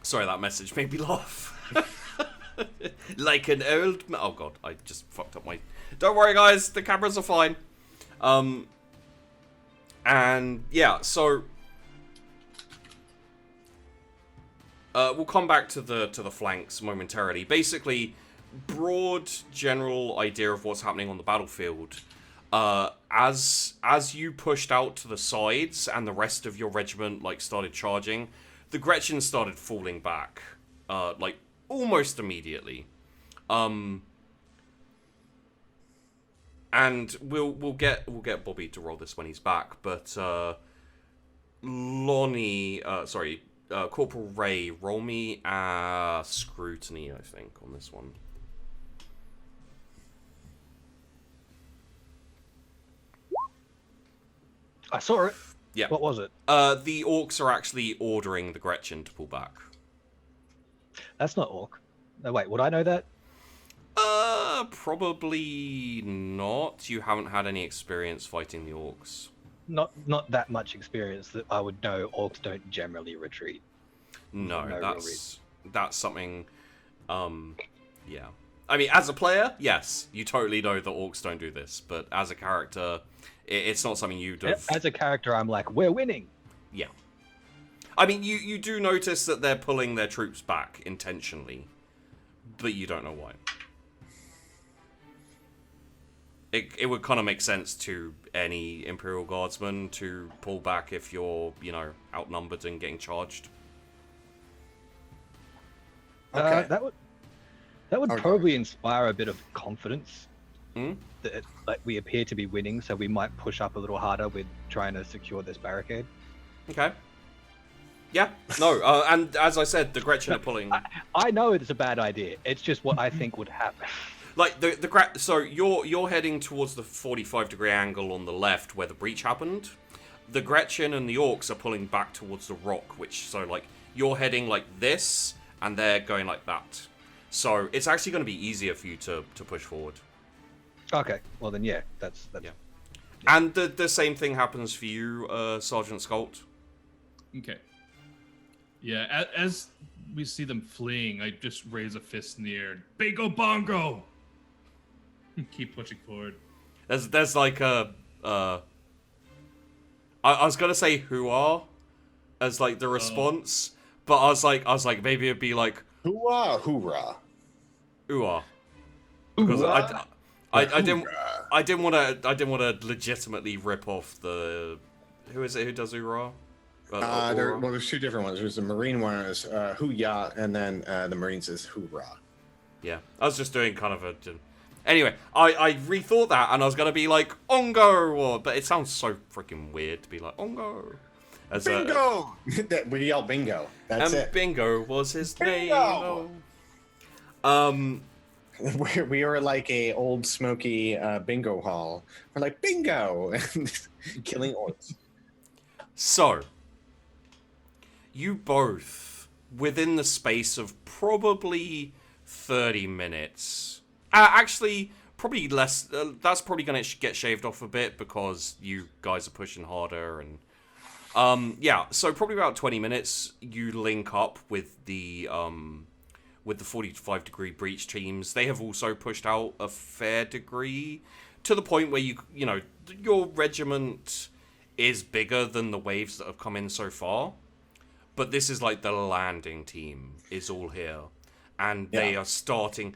A: Sorry, that message made me laugh. Like an old. Oh god, I just fucked up my. Don't worry, guys. The cameras are fine. And yeah, so. We'll come back to the flanks momentarily. Basically, broad general idea of what's happening on the battlefield. As you pushed out to the sides and the rest of your regiment like started charging, the Gretchen started falling back, like almost immediately. And we'll get Bobby to roll this when he's back, but Corporal Ray, roll me scrutiny, I think, on this one.
B: I saw it.
A: Yeah.
B: What was it?
A: The Orks are actually ordering the Gretchen to pull back.
B: That's not Ork. No, wait, would I know that?
A: Probably not. You haven't had any experience fighting the Orks.
B: Not that much experience that I would know orcs don't generally retreat.
A: No, that's something. Yeah. I mean, as a player, yes, you totally know that orcs don't do this, but as a character, it's not something you'd have.
B: As a character, I'm like, we're winning.
A: Yeah. I mean, you do notice that they're pulling their troops back intentionally, but you don't know why. it would kind of make sense to any Imperial Guardsman to pull back if you're, outnumbered and getting charged.
D: Okay.
B: That would
D: Okay.
B: probably inspire a bit of confidence.
A: Hmm?
B: That like we appear to be winning, so we might push up a little harder with trying to secure this barricade.
A: Okay. Yeah. No. And as I said, the Gretchen are pulling.
B: I know it's a bad idea. It's just what I think would happen.
A: Like so you're heading towards the 45-degree angle on the left where the breach happened. The Gretchen and the Orks are pulling back towards the rock, you're heading like this, and they're going like that. So it's actually going to be easier for you to push forward.
B: Okay, well then, yeah, that's
A: Yeah. And the same thing happens for you, Sergeant Skult.
C: Okay. Yeah, as we see them fleeing, I just raise a fist in the air. Bingo bongo! Keep pushing forward.
A: There's like a I was gonna say hoo-ah as like the response, but I was like maybe it'd be like
D: Hoorah, hoorah.
A: ooh-ah. Because
B: Ooh-ah.
A: I didn't want to legitimately rip off the who is it who does ooh-ah?
D: There's two different ones. There's the Marine one is hoo-yah, and then the Marines is hoorah.
A: Yeah, I was just doing kind of a. Anyway, I rethought that and I was gonna be like ongo, but it sounds so freaking weird to be like ongo. As
D: Bingo! We yell bingo. That's
A: and
D: it.
A: Bingo was his
D: Bingo!
A: name.
D: We were like a old smoky bingo hall. We're like bingo, killing orcs.
A: So, you both, within the space of probably 30 minutes, actually, probably less, that's probably going to get shaved off a bit because you guys are pushing harder and, yeah, so probably about 20 minutes, you link up with the 45-degree breach teams. They have also pushed out a fair degree to the point where your regiment is bigger than the waves that have come in so far. But this is like the landing team is all here. And they are starting.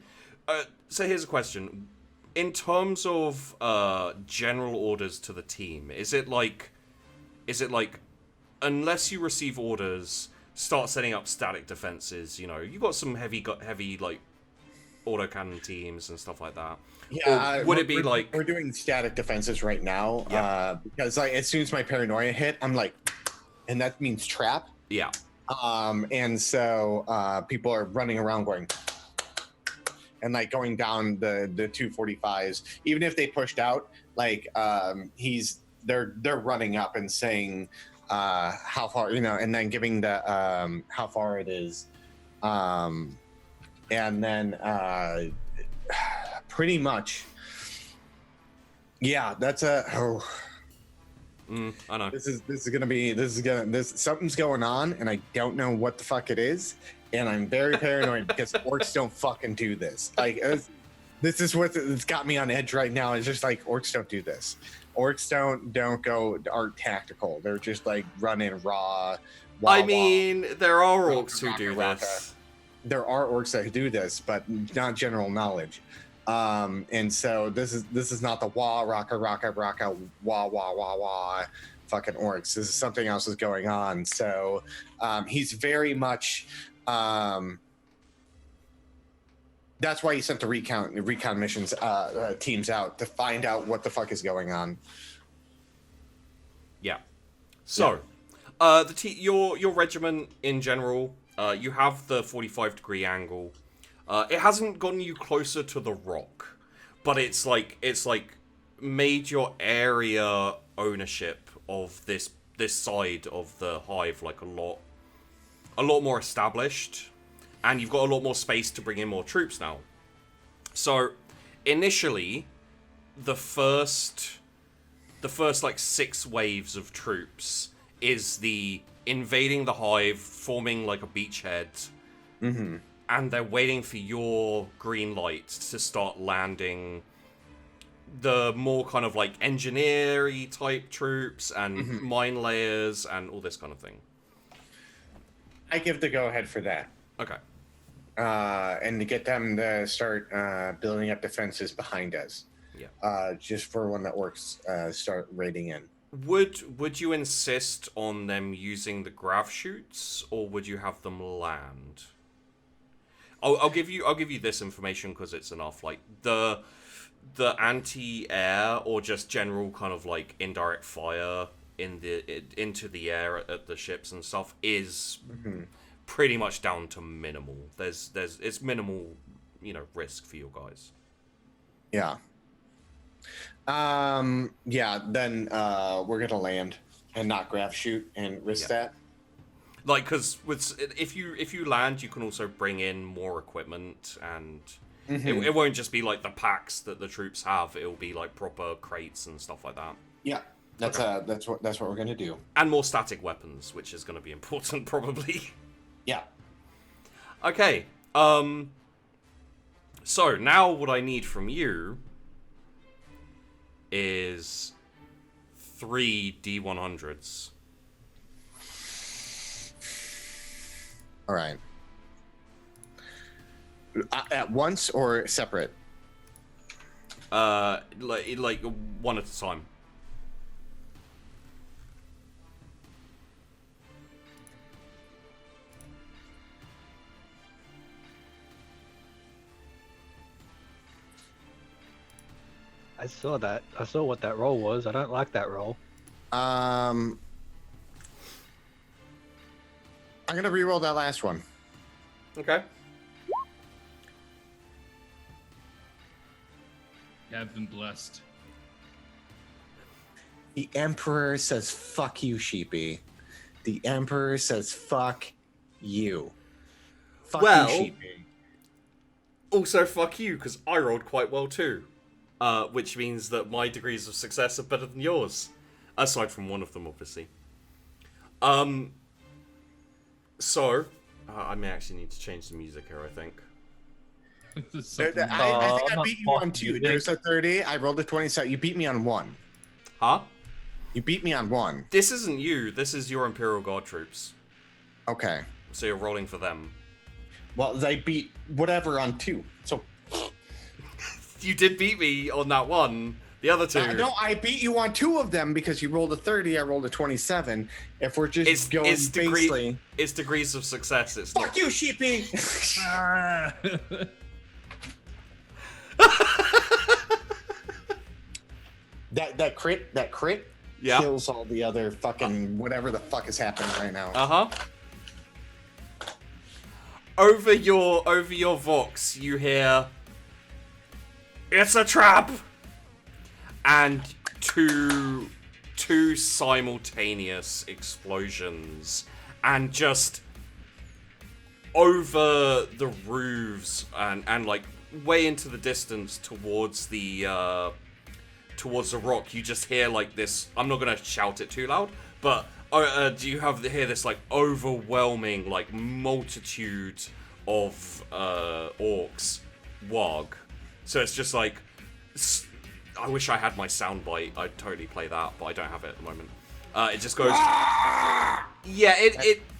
A: So here's a question. In terms of general orders to the team, is it like, unless you receive orders, start setting up static defenses, you got some heavy like autocannon teams and stuff like that.
D: Yeah,
A: or would it be like
D: we're doing static defenses right now?
A: Yeah.
D: Because like as soon as my paranoia hit, I'm like, and that means trap.
A: Yeah.
D: And so people are running around going and like going down the 245s. Even if they pushed out, like they're running up and saying how far, and then giving the how far it is, and then pretty much, yeah, that's I know something's going on, and I don't know what the fuck it is, and I'm very paranoid because orcs don't fucking do this. Like this is what's got me on edge right now. It's just like orcs don't do this. Orcs don't go aren't tactical. They're just like running raw.
A: There are orcs who do this.
D: There are orcs that do this, but not general knowledge. And so this is not the wah rocka wah wah wah wah fucking orcs. This is something else is going on. So he's very much that's why he sent the recon missions teams out to find out what the fuck is going on.
A: Yeah. So, your regiment in general, you have the 45-degree angle. It hasn't gotten you closer to the rock, but it's like made your area ownership of this side of the hive like a lot more established. And you've got a lot more space to bring in more troops now. So, initially, the first like 6 waves of troops is the invading the hive, forming like a beachhead, and they're waiting for your green light to start landing the more kind of like engineer-y type troops and mine layers and all this kind of thing.
D: I give the go-ahead for that.
A: Okay.
D: And to get them to start building up defenses behind us. just for when the orcs start raiding in.
A: Would you insist on them using the grav chutes, or would you have them land? I'll give you this information because it's enough. Like the anti-air or just general kind of like indirect fire into the air at the ships and stuff is pretty much down to minimal. It's minimal, risk for you guys.
D: Yeah. Then we're gonna land and not grav shoot and risk that.
A: Like, because if you land, you can also bring in more equipment, and it won't just be like the packs that the troops have. It'll be like proper crates and stuff like that.
D: Yeah, that's what we're gonna do.
A: And more static weapons, which is gonna be important probably.
D: Yeah.
A: Okay. So now what I need from you is 3 D100s.
D: All right. At once or separate?
A: Like one at a time.
B: I saw that. I saw what that roll was. I don't like that roll.
D: I'm gonna re-roll that last one.
A: Okay.
C: You have been blessed.
D: The Emperor says, fuck you, Sheepy. The Emperor says, fuck you. Fuck you, Sheepy.
A: Also, fuck you, because I rolled quite well too. Which means that my degrees of success are better than yours. Aside from one of them, obviously. So, I may actually need to change the music here, I think.
D: I think I beat you on 2. There's a 30. I rolled a 27. You beat me on 1.
A: Huh?
D: You beat me on 1.
A: This isn't you. This is your Imperial Guard troops.
D: Okay.
A: So you're rolling for them.
D: Well, they beat whatever on 2. So
A: you did beat me on that one. The other 2.
D: No, I beat you on 2 of them because you rolled a 30. I rolled a 27. If we're just going basically,
A: it's degrees of success. It's
D: fuck you, Sheepy. That crit kills all the other fucking whatever the fuck is happening right now.
A: Over your Vox, you hear, "It's a trap!" And two simultaneous explosions, and just over the roofs and like way into the distance towards the rock, you just hear like this. I'm not gonna shout it too loud, but do you hear this like overwhelming like multitude of orcs wog? So it's just like, I wish I had my soundbite. I'd totally play that, but I don't have it at the moment. It just goes. Yeah,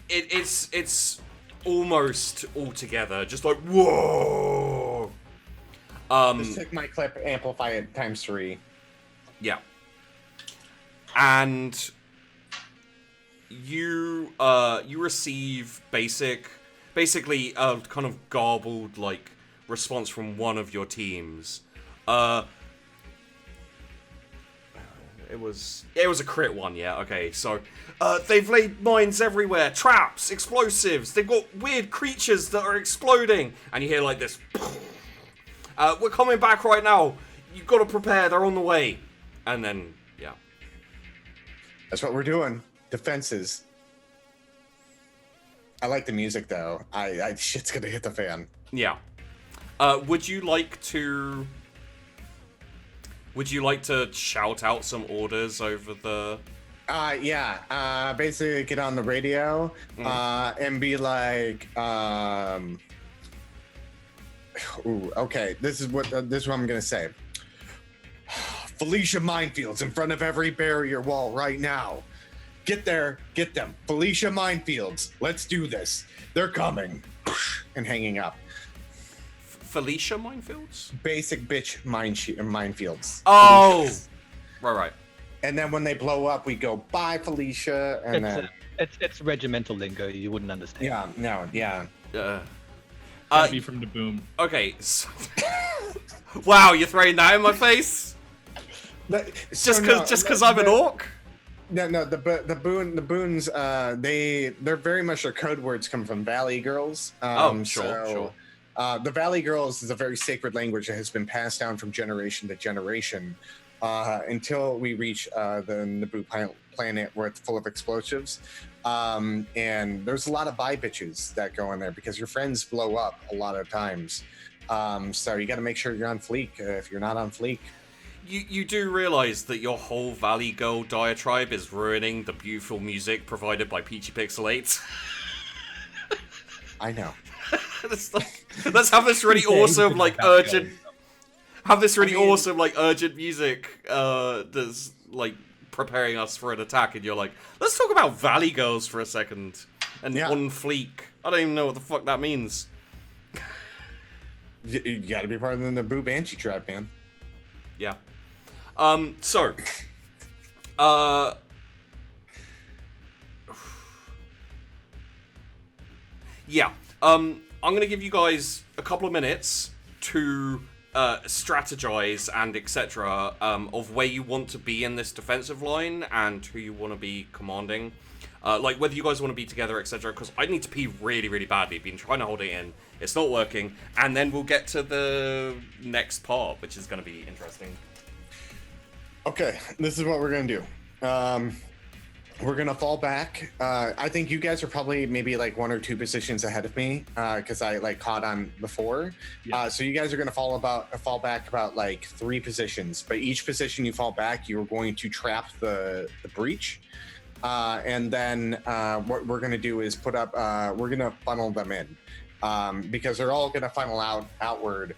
A: it's almost all together, just like whoa.
D: Just take my clip, amplify it times 3.
A: Yeah. And you receive basically a kind of garbled like response from one of your teams. It was a crit one, yeah. Okay, so they've laid mines everywhere, traps, explosives. They've got weird creatures that are exploding, and you hear like this. We're coming back right now. You've got to prepare. They're on the way. And then, yeah.
D: That's what we're doing. Defenses. I like the music though. I shit's gonna hit the fan.
A: Yeah. Would you like to shout out some orders over the?
D: Yeah. Basically, get on the radio and be like, ooh, okay. This is what I'm gonna say. Felicia minefields in front of every barrier wall right now. Get there, get them. Felicia minefields. Let's do this. They're coming. And hanging up.
A: Felicia minefields?
D: Basic bitch minefields.
A: Oh,
D: Felicias.
A: right.
D: And then when they blow up, we go, bye, Felicia. And then...
B: It's regimental lingo. You wouldn't understand.
D: Yeah, no, yeah.
C: Gotta be from Naboom.
A: Okay. So... wow, you're throwing that in my face? Just because I'm an orc?
D: No, the boons, they're very much, their code words come from Valley Girls.
A: Sure.
D: The Valley Girls is a very sacred language that has been passed down from generation to generation until we reach the Naboo planet where it's full of explosives. And there's a lot of bi bitches that go in there because your friends blow up a lot of times. So you got to make sure you're on fleek. If you're not on fleek,
A: You do realize that your whole Valley Girl diatribe is ruining the beautiful music provided by Peachy Pixel 8?
D: I know.
A: Let's have this really awesome, like, urgent... Have this really awesome, like, urgent music that's, like, preparing us for an attack, and you're like, let's talk about Valley Girls for a second. And on fleek. I don't even know what the fuck that means.
D: You gotta be part of the Naboom Bangshee tribe, man.
A: Yeah. I'm gonna give you guys a couple of minutes to strategize and etc. Of where you want to be in this defensive line and who you want to be commanding. Like whether you guys want to be together, etc. Because I need to pee really, really badly. Been trying to hold it in. It's not working. And then we'll get to the next part, which is going to be interesting.
D: Okay, this is what we're going to do. We're going to fall back. I think you guys are probably maybe like 1 or 2 positions ahead of me because I like caught on before. Yeah. So you guys are going to fall back about like 3 positions. But each position you fall back, you're going to trap the breach. And then what we're going to do is put up, we're going to funnel them in because they're all going to funnel outward.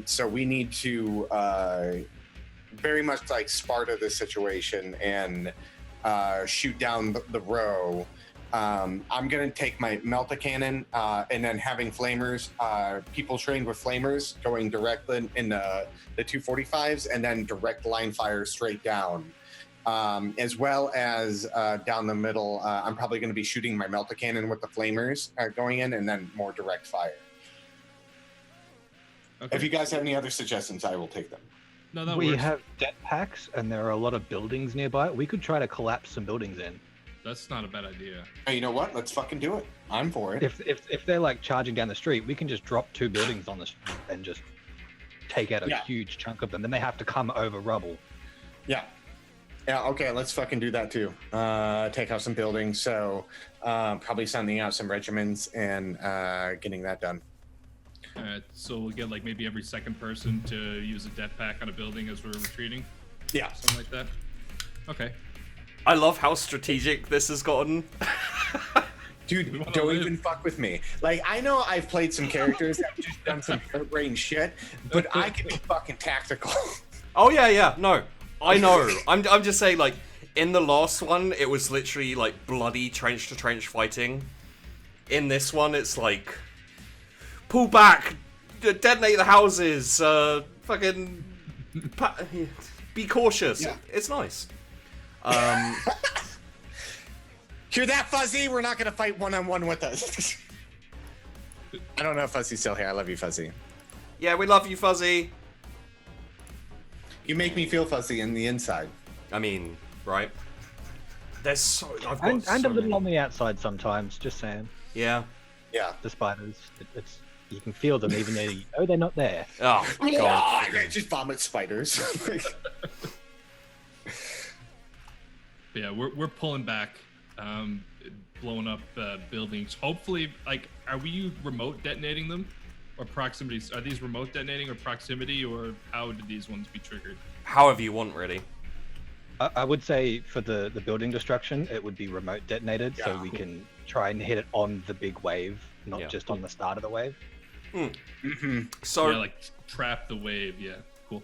D: So we need to very much like Sparta this situation and shoot down the row. I'm going to take my Melta Cannon and then having flamers, people trained with flamers going directly in the 245s and then direct line fire straight down. As well as down the middle, I'm probably going to be shooting my Melta Cannon with the flamers going in and then more direct fire. Okay. If you guys have any other suggestions, I will take them.
C: No, that
B: we
C: works.
B: have det packs and there are a lot of buildings nearby. We could try to collapse some buildings in.
C: That's not a bad idea.
D: Hey, you know what? Let's fucking do it. I'm for it.
B: If they're like charging down the street, we can just drop 2 buildings on the street and just take out a huge chunk of them. Then they have to come over rubble.
D: Yeah. Yeah, okay, let's fucking do that too. Take out some buildings, so probably sending out some regiments and getting that done.
C: Alright, so we'll get like maybe every second person to use a det pack on a building as we're retreating?
D: Yeah.
C: Something like that? Okay.
A: I love how strategic this has gotten.
D: Dude, don't even fuck with me. Like, I know I've played some characters that have just done some harebrained shit, but I can be fucking tactical.
A: Oh, yeah, no. I know. I'm just saying, like, in the last one, it was literally, like, bloody trench-to-trench fighting. In this one, it's like, pull back, detonate the houses, fucking, be cautious. Yeah. It's nice.
D: Hear that, Fuzzy? We're not going to fight one-on-one with us. I don't know if Fuzzy's still here. I love you, Fuzzy.
A: Yeah, we love you, Fuzzy.
D: You make me feel fuzzy in the inside.
A: I mean, right? There's so... I've got
B: and
A: so
B: a little
A: many.
B: on the outside sometimes, just saying.
A: Yeah.
D: Yeah.
B: The spiders. You can feel them even though you know they're not there.
A: Oh, God.
D: I just vomit spiders.
C: Yeah, we're pulling back, blowing up buildings. Hopefully, like, are we remote detonating them? Or proximity? Are these remote detonating or proximity, or how did these ones be triggered?
A: However you want, really.
B: I would say for the building destruction, it would be remote detonated, so we can try and hit it on the big wave, not just on the start of the wave.
D: Mm-hmm.
A: So,
C: yeah, like trap the wave. Yeah, cool.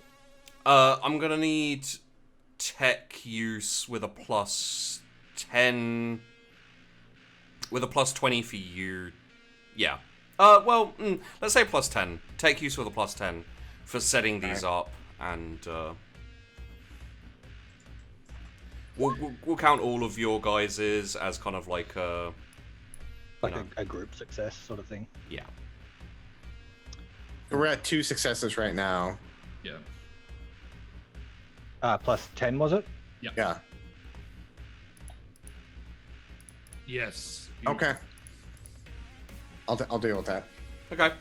A: I'm gonna need tech use with a +10, with a +20 for you. Yeah. Well, let's say +10. Take use with a +10 for setting these up, and we'll count all of your guys's as kind of like a
B: group success sort of thing.
A: Yeah.
D: We're at 2 successes right now.
C: Yeah.
B: +10 was it?
D: Yeah.
C: Yes.
D: Okay. I'll deal with that.
A: Okay.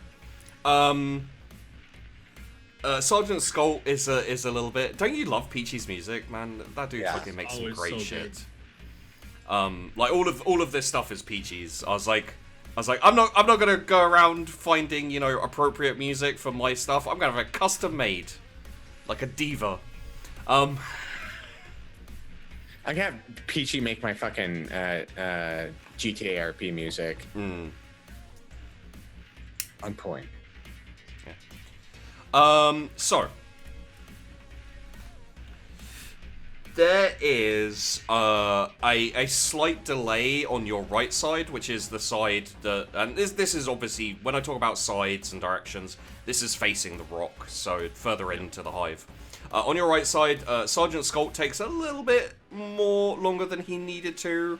A: Sergeant Skult is a little bit. Don't you love Peachy's music, man? That dude fucking makes some great shit. Like all of this stuff is Peachy's. I was like, I'm not gonna go around finding, you know, appropriate music for my stuff. I'm gonna have it custom made, like a diva.
D: I got Peachy make my fucking GTA RP music. On point.
A: Yeah. So there is a slight delay on your right side, which is the side that, and this is obviously, when I talk about sides and directions, this is facing the rock, so further into the hive. On your right side, Sergeant Skult takes a little bit more longer than he needed to,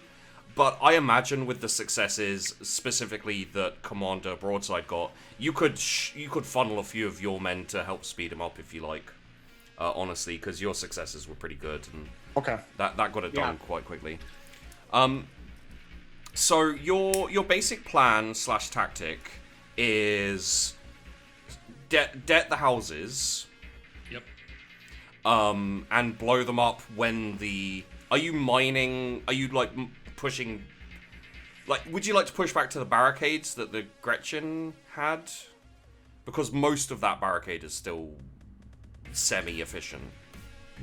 A: but I imagine with the successes, specifically that Commander Broadside got, you could funnel a few of your men to help speed him up if you like. Honestly, because your successes were pretty good, and that got it done quite quickly. So your basic plan / tactic is det the houses.
C: Yep.
A: And blow them up when the. Are you mining? Are you like pushing? Like, would you like to push back to the barricades that the Gretchen had? Because most of that barricade is still semi-efficient.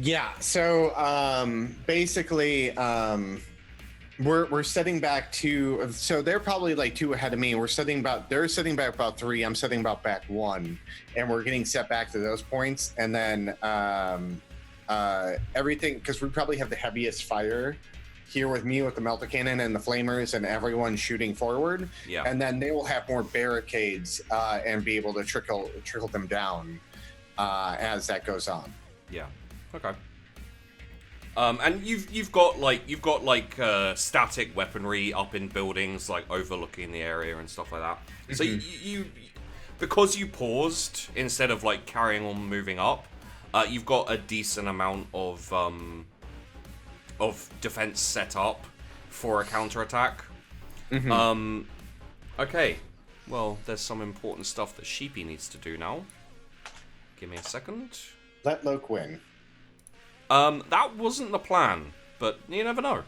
D: Yeah, so basically we're setting back 2, so they're probably like 2 ahead of me. They're setting back about 3, I'm setting about back 1, and we're getting set back to those points, and then everything, because we probably have the heaviest fire here with me with the melter cannon and the flamers and everyone shooting forward.
A: Yeah.
D: And then they will have more barricades and be able to trickle them down as that goes on.
A: Yeah. Okay. And you've got static weaponry up in buildings, like overlooking the area and stuff like that. Mm-hmm. So you because you paused instead of like carrying on moving up, you've got a decent amount of defense set up for a counterattack. Mm-hmm. Okay. Well, there's some important stuff that Sheepy needs to do now. Give me a second.
D: Let Loke win.
A: That wasn't the plan, but you never know.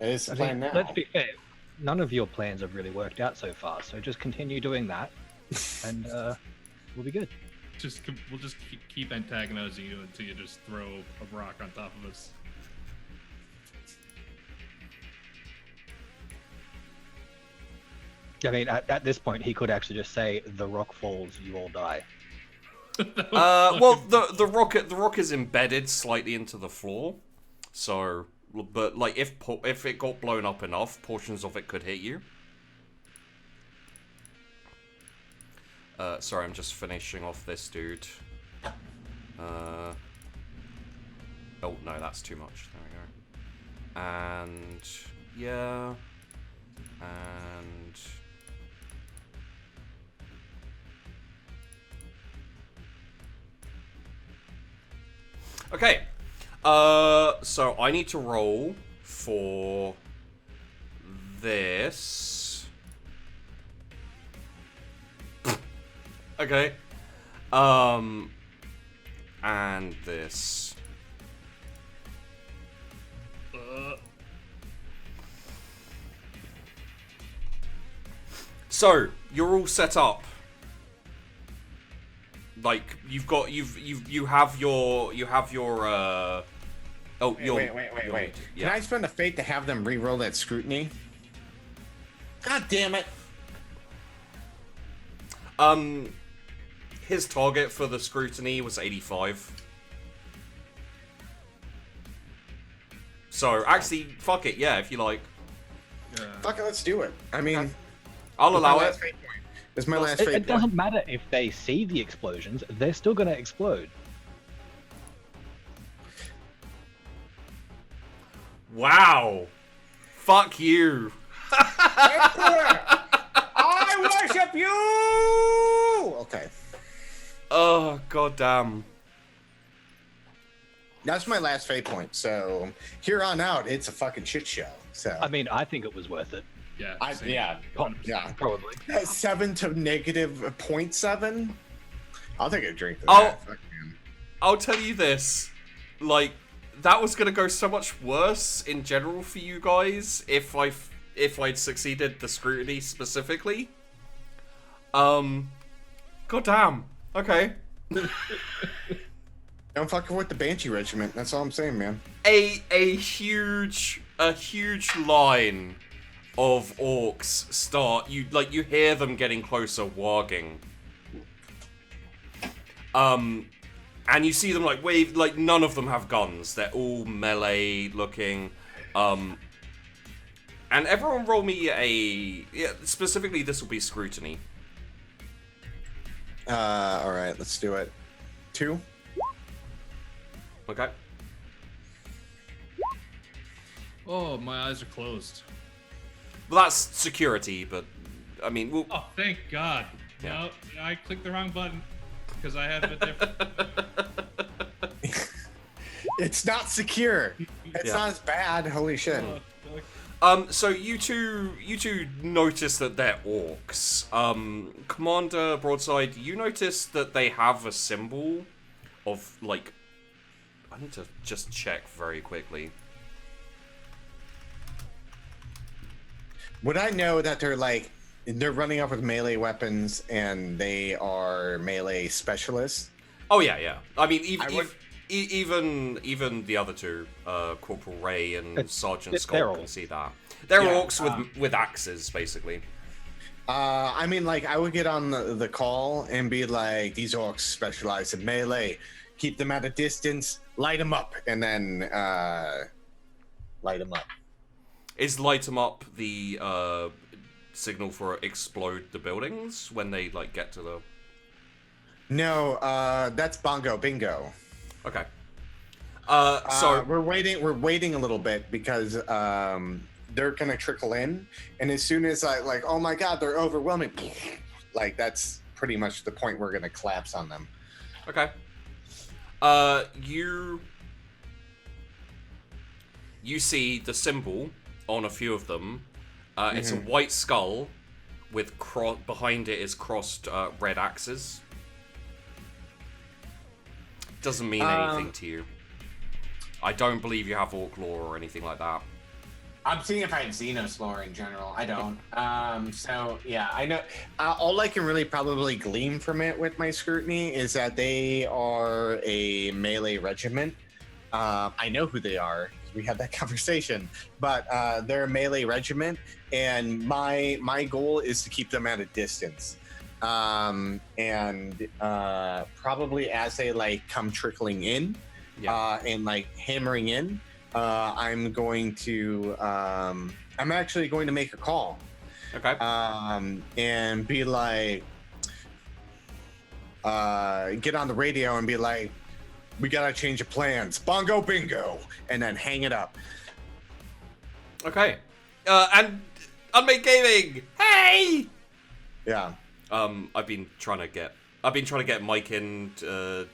D: It is the plan now.
B: Let's be fair. None of your plans have really worked out so far, so just continue doing that, and we'll be good.
C: We'll just keep antagonizing you until you just throw a rock on top of us.
B: I mean, at this point, he could actually just say, "The rock falls, you all die."
A: Well, the rock is embedded slightly into the floor, so, but like if it got blown up enough, portions of it could hit you. Sorry, I'm just finishing off this dude. Oh no, that's too much. There we go. And yeah, and. Okay, so I need to roll for this. Okay, and this. So you're all set up. Like you have your oh
D: wait.
A: Yeah.
D: Can I spend a fate to have them re-roll that scrutiny? God damn it.
A: His target for the scrutiny was 85. So actually, fuck it, yeah, if you like.
D: Fuck it, let's do it. I mean,
A: I'll allow it.
D: Last fate point. It's my last
B: It
D: fate point.
B: doesn't matter if they see the explosions; they're still going to explode.
A: Wow. Fuck you.
D: Emperor, I worship you. Okay.
A: Oh, goddamn.
D: That's my last fate point. So here on out, it's a fucking shit show. So
B: I mean, I think it was worth it.
C: Yeah. same.
D: yeah,
B: Probably.
D: 7 to negative 0.7. I'll take a drink.
A: Fuck, man. I'll tell you this, like, that was gonna go so much worse in general for you guys if I'd succeeded the scrutiny specifically. Goddamn. Okay.
D: Don't fuck with the Banshee Regiment. That's all I'm saying, man.
A: A huge line of orcs start. You hear them getting closer, warging. And you see them like wave. Like none of them have guns. They're all melee looking. And everyone roll me specifically this will be scrutiny.
D: All right, let's do it. 2.
A: Okay.
C: Oh, my eyes are closed.
A: Well, that's security, but I mean, we'll...
C: Oh, thank God.
A: Yeah.
C: No, I clicked the wrong button because I had a different.
D: It's not secure. It's not as bad. Holy shit.
A: So you two notice that they're orcs. Commander Broadside, you notice that they have a symbol of like. I need to just check very quickly.
D: Would I know that they're running up with melee weapons and they are melee specialists?
A: Oh yeah. I mean, even the other two, Corporal Ray and Sergeant Skult can see that. They're orcs with axes, basically.
D: I mean, like, I would get on the call and be like, these orcs specialize in melee. Keep them at a distance, light them up, and then light them up.
A: Is light them up the signal for explode the buildings when they like get to the...
D: No, that's bongo bingo.
A: Okay. So
D: we're waiting a little bit because they're gonna trickle in, and as soon as oh my god, they're overwhelming, like that's pretty much the point we're gonna collapse on them.
A: Okay. You see the symbol on a few of them. It's a white skull with behind it is crossed red axes. Doesn't mean anything to you. I don't believe you have orc lore or anything like that.
E: I'm seeing if I have Xenos lore in general. I don't. So yeah, I know.
D: All I can really probably glean from it with my scrutiny is that they are a melee regiment. I know who they are. We had that conversation, but they're a melee regiment, and my goal is to keep them at a distance. And probably as they come trickling in, and hammering in, I'm actually going to make a call.
A: Okay.
D: And be like, get on the radio and be like, we gotta change the plans. Bongo bingo, and then hang it up.
A: Okay. And Unmade Gaming. Hey.
D: Yeah.
A: I've been trying to get Mike in to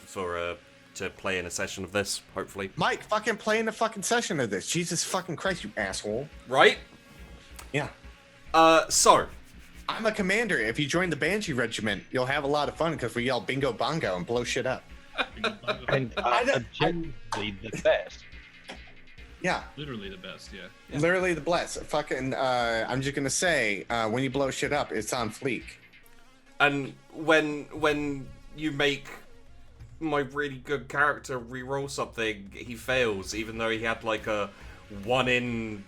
A: play in a session of this. Hopefully.
D: Mike, fucking play in a fucking session of this. Jesus fucking Christ, you asshole.
A: Right.
D: Yeah.
A: So.
D: I'm a commander. If you join the Banshee Regiment, you'll have a lot of fun because we yell bingo bongo and blow shit up.
B: And objectively the best.
D: Yeah.
C: Literally the best, yeah.
D: Literally the best. Fucking, I'm just gonna say, when you blow shit up, it's on fleek.
A: And when you make my really good character re-roll something, he fails, even though he had like a 1 in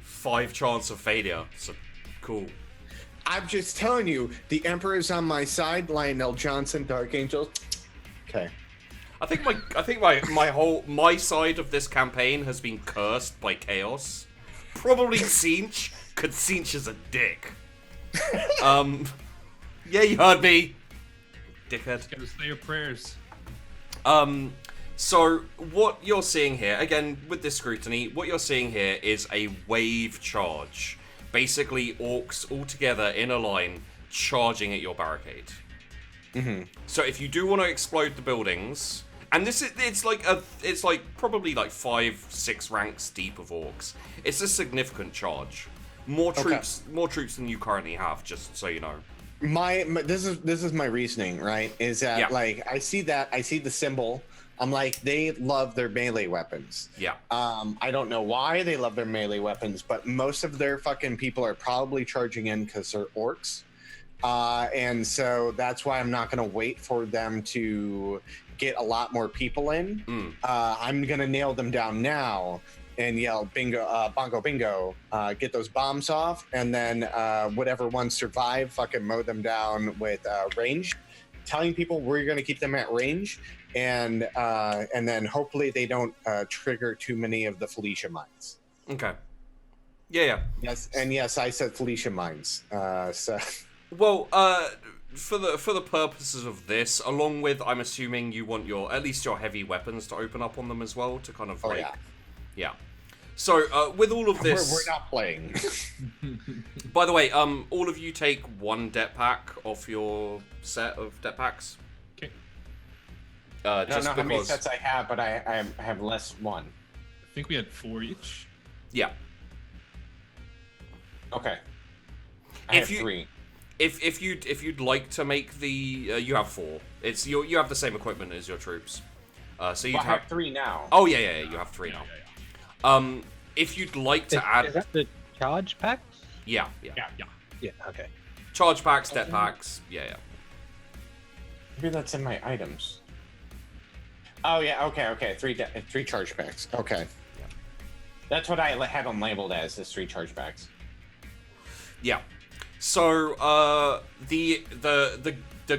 A: 5 chance of failure. So cool.
D: I'm just telling you, the Emperor's on my side. Lionel Johnson, Dark Angels. Okay.
A: I think my side of this campaign has been cursed by chaos. Probably Tzeentch, 'cause Tzeentch is a dick. Yeah, you heard me, dickhead.
C: Gotta say your prayers.
A: So what you're seeing here, again, with this scrutiny, what you're seeing here is a wave charge. Basically, orcs all together in a line charging at your barricade.
D: Mm-hmm.
A: So if you do want to explode the buildings, and it's like probably like 5-6 ranks deep of orcs. It's a significant charge. More troops than you currently have, just so you know.
D: This is my reasoning, right? Is that like I see the symbol. I'm like, they love their melee weapons.
A: Yeah.
D: I don't know why they love their melee weapons, but most of their fucking people are probably charging in because they're orcs. And so that's why I'm not going to wait for them to get a lot more people in. I'm going to nail them down now and yell, bingo, bongo, bingo, get those bombs off. And then whatever ones survive, fucking mow them down with range. Telling people we're going to keep them at range. And then hopefully they don't trigger too many of the Felicia mines.
A: Okay. Yeah.
D: Yes, and yes, I said Felicia mines. So.
A: Well, for the purposes of this, along with, I'm assuming you want at least your heavy weapons to open up on them as well to kind of yeah. So with all of this,
D: we're not playing.
A: By the way, all of you take one det pack off your set of det packs.
C: Okay.
E: I don't know how many sets I have, but I have less one.
C: I think we had 4 each.
A: Yeah.
E: Okay. I have 3.
A: If you'd like to make the you have 4. It's you have the same equipment as your troops. So you
E: have 3 now.
A: Oh yeah, you have 3 now.
C: Yeah.
A: If you'd like to add,
B: is that the charge packs?
A: Yeah.
B: Yeah. Okay.
A: Charge packs, det packs. Yeah.
D: Maybe that's in my items. Oh yeah. Okay. 3 charge packs. Okay.
A: Yeah.
E: That's what I had them labeled as 3 charge packs.
A: Yeah. So the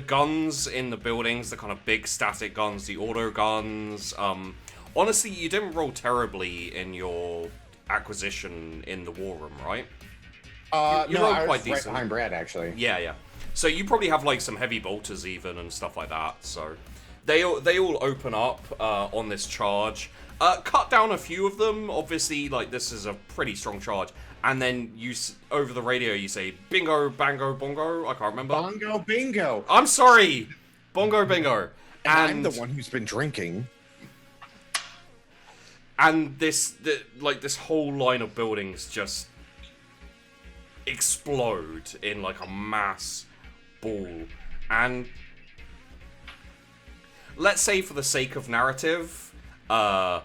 A: guns in the buildings, the kind of big static guns, the auto guns. Honestly, you didn't roll terribly in your acquisition in the war room, right?
D: You
A: rolled
D: I was
A: quite decent.
D: right behind Brad, actually.
A: Yeah. So you probably have like some heavy bolters even and stuff like that. So they all open up on this charge. Cut down a few of them. Obviously, like this is a pretty strong charge. And then over the radio you say bingo, bango, bongo. I can't remember.
D: Bongo, bingo.
A: I'm sorry, bongo, bingo.
D: And I'm the one who's been drinking.
A: And this whole line of buildings just explode in like a mass ball. And let's say for the sake of narrative, a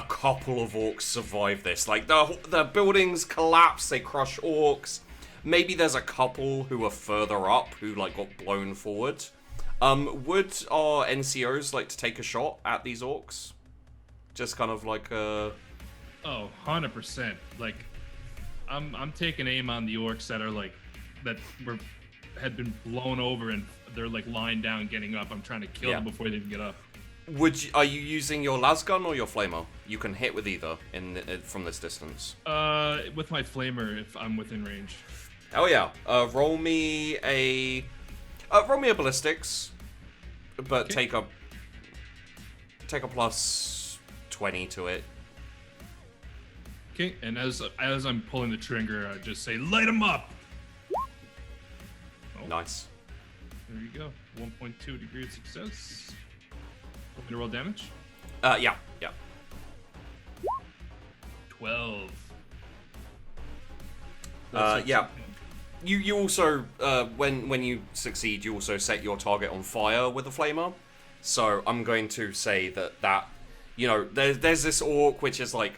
A: couple of orcs survive this. Like the buildings collapse, they crush orcs. Maybe there's a couple who are further up who like got blown forward. Would our NCOs like to take a shot at these orcs? Just kind of like a...
C: Oh, 100%. Like, I'm taking aim on the orcs that are like, had been blown over and they're like lying down, getting up. I'm trying to kill them before they even get up.
A: Are you using your lasgun or your flamer? You can hit with either from this distance.
C: With my flamer, if I'm within range.
A: Oh yeah. Roll me a ballistics, but take a plus 20 to it.
C: Okay, and as I'm pulling the trigger, I just say, light them up! Oh,
A: nice.
C: There you go. 1.2 degree of success. Want me to roll damage?
A: Yeah.
C: 12.
A: Yeah. You also, when you succeed, you also set your target on fire with a flamer. So I'm going to say that you know, there's this orc which is like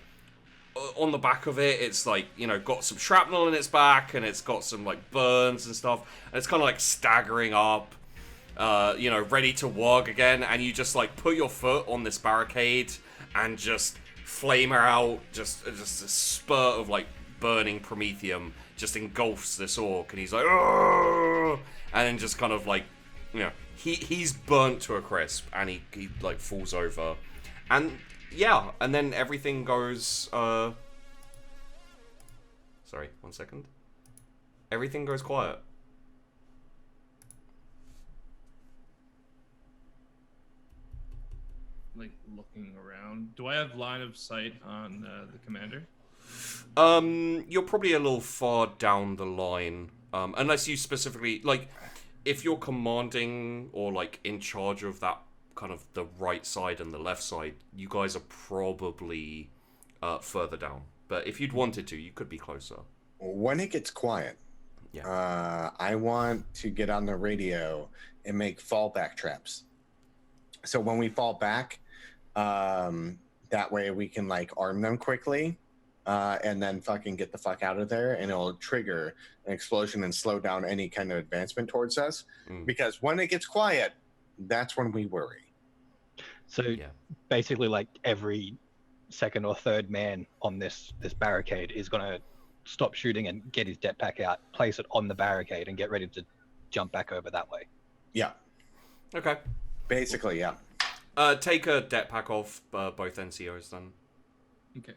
A: on the back of it, it's like, you know, got some shrapnel in its back and it's got some like burns and stuff, and it's kind of like staggering up, you know, ready to warg again, and you just like put your foot on this barricade and just flamer out, just a spurt of like burning promethium just engulfs this orc, and he's like, "Argh!" And then just kind of like, you know, he's burnt to a crisp, and he like falls over. And yeah, and then everything goes sorry, 1 second. everything goes quiet.
C: Like looking around. Do I have line of sight on the commander?
A: You're probably a little far down the line. Unless you specifically, like, if you're commanding or, like, in charge of that kind of the right side and the left side, you guys are probably further down. But if you'd wanted to, you could be closer.
D: When it gets quiet, I want to get on the radio and make fallback traps. So when we fall back, that way we can, like, arm them quickly. And then fucking get the fuck out of there, and it'll trigger an explosion and slow down any kind of advancement towards us. Because when it gets quiet, that's when we worry.
B: So basically, like, every second or third man on this barricade is gonna stop shooting and get his jetpack out, place it on the barricade, and get ready to jump back over that way.
D: Yeah.
A: Okay.
D: Basically, yeah.
A: Take a jetpack off both NCOs then.
C: Okay.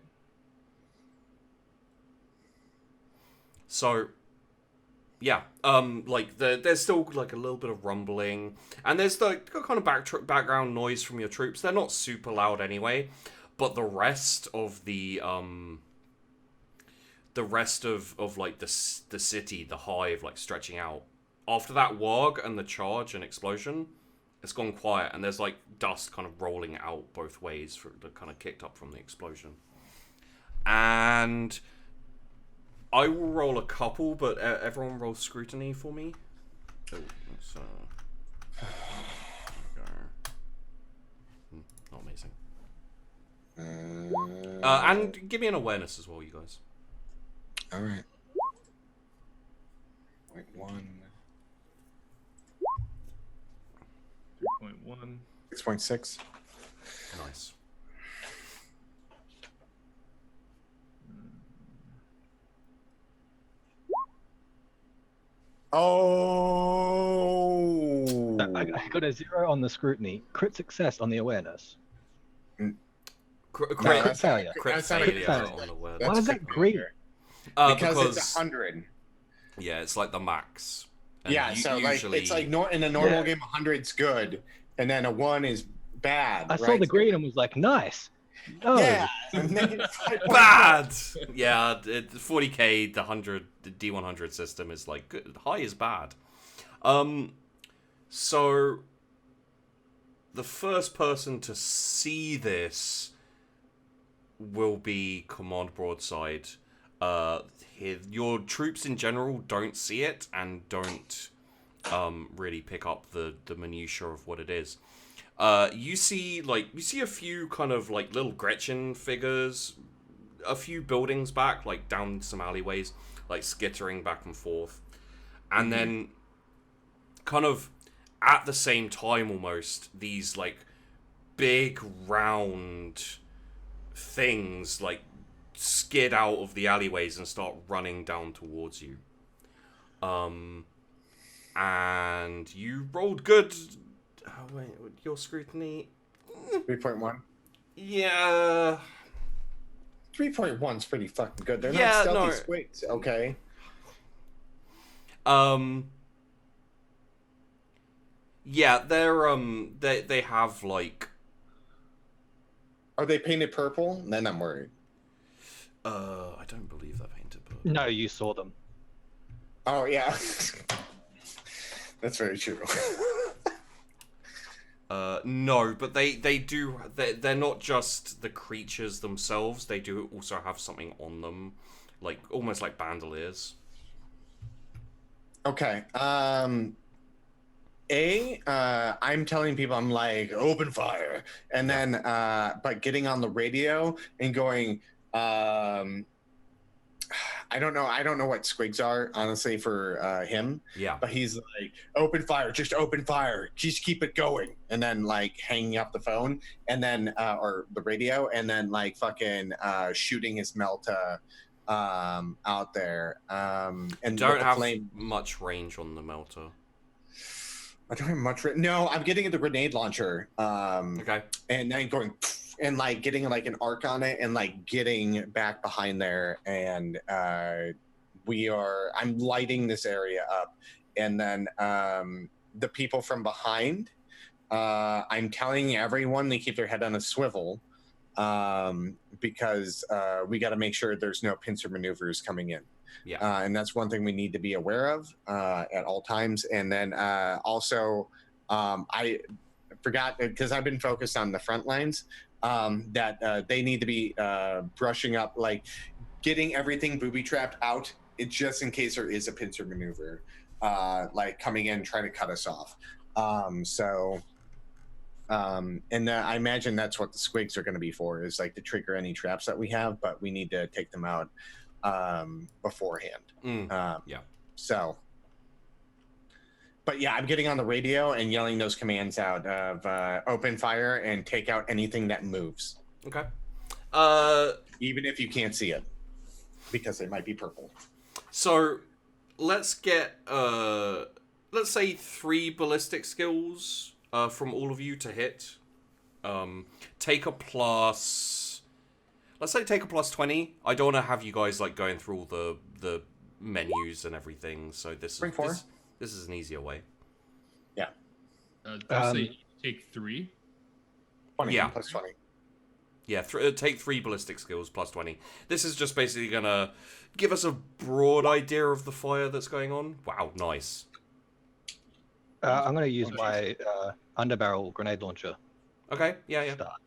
A: So, yeah, like there's still like a little bit of rumbling, and there's the kind of background noise from your troops. They're not super loud anyway, but the rest of the rest of like the city, the hive, like stretching out after that warg and the charge and explosion, it's gone quiet, and there's like dust kind of rolling out both ways for the kind of kicked up from the explosion, and I will roll a couple, but everyone roll scrutiny for me. Oh, that's, not amazing. And give me an awareness as well, you guys.
D: All right. 0.1.
C: 3.1.
D: 6.6.
A: Nice.
D: Oh!
B: I got a 0 on the scrutiny. Crit success on the awareness.
A: Crit
B: failure.
A: Crit failure on the word.
B: Why is that green?
D: Because it's 100.
A: Yeah, it's like the max. And
D: Yeah, so
A: usually...
D: like it's like in a normal game, 100's good, and then a 1 is bad.
B: I saw the green and was like, nice. Oh.
D: Yeah. And then
A: bad. Yeah, 40k, the D100 system is like good. High is bad. So the first person to see this will be Command Broadside. Your troops in general don't see it and don't really pick up the minutiae of what it is. You see a few kind of like little Gretchen figures, a few buildings back, like down some alleyways, like skittering back and forth, and then kind of at the same time almost these like big round things like skid out of the alleyways and start running down towards you. And you rolled good. Oh, wait, your scrutiny.
D: 3.1.
A: Yeah.
D: 3.1's pretty fucking good. They're not stealthy squigs, okay?
A: Yeah, they're they have like.
D: Are they painted purple? Then I'm worried.
A: I don't believe they're painted purple.
B: No, you saw them.
D: Oh yeah. That's very true.
A: No, but they're not just the creatures themselves, they do also have something on them, like almost like bandoliers.
D: Okay. I'm telling people, I'm like, open fire, and then but getting on the radio and going, I don't know what squigs are, honestly, for him.
A: Yeah.
D: But he's like, open fire, just keep it going. And then like hanging up the phone and then or the radio and then like fucking shooting his Melta out there. And
A: don't have much range on the Melta.
D: I don't have much. No, I'm getting the grenade launcher.
A: Okay.
D: And then going and like getting like an arc on it and like getting back behind there and I'm lighting this area up, and then the people from behind, I'm telling everyone they keep their head on a swivel, because we got to make sure there's no pincer maneuvers coming in.
A: Yeah.
D: And that's one thing we need to be aware of at all times. And then also, I forgot, because I've been focused on the front lines, that they need to be brushing up, like getting everything booby-trapped out, just in case there is a pincer maneuver, like coming in trying to cut us off. And I imagine that's what the squigs are going to be for, is like to trigger any traps that we have, but we need to take them out beforehand.
A: Yeah.
D: So, but yeah, I'm getting on the radio and yelling those commands out of open fire and take out anything that moves.
A: Okay.
D: Even if you can't see it, because it might be purple.
A: So, let's get let's say 3 ballistic skills from all of you to hit. Take a plus. Let's say take a plus 20. I don't want to have you guys like going through all the menus and everything. So this is an easier way.
D: Yeah.
C: Say take 3.
D: 20,
A: yeah.
D: Plus 20.
A: Yeah, take 3 ballistic skills plus 20. This is just basically gonna give us a broad idea of the fire that's going on. Wow, nice.
B: I'm going to use my underbarrel grenade launcher.
A: Okay, yeah.
B: Start.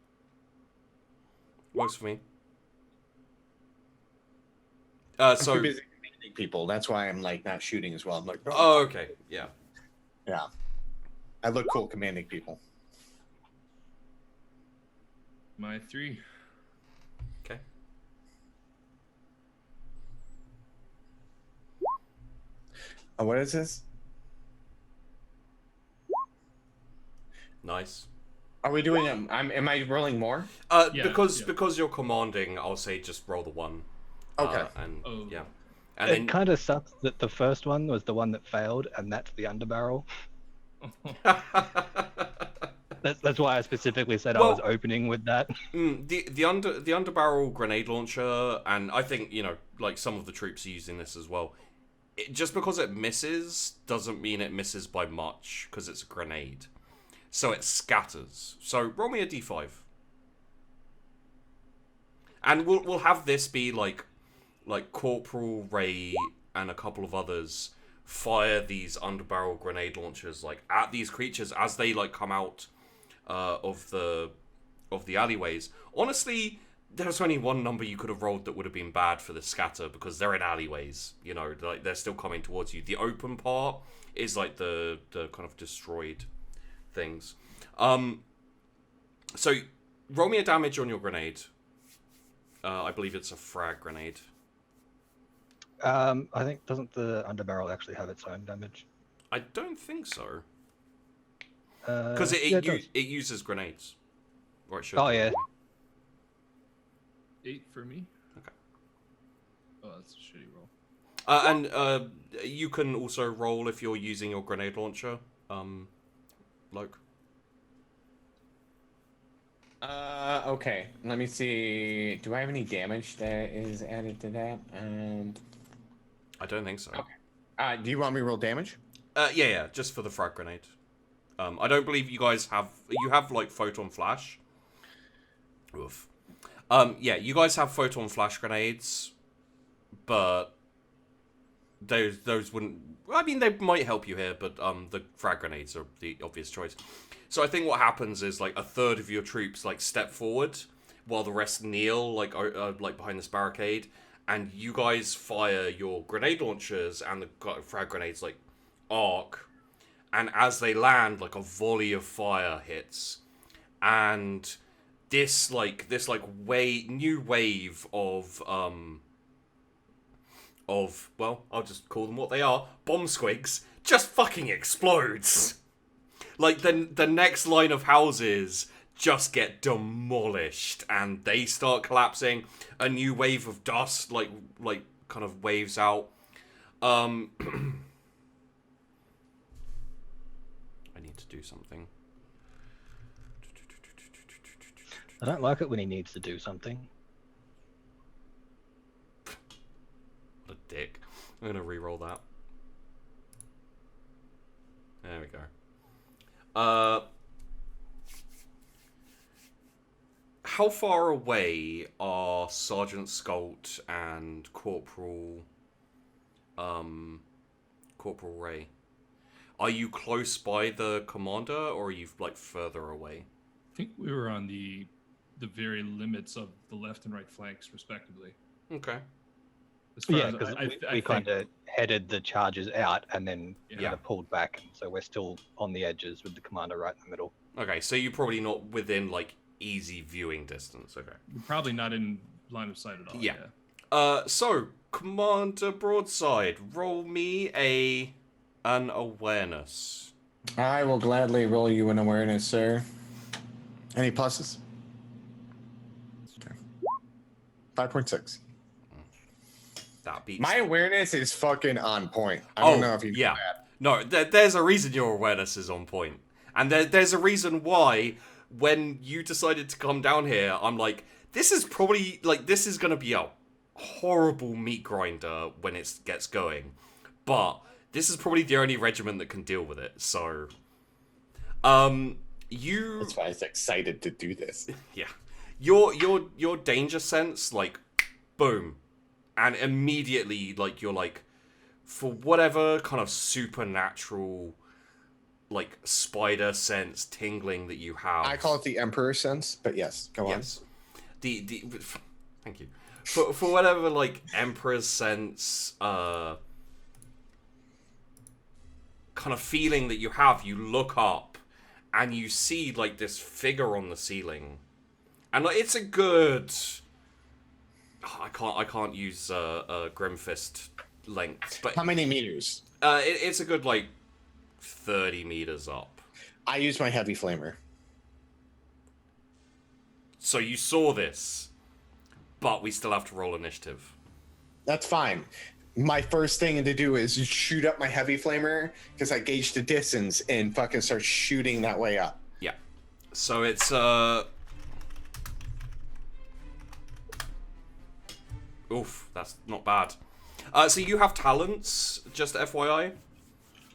A: Works for me.
D: I'm too busy commanding people. That's why I'm like not shooting as well. I'm like,
A: oh, okay, yeah.
D: Yeah. I look cool commanding people.
C: My 3.
A: Okay.
D: Oh, what is this?
A: Nice.
D: Are we doing am I rolling more?
A: Because you're commanding, I'll say just roll the 1.
D: Okay.
A: Yeah. And
B: it kind of sucks that the first one was the one that failed, and that's the underbarrel. That's why I specifically said I was opening with that.
A: The underbarrel grenade launcher, and I think like some of the troops are using this as well. Just because it misses doesn't mean it misses by much, because it's a grenade. So it scatters. So roll me a d5. And we'll have this be like Corporal Ray and a couple of others fire these underbarrel grenade launchers like at these creatures as they like come out of the alleyways. Honestly, there's only one number you could have rolled that would have been bad for the scatter, because they're in alleyways. Like they're still coming towards you. The open part is like the kind of destroyed things. So roll me a damage on your grenade. I believe it's a frag grenade.
B: I think, doesn't the underbarrel actually have its own damage?
A: I don't think so. Because it uses grenades. Or it should.
B: Oh, yeah.
C: 8 for me.
A: Okay.
C: Oh, that's a shitty roll.
A: And you can also roll if you're using your grenade launcher, Loke.
E: Okay. Let me see. Do I have any damage that is added to that?
A: I don't think so.
E: Okay.
D: Do you want me to roll damage?
A: Yeah, just for the frag grenade. I don't believe you guys have... You have, like, photon flash. Oof. Yeah, you guys have photon flash grenades, but those wouldn't... I mean, they might help you here, but the frag grenades are the obvious choice. So I think what happens is, like, a third of your troops, like, step forward, while the rest kneel, like behind this barricade, and you guys fire your grenade launchers and the frag grenades, like, arc, and as they land, like, a volley of fire hits, and this new wave of well, I'll just call them what they are, bomb squigs, just fucking explodes. Like, the next line of houses just get demolished, and they start collapsing. A new wave of dust, like kind of waves out. I need to do something.
B: I don't like it when he needs to do something.
A: What a dick. I'm gonna re-roll that. There we go. How far away are Sergeant Skult and Corporal Ray? Are you close by the commander, or are you like further away?
C: I think we were on the very limits of the left and right flanks, respectively.
A: Okay.
B: Yeah, because we kind of headed the charges out and then kind of pulled back, so we're still on the edges with the commander right in the middle.
A: Okay, so you're probably not within like easy viewing distance. Okay.
C: We're probably not in line of sight at all.
A: Yeah. So Commander Broadside, roll me an awareness.
D: I will gladly roll you an awareness, sir. Any pluses? Okay. 5.6.
A: That beats.
D: My awareness is fucking on point. I don't know if you know that.
A: No, there's a reason your awareness is on point. And there's a reason why when you decided to come down here, I'm like, this is probably, like, this is going to be a horrible meat grinder when it gets going. But this is probably the only regiment that can deal with it, so...
D: That's why I was excited to do this.
A: Yeah. Your danger sense, like, boom. And immediately, like, you're like, for whatever kind of supernatural, like, spider sense tingling that you have.
D: I call it the Emperor sense, but yes, go on.
A: Thank you. For whatever, like, Emperor's sense, kind of feeling that you have, you look up and you see, like, this figure on the ceiling. And, like, it's a good... I can't use Grimfist length, but
D: how many meters?
A: It's a good like 30 meters up.
D: I use my heavy flamer.
A: So you saw this, but we still have to roll initiative.
D: That's fine. My first thing to do is shoot up my heavy flamer because I gauge the distance and fucking start shooting that way up.
A: Yeah. So it's oof, that's not bad. So you have talents, just FYI.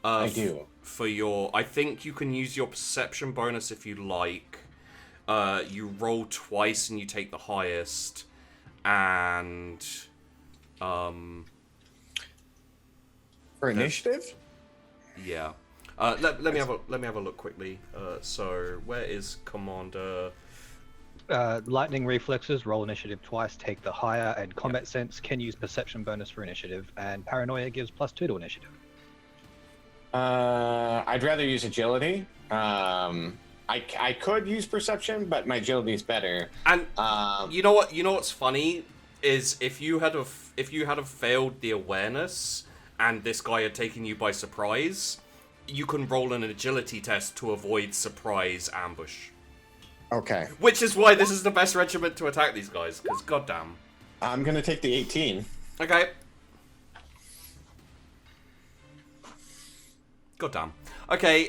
D: I do.
A: For your, I think you can use your perception bonus if you like. You roll twice and you take the highest, and
D: for initiative.
A: Yeah. Let me have a look quickly. So where is Commander?
B: Lightning reflexes, roll initiative twice, take the higher, and combat sense can use perception bonus for initiative, and paranoia gives +2 to initiative.
E: I'd rather use agility. I could use perception, but my agility is better.
A: And you know what? You know what's funny is if you had have failed the awareness and this guy had taken you by surprise, you can roll an agility test to avoid surprise ambush.
D: Okay.
A: Which is why this is the best regiment to attack these guys, because goddamn.
D: I'm gonna take the 18.
A: Okay. Goddamn. Okay,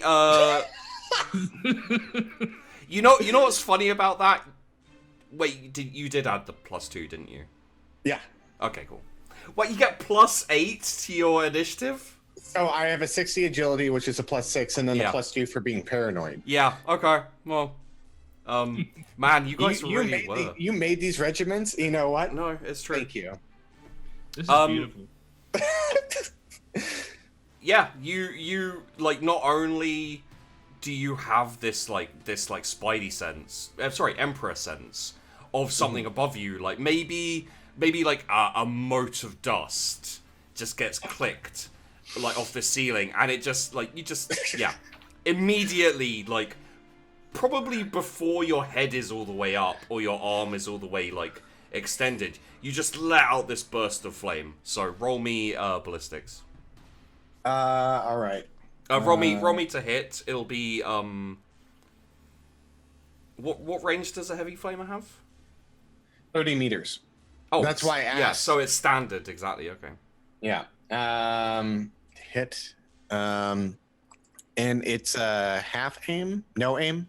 A: you know what's funny about that? Wait, you did add the +2, didn't you?
D: Yeah.
A: Okay, cool. What, you get +8 to your initiative?
D: So I have a 60 agility, which is a +6, and then the +2 for being paranoid.
A: Yeah, okay. Well, man, you guys really were.
D: You made these regiments, you know what?
A: No, it's true.
D: Thank you.
C: This is beautiful.
A: Yeah, you like, not only do you have this spidey sense, Emperor sense of something above you, like maybe like a mote of dust just gets clicked like off the ceiling, and it just like immediately, like probably before your head is all the way up or your arm is all the way like extended, you just let out this burst of flame. So roll me ballistics.
D: All right.
A: Roll me to hit. It'll be what range does a heavy flamer have?
D: 30 meters.
A: Oh,
D: that's why I asked.
A: Yeah, so it's standard, exactly. Okay.
D: Yeah. Hit. And it's half aim, no aim.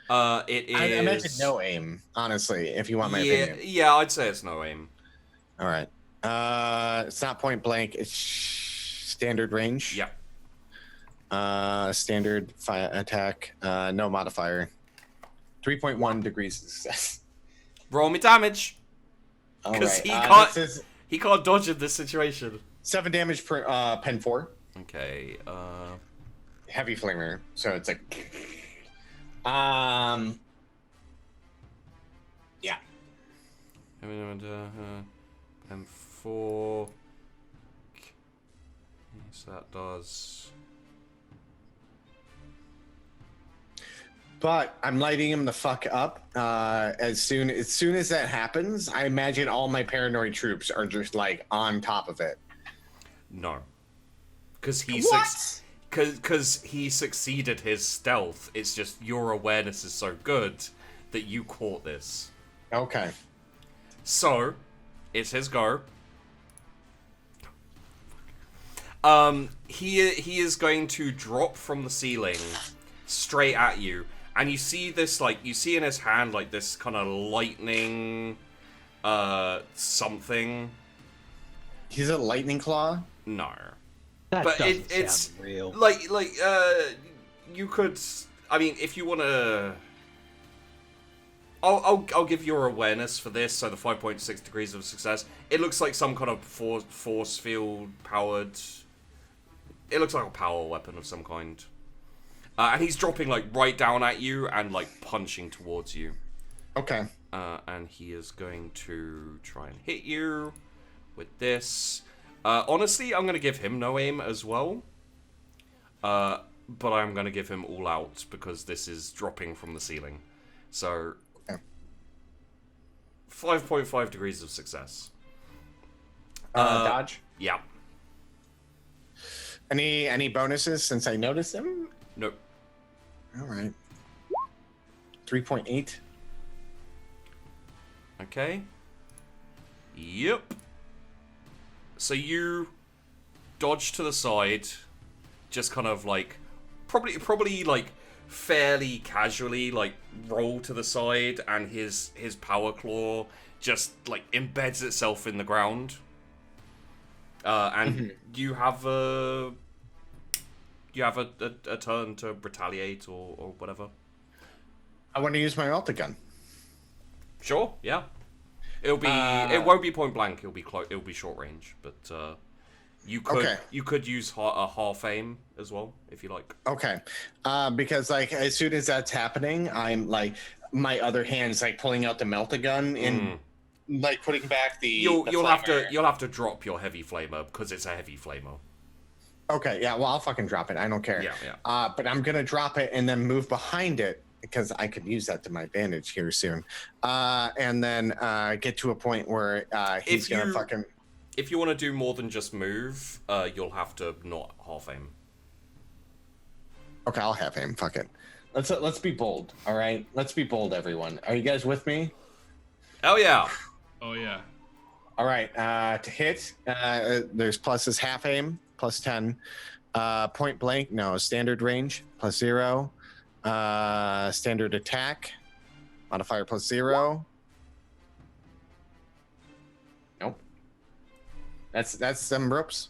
A: It is.
D: I imagine no aim, honestly. If you want my opinion.
A: Yeah, I'd say it's no aim.
D: All right. It's not point blank. It's standard range.
A: Yeah.
D: Standard fire attack. No modifier. 3.1 degrees of success.
A: Roll me damage.
D: All
A: Because
D: right.
A: he can't dodge in this situation.
D: 7 damage per pen 4.
A: Okay.
D: Heavy flamer. So it's like. Yeah.
A: And 4. So that does.
D: But I'm lighting him the fuck up. As soon as that happens, I imagine all my paranoid troops are just like on top of it.
A: No. Because he
D: What?
A: Because he succeeded his stealth. It's just your awareness is so good that you caught this.
D: Okay.
A: So, it's his go. He is going to drop from the ceiling straight at you, and you see this, like, you see in his hand, like, this kind of lightning, something.
D: He's a lightning claw?
A: No.
B: That
A: But
B: doesn't
A: it's
B: sound real.
A: you could, I mean, if you want to, I'll give your awareness for this, so the 5.6 degrees of success. It looks like some kind of force field powered, it looks like a power weapon of some kind. And he's dropping, like, right down at you and, like, punching towards you.
D: Okay.
A: And he is going to try and hit you with this. Honestly, I'm going to give him no aim as well. But I'm going to give him all out because this is dropping from the ceiling. So, 5.5 degrees of success.
D: Dodge?
A: Yeah.
D: Any bonuses since I noticed them?
A: Nope.
D: All right. 3.8.
A: Okay. Yep. So you dodge to the side, just kind of like, probably like fairly casually, like roll to the side, and his power claw just like embeds itself in the ground. And you have a turn to retaliate or whatever.
D: I want to use my multi-gun.
A: Sure, yeah. It'll be. It won't be point blank. It'll be short range. But you could use a half aim as well if you like.
D: Okay, because like as soon as that's happening, I'm like my other hand's like pulling out the multi-gun and like putting back the.
A: You'll have to drop your heavy flamer because it's a heavy flamer.
D: Okay, yeah. Well, I'll fucking drop it. I don't care.
A: Yeah.
D: But I'm gonna drop it and then move behind it, because I could use that to my advantage here soon. And then get to a point where he's gonna fucking.
A: If you want to do more than just move, you'll have to not half aim.
D: Okay, I'll have him. Fuck it. Let's be bold. All right, let's be bold, everyone. Are you guys with me?
A: Oh yeah.
C: Oh yeah.
D: All right. To hit, there's pluses half aim plus 10. Point blank, no. Standard range plus 0. Standard attack modifier plus 0. Nope. That's them ropes.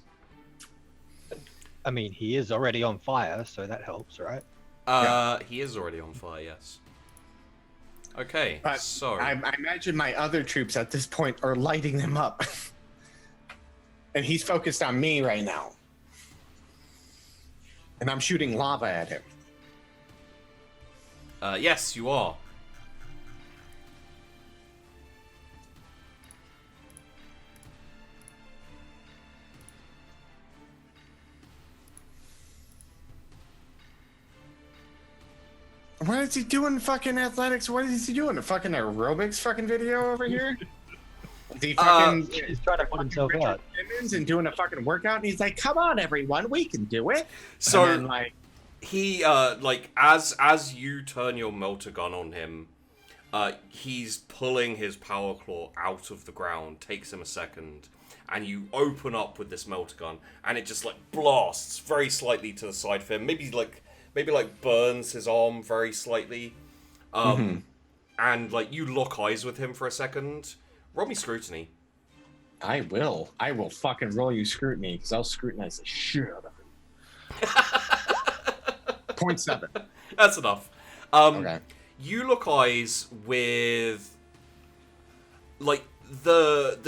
B: I mean, he is already on fire, so that helps, right?
A: He is already on fire. Yes. Okay.
D: But
A: so
D: I imagine my other troops at this point are lighting them up, and he's focused on me right now, and I'm shooting lava at him.
A: Yes, you are.
D: What is he doing fucking athletics? What is he doing? A fucking aerobics fucking video over here? Is he fucking
B: He's trying to put himself out.
D: and doing a fucking workout? And he's like, come on, everyone, we can do it.
A: So,
D: and then, like,
A: he, like, as you turn your melter gun on him, he's pulling his power claw out of the ground. Takes him a second, and you open up with this melter gun, and it just, like, blasts very slightly to the side of him. Maybe burns his arm very slightly. And, like, you lock eyes with him for a second. Roll me scrutiny.
D: I will fucking roll you scrutiny because I'll scrutinize the shit out of it. 0.7.
A: That's enough.
D: Okay.
A: You look eyes with like the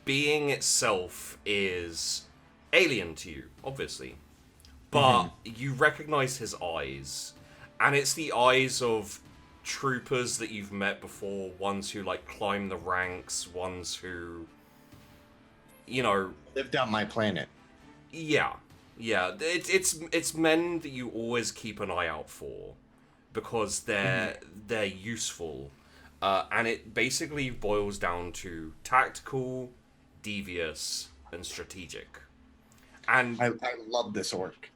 A: being itself is alien to you, obviously, but you recognize his eyes, and it's the eyes of troopers that you've met before, ones who like climb the ranks, ones who, you know,
D: lived on my planet.
A: Yeah, it's men that you always keep an eye out for because they're useful, and it basically boils down to tactical, devious, and strategic. And
D: I love this orc.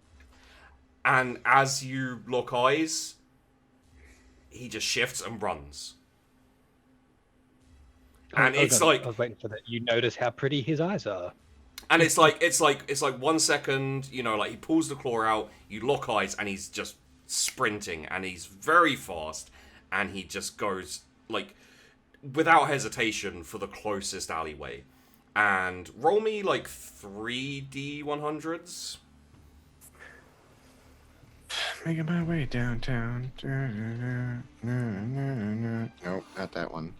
A: And as you lock eyes, he just shifts and runs. And
B: I was waiting for that. You notice how pretty his eyes are.
A: And it's like 1 second, you know, like he pulls the claw out, you lock eyes, and he's just sprinting, and he's very fast, and he just goes like without hesitation for the closest alleyway. And roll me like 3d100s.
D: Making my way downtown. Nope, not that one.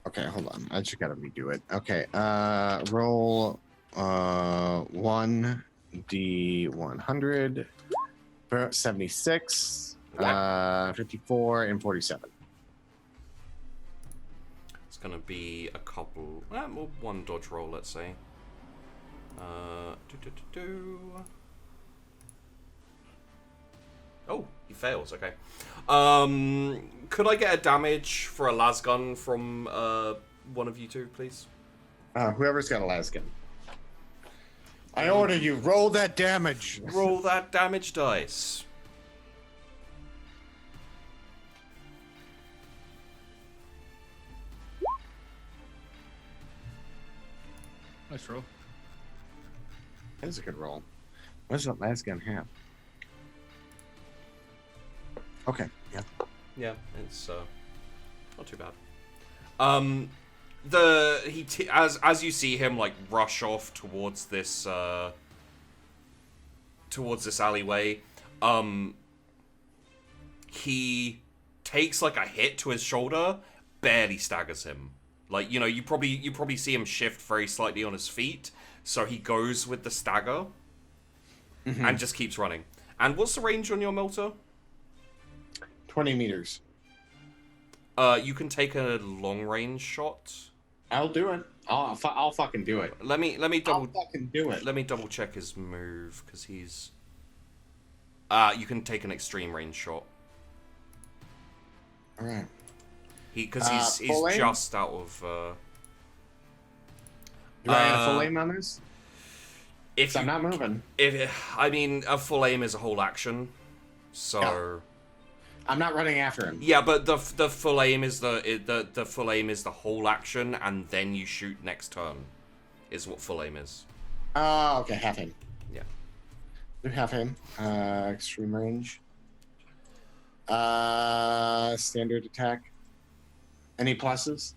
D: Okay, hold on. I just gotta redo it. Okay, roll 1d100, 76, 54, and 47.
A: It's gonna be a couple, well, one dodge roll, let's say. Oh, he fails. Okay. Could I get a damage for a lasgun from one of you two, please?
D: Whoever's got a lasgun. I order you, roll that damage.
A: Roll that damage dice.
C: Nice roll.
D: That is a good roll. What does that lasgun have? Okay, yeah.
A: Yeah, it's not too bad. As you see him like rush off towards this alleyway, he takes like a hit to his shoulder, barely staggers him. Like, you know, you probably see him shift very slightly on his feet, so he goes with the stagger and just keeps running. And what's the range on your melter?
D: 20 meters.
A: You can take a long range shot.
D: I'll do it. I'll fucking do it.
A: Let me double.
D: I'll fucking do it.
A: Let me double check his move because he's. You can take an extreme range shot.
D: All right.
A: Because he's just out of.
D: Do I get a full aim on this?
A: If
D: I'm not moving.
A: A full aim is a whole action, so.
D: Yeah. I'm not running after him.
A: Yeah, but the full aim is the full aim is the whole action, and then you shoot next turn, is what full aim is.
D: Oh, okay, half aim.
A: Yeah.
D: Do half aim. Extreme range. Standard attack. Any pluses?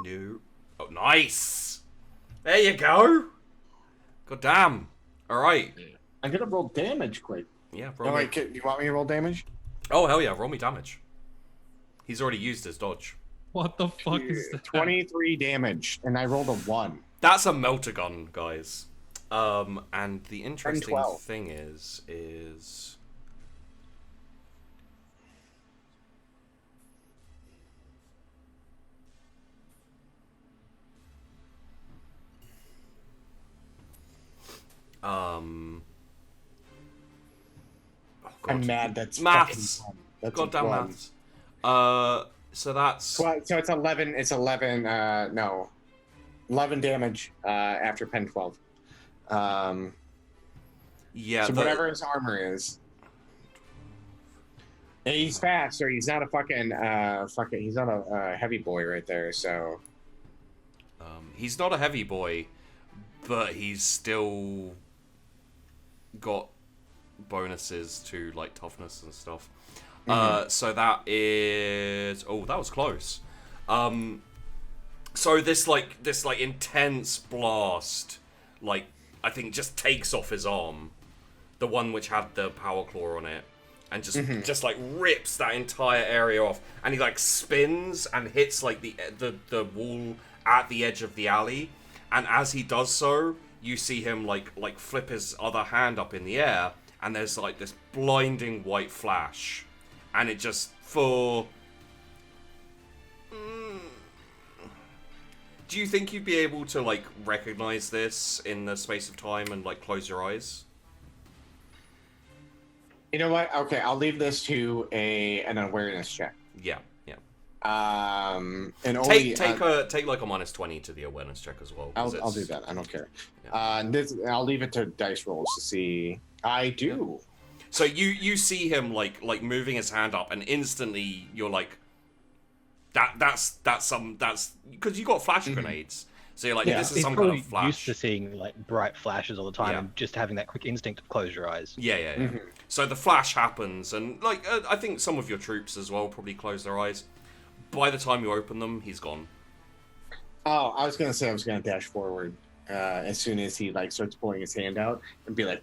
A: No. Oh, nice. There you go. God damn. All right.
D: I'm gonna roll damage quick.
A: Yeah,
D: roll. Oh, wait, you want me to roll damage?
A: Oh, hell yeah, roll me damage. He's already used his dodge.
C: What the fuck is that?
D: 23 damage, and I rolled a 1.
A: That's a melter gun, guys. And the interesting thing is...
D: I'm mad. That's
A: maths.
D: That's
A: goddamn maths. So that's
D: so it's 11. It's 11. No, 11 damage after pen 12.
A: Yeah.
D: So whatever his armor is, and he's fast, so he's not a fucking he's not a heavy boy right there. So
A: he's not a heavy boy, but he's still got bonuses to like toughness and stuff. So that is... Oh, that was close. So this intense blast, like, I think just takes off his arm. The one which had the power claw on it. And just like rips that entire area off. And he like spins and hits like the wall at the edge of the alley. And as he does so, you see him like flip his other hand up in the air. And there's like this blinding white flash. And it just for... Do you think you'd be able to like recognize this in the space of time and like close your eyes?
E: You know what? Okay, I'll leave this to an awareness check.
A: Yeah.
E: And
A: take like a -20 to the awareness check as well.
E: I'll do that. I don't care. Yeah. I'll leave it to dice rolls to see. I do.
A: Yeah. So you see him like moving his hand up, and instantly you're like, that's because you got flash grenades. So you're like, this is some kind of flash.
B: Used to seeing like bright flashes all the time, and just having that quick instinct to close your eyes.
A: Yeah. So the flash happens, and like I think some of your troops as well probably close their eyes. By the time you open them, he's gone.
E: Oh, I was gonna say I was gonna dash forward as soon as he like starts pulling his hand out and be like,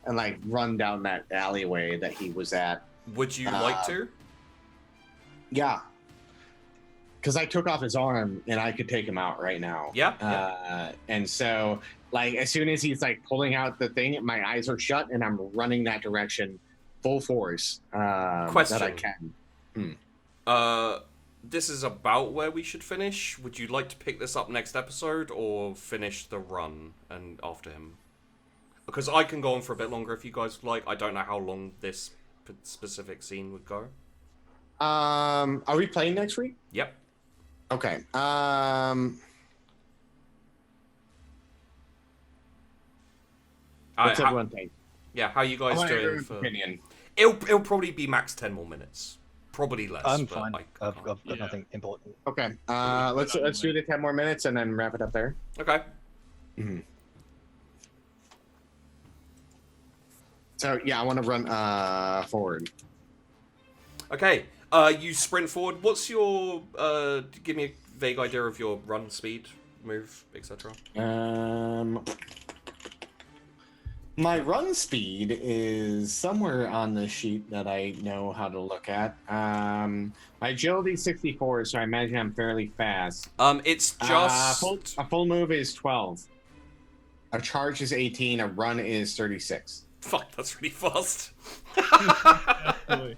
E: and like run down that alleyway that he was at.
A: Would you like to?
E: Yeah. Because I took off his arm and I could take him out right now.
A: Yeah.
E: And so, like, as soon as he's like pulling out the thing, my eyes are shut and I'm running that direction, full force.
A: Question.
E: That I can.
A: This is about where we should finish. Would you like to pick this up next episode or finish the run and after him? Because I can go on for a bit longer if you guys like. I don't know how long this specific scene would go.
E: Are we playing next week?
A: Yep.
E: Okay. What's everyone think?
A: Yeah, how you guys doing?
E: Opinion.
A: It'll probably be max 10 more minutes. Probably less.
B: I'm fine. I've got nothing important.
E: Okay. Let's do the 10 more minutes and then wrap it up there.
A: Okay.
E: So yeah, I want to run forward.
A: Okay. You sprint forward. What's your give me a vague idea of your run speed, move, etc.
E: My run speed is somewhere on the sheet that I know how to look at. My agility is 64, so I imagine I'm fairly fast.
A: It's just
E: a full move is 12. A charge is 18. A run is 36.
A: Fuck, that's really fast.
E: You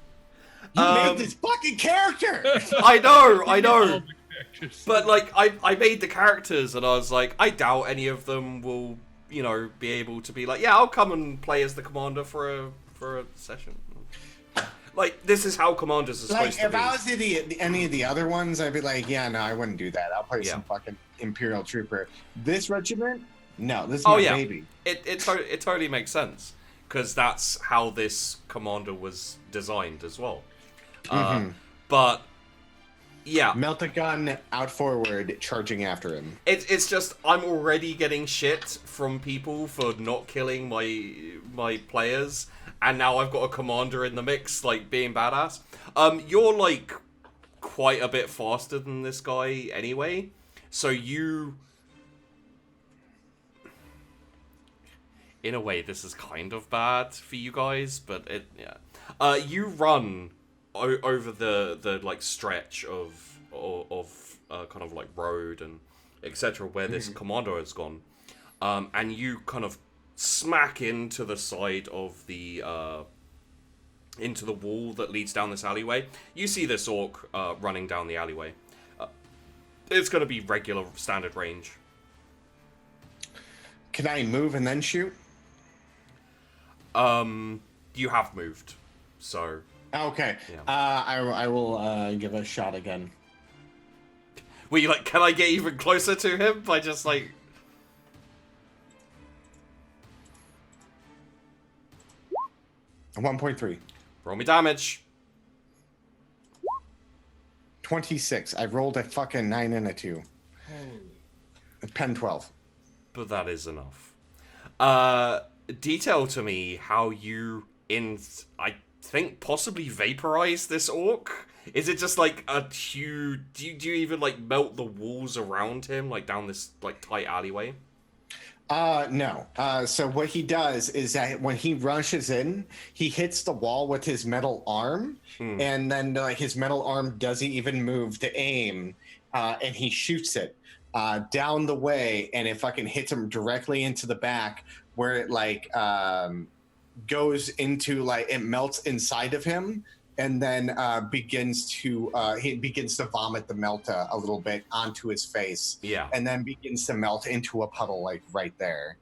E: made this fucking character!
A: I know. But, like, I made the characters, and I was like, I doubt any of them will, you know, be able to be like, yeah, I'll come and play as the commander for a session. Like, this is how commanders are supposed to be.
E: Like, if I was any of the other ones, I'd be like, yeah, no, I wouldn't do that. I'll play some fucking Imperial Trooper. This regiment? No, this is my baby.
A: It totally makes sense. Because that's how this commander was designed as well. But yeah,
E: melt a gun out forward, charging after him.
A: It's just I'm already getting shit from people for not killing my players, and now I've got a commander in the mix, like being badass. You're like quite a bit faster than this guy anyway, so you. In a way, this is kind of bad for you guys, but you run over the like stretch of kind of like road and etc. where this commander has gone, and you kind of smack into the side of the into the wall that leads down this alleyway. You see this orc running down the alleyway. It's going to be regular standard range.
E: Can I move and then shoot?
A: You have moved, so.
E: Okay.
A: Yeah.
E: I will give a shot again.
A: Were you like, can I get even closer to him by just like?
E: 1.3.
A: Roll me damage.
E: 26. I rolled a fucking 9 and a 2. Pen 12.
A: But that is enough. Detail to me how you think possibly vaporize this orc? Is it just like a huge... Do you even like melt the walls around him, like down this like tight alleyway?
E: No. So what he does is that when he rushes in, he hits the wall with his metal arm, and then like his metal arm doesn't even move to aim, and he shoots it down the way, and it fucking hits him directly into the back, where it like goes into like it melts inside of him. And then he begins to vomit the melta a little bit onto his face.
A: Yeah.
E: And then begins to melt into a puddle like right there.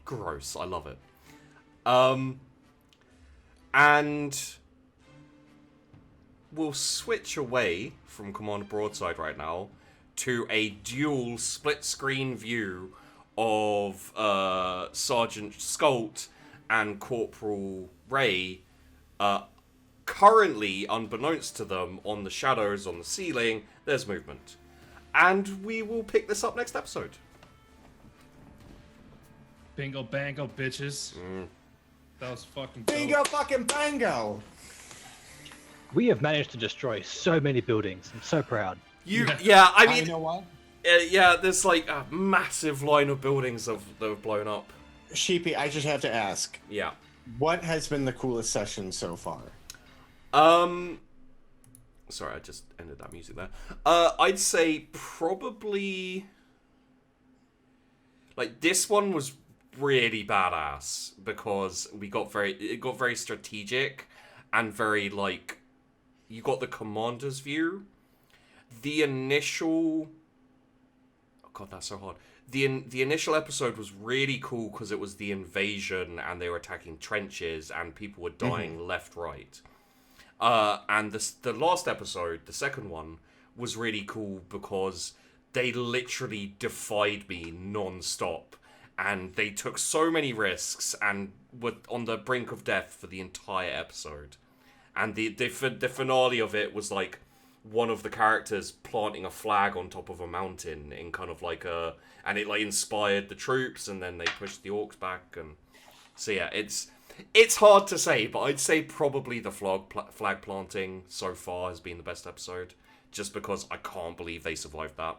A: Gross. I love it. And we'll switch away from Commander Broadside right now to a dual split-screen view of Sergeant Skult and Corporal Ray. Currently, unbeknownst to them, on the shadows on the ceiling, there's movement. And we will pick this up next episode.
C: Bingo bango, bitches. That was fucking dope.
E: Bingo fucking bango!
B: We have managed to destroy so many buildings. I'm so proud.
A: I mean,
E: you know what?
A: There's like a massive line of buildings that have blown up.
E: Sheepy, I just have to ask.
A: Yeah.
E: What has been the coolest session so far?
A: Sorry, I just ended that music there. I'd say probably like this one was really badass because it got very strategic and very like you got the commander's view. The initial that's so hard. The initial episode was really cool because it was the invasion and they were attacking trenches and people were dying left, right. And the last episode, the second one, was really cool because they literally defied me non-stop. And they took so many risks and were on the brink of death for the entire episode. And the finale of it was like one of the characters planting a flag on top of a mountain in kind of like a... And it like inspired the troops and then they pushed the orcs back. And so yeah, It's hard to say, but I'd say probably the flag planting so far has been the best episode, just because I can't believe they survived that.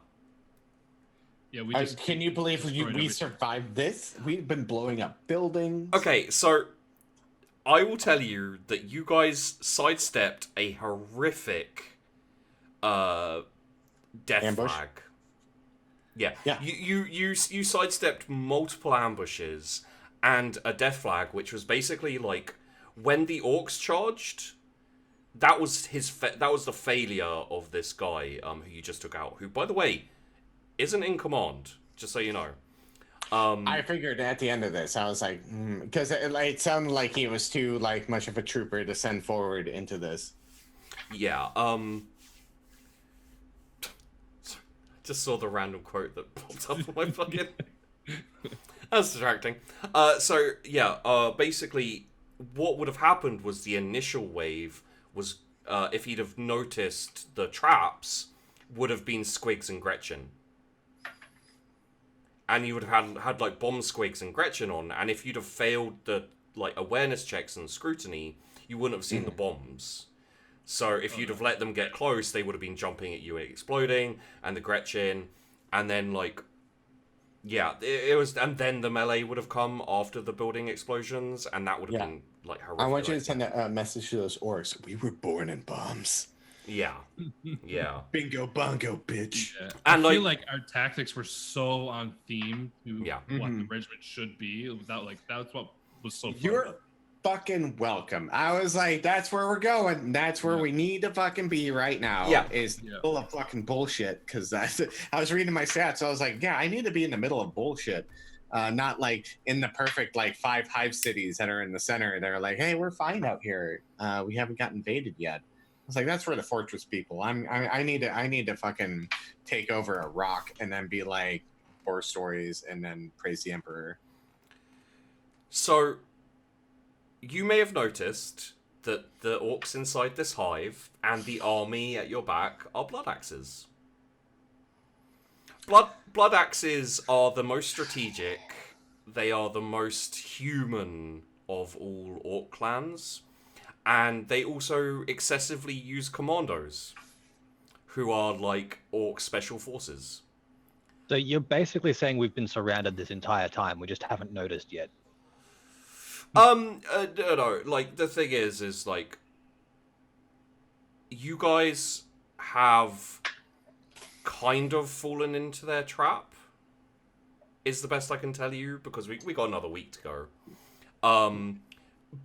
C: Yeah,
E: can you believe we survived this? We've been blowing up buildings.
A: Okay, so I will tell you that you guys sidestepped a horrific death
E: ambush?
A: flag. Yeah.
E: Yeah.
A: You sidestepped multiple ambushes and a death flag, which was basically like when the orcs charged. That was that was the failure of this guy who you just took out. Who, by the way, isn't in command. Just so you know.
E: I figured at the end of this, I was like, because it sounded like he was too like much of a trooper to send forward into this.
A: Yeah. Just saw the random quote that popped up on my fucking. That's distracting. So yeah. Basically, what would have happened was the initial wave was if he'd have noticed the traps, would have been Squigs and Gretchen. And you would have had like bomb Squigs and Gretchen on, and if you'd have failed the like awareness checks and scrutiny, you wouldn't have seen the bombs. So if you'd have let them get close, they would have been jumping at you and exploding, and the Gretchen, and then like, yeah, it was, and then the melee would have come after the building explosions, and that would have been like horrific.
E: I want you to send a message to those orcs. We were born in bombs.
A: Yeah. Yeah.
E: Bingo bongo, bitch.
C: Yeah.
A: And
C: I feel like our tactics were so on theme to
A: Yeah.
C: what the regiment should be. Without like that's what was so fun.
E: You're fucking welcome. I was like, that's where we're going. That's where we need to fucking be right now.
A: Yeah.
E: Is full of fucking bullshit. Because I was reading my stats. So I was like, yeah, I need to be in the middle of bullshit. Not like in the perfect like 5 hive cities that are in the center. They're like, hey, we're fine out here. We haven't got invaded yet. I was like, that's where the fortress people. I need to fucking take over a rock and then be like horror stories and then praise the emperor.
A: So you may have noticed that the orcs inside this hive and the army at your back are blood axes. Blood axes are the most strategic. They are the most human of all orc clans. And they also excessively use commandos, who are like Ork special forces.
B: So you're basically saying we've been surrounded this entire time. We just haven't noticed yet.
A: No, like, the thing is like, you guys have kind of fallen into their trap, is the best I can tell you, because we got another week to go.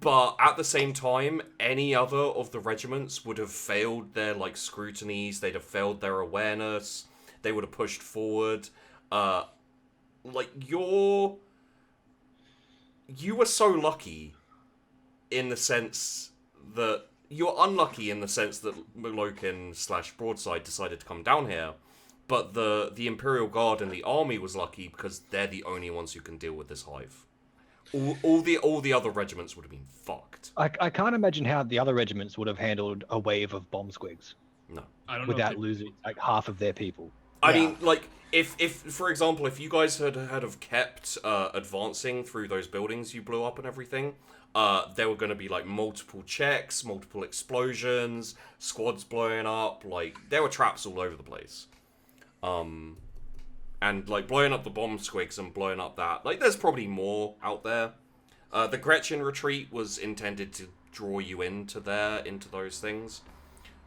A: But at the same time, any other of the regiments would have failed their, like, scrutinies, they'd have failed their awareness, they would have pushed forward. Like, you were so lucky in the sense that... You're unlucky in the sense that Loke / Broadside decided to come down here, but the Imperial Guard and the army was lucky because they're the only ones who can deal with this hive. All the other regiments would have been fucked.
B: I can't imagine how the other regiments would have handled a wave of bomb squigs.
A: No.
C: I don't know
B: without losing like half of their people.
A: I mean, like, if for example, if you guys had have kept advancing through those buildings you blew up and everything, there were going to be, like, multiple checks, multiple explosions, squads blowing up, like, there were traps all over the place. And, like, blowing up the bomb squigs and blowing up that, like, there's probably more out there. The Gretchen retreat was intended to draw you into those things.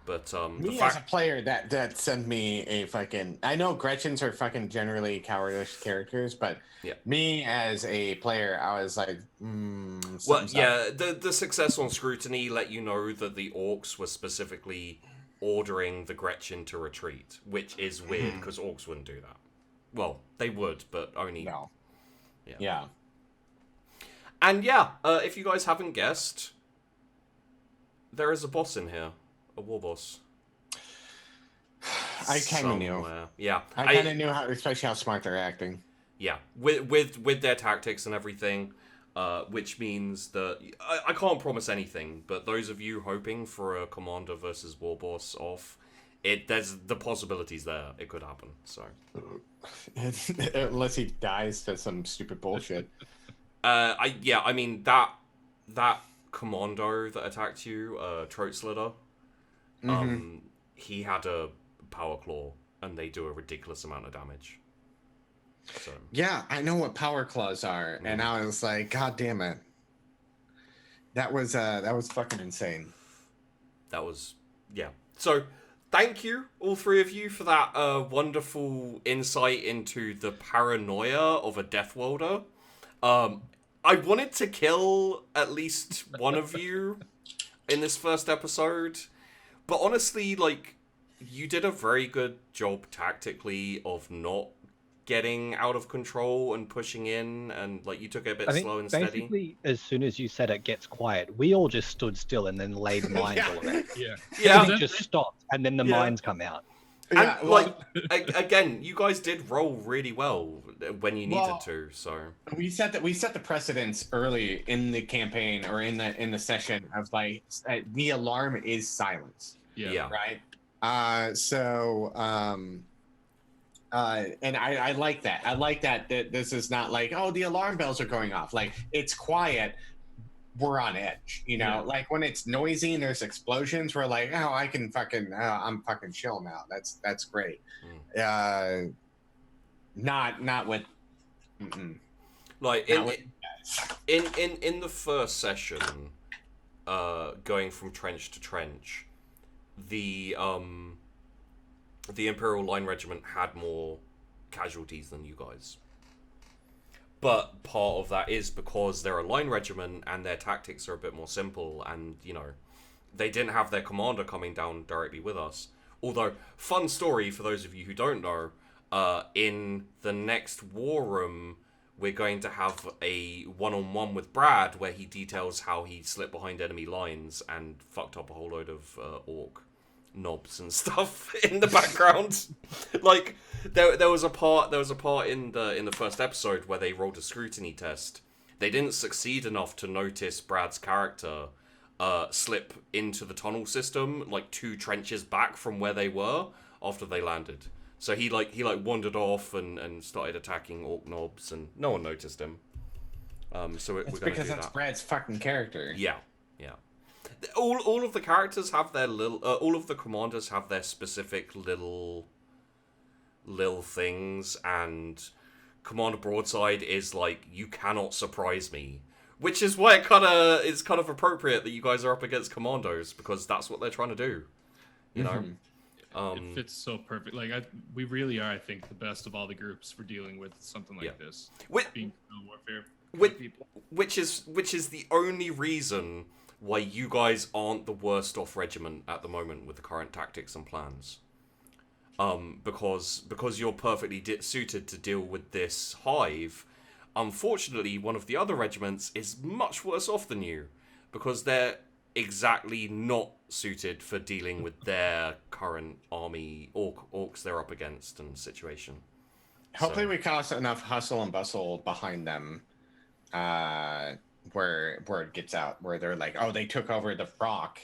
A: But,
E: me as a player, that sent me a fucking... I know Gretchens are fucking generally cowardice characters, but me as a player, I was like,
A: the success on scrutiny let you know that the Orks were specifically ordering the Gretchen to retreat, which is weird, because Orks wouldn't do that. Well, they would, but only...
E: No.
A: Yeah. And if you guys haven't guessed, there is a boss in here. A war boss.
E: I kind of knew.
A: Yeah.
E: I kind of knew especially how smart they're acting.
A: Yeah. With their tactics and everything, which means that... I can't promise anything, but those of you hoping for a commander versus war boss off, there's the possibilities there. It could happen, so...
E: Unless he dies to some stupid bullshit.
A: I mean, that commando that attacked you, Throat Slitter, he had a power claw, and they do a ridiculous amount of damage. So.
E: Yeah, I know what power claws are, and I was like, God damn it. That was fucking insane.
A: That was, So, thank you, all three of you, for that wonderful insight into the paranoia of a Death Welder. I wanted to kill at least one of you in this first episode, but honestly, like, you did a very good job tactically of not getting out of control and pushing in, and, like, you took it a bit slow and steady.
B: Basically, as soon as you said it gets quiet, we all just stood still and then laid mines all around.
A: Yeah.
B: Just stopped, and then the mines come out.
A: And, again, you guys did roll really well when you needed to, so...
E: We set the precedence early in the campaign, or in the session, of, like, the alarm is silence.
A: Yeah.
E: Right? And I like that. I like that this is not like, oh, the alarm bells are going off. Like, it's quiet. We're on edge, you know. Like, when it's noisy and there's explosions, we're like, oh, I'm fucking chill now. That's great. Not with.
A: Like in the first session, going from trench to trench, the Imperial Line Regiment had more casualties than you guys. But part of that is because they're a line regiment and their tactics are a bit more simple, and, you know, they didn't have their commander coming down directly with us. Although, fun story for those of you who don't know, in the next war room, we're going to have a one-on-one with Brad where he details how he slipped behind enemy lines and fucked up a whole load of Ork knobs and stuff in the background. Like, there was a part in the first episode where they rolled a scrutiny test. They didn't succeed enough to notice Brad's character slip into the tunnel system, like 2 trenches back from where they were after they landed. So he wandered off and started attacking Ork knobs, and no one noticed him. So we're gonna
E: because
A: do
E: that's
A: that.
E: Brad's fucking character.
A: Yeah. all of the characters have their little, all of the commanders have their specific little things, and Commander Broadside is like, you cannot surprise me, which is why it's kind of appropriate that you guys are up against commandos, because that's what they're trying to do, you know.
C: It fits so perfect. Like we really are, I think, the best of all the groups for dealing with something like this. Being warfare.
A: Which is the only reason why you guys aren't the worst off regiment at the moment with the current tactics and plans. Because you're perfectly suited to deal with this Hive. Unfortunately, one of the other regiments is much worse off than you, because they're exactly not suited for dealing with their current army orcs they're up against and situation.
E: Hopefully we cause enough hustle and bustle behind them where word gets out, where they're like, oh, they took over the Rock.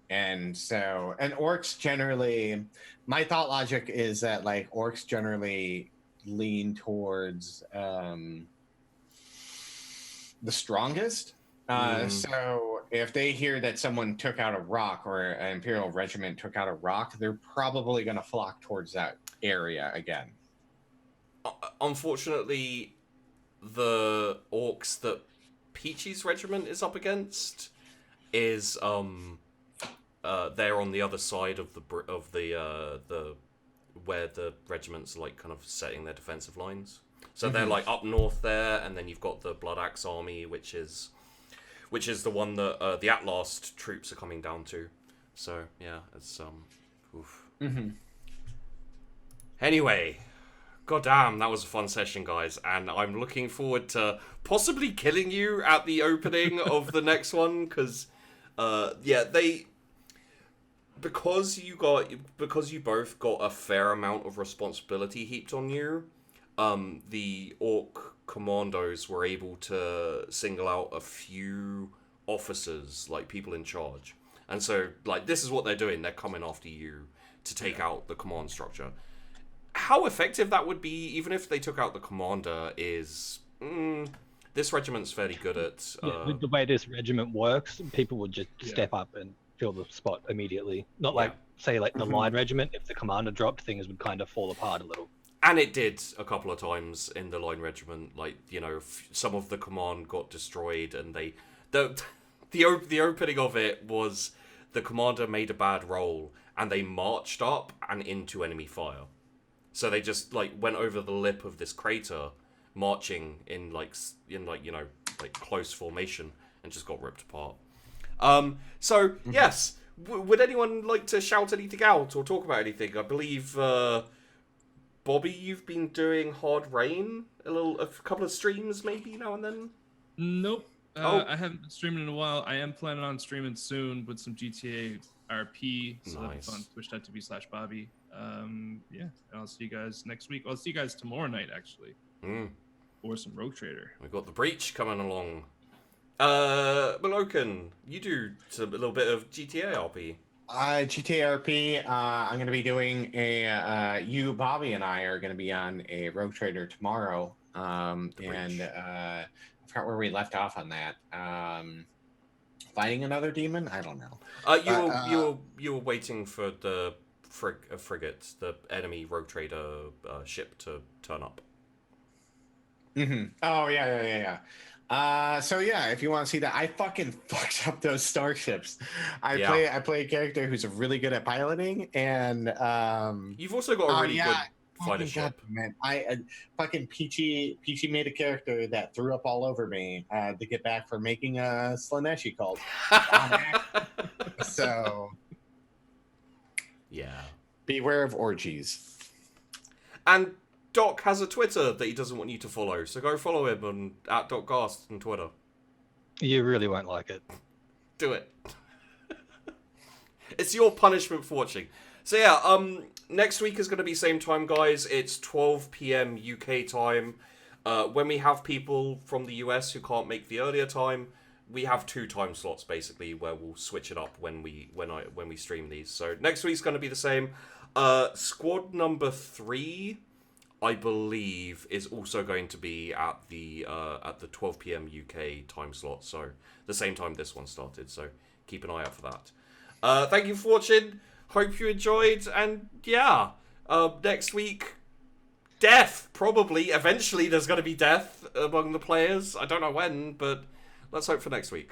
E: And orcs generally, my thought logic is that like orcs generally lean towards the strongest. So if they hear that someone took out a rock, or an Imperial regiment took out a rock, they're probably going to flock towards that area again.
A: Unfortunately, the orcs that Peachy's regiment is up against is they're on the other side of the where the regiments are like kind of setting their defensive lines. So they're like up north there, and then you've got the Blood Axe army, which is the one that the At-Last troops are coming down to. So yeah, it's oof. Anyway, goddamn, that was a fun session, guys, and I'm looking forward to possibly killing you at the opening of the next one, because because you both got a fair amount of responsibility heaped on you, the Ork commandos were able to single out a few officers, like people in charge. And so, like, this is what they're doing. They're coming after you to take out the command structure. How effective that would be, even if they took out the commander, is... this regiment's fairly good at...
B: with the way this regiment works, people would just step up and fill the spot immediately. Not like, say, like the line regiment, if the commander dropped, things would kind of fall apart a little.
A: And it did a couple of times in the line regiment. Like, you know, some of the command got destroyed, and the opening of it was the commander made a bad roll, and they marched up and into enemy fire. So they just like went over the lip of this crater, marching in close formation, and just got ripped apart. Yes, would anyone like to shout anything out or talk about anything? I believe. Bobby, you've been doing Hard Rain a couple of streams maybe now and then?
C: Nope. I haven't been streaming in a while. I am planning on streaming soon with some GTA RP. So that'll be fun. Twitch.tv/Bobby. And I'll see you guys next week. I'll see you guys tomorrow night, actually. Or some Rogue Trader.
A: We've got the Breach coming along. Malokan, you do a little bit of GTA RP.
E: GTRP, I'm going to be doing Bobby and I are going to be on a Rogue Trader tomorrow. I forgot where we left off on that. Fighting another demon? I don't know.
A: You were waiting for the frigate, the enemy Rogue Trader ship to turn up.
E: Oh, yeah. If you want to see that, I fucking fucked up those starships. I play a character who's really good at piloting, and
A: you've also got a really good fighter ship.
E: Man, fucking Peachy made a character that threw up all over me to get back for making a Slaneshi called. So,
A: yeah,
E: beware of orgies.
A: And Doc has a Twitter that he doesn't want you to follow, so go follow him on @DocGast on Twitter.
B: You really won't like it.
A: Do it. It's your punishment for watching. So next week is going to be same time, guys. It's 12 p.m. UK time. When we have people from the US who can't make the earlier time, we have 2 time slots basically where we'll switch it up when we stream these. So next week's going to be the same. Squad number 3. I believe, is also going to be at the 12 p.m. UK time slot, so the same time this one started. So keep an eye out for that. Thank you for watching. Hope you enjoyed, and yeah, next week, death probably. Eventually, there's going to be death among the players. I don't know when, but let's hope for next week.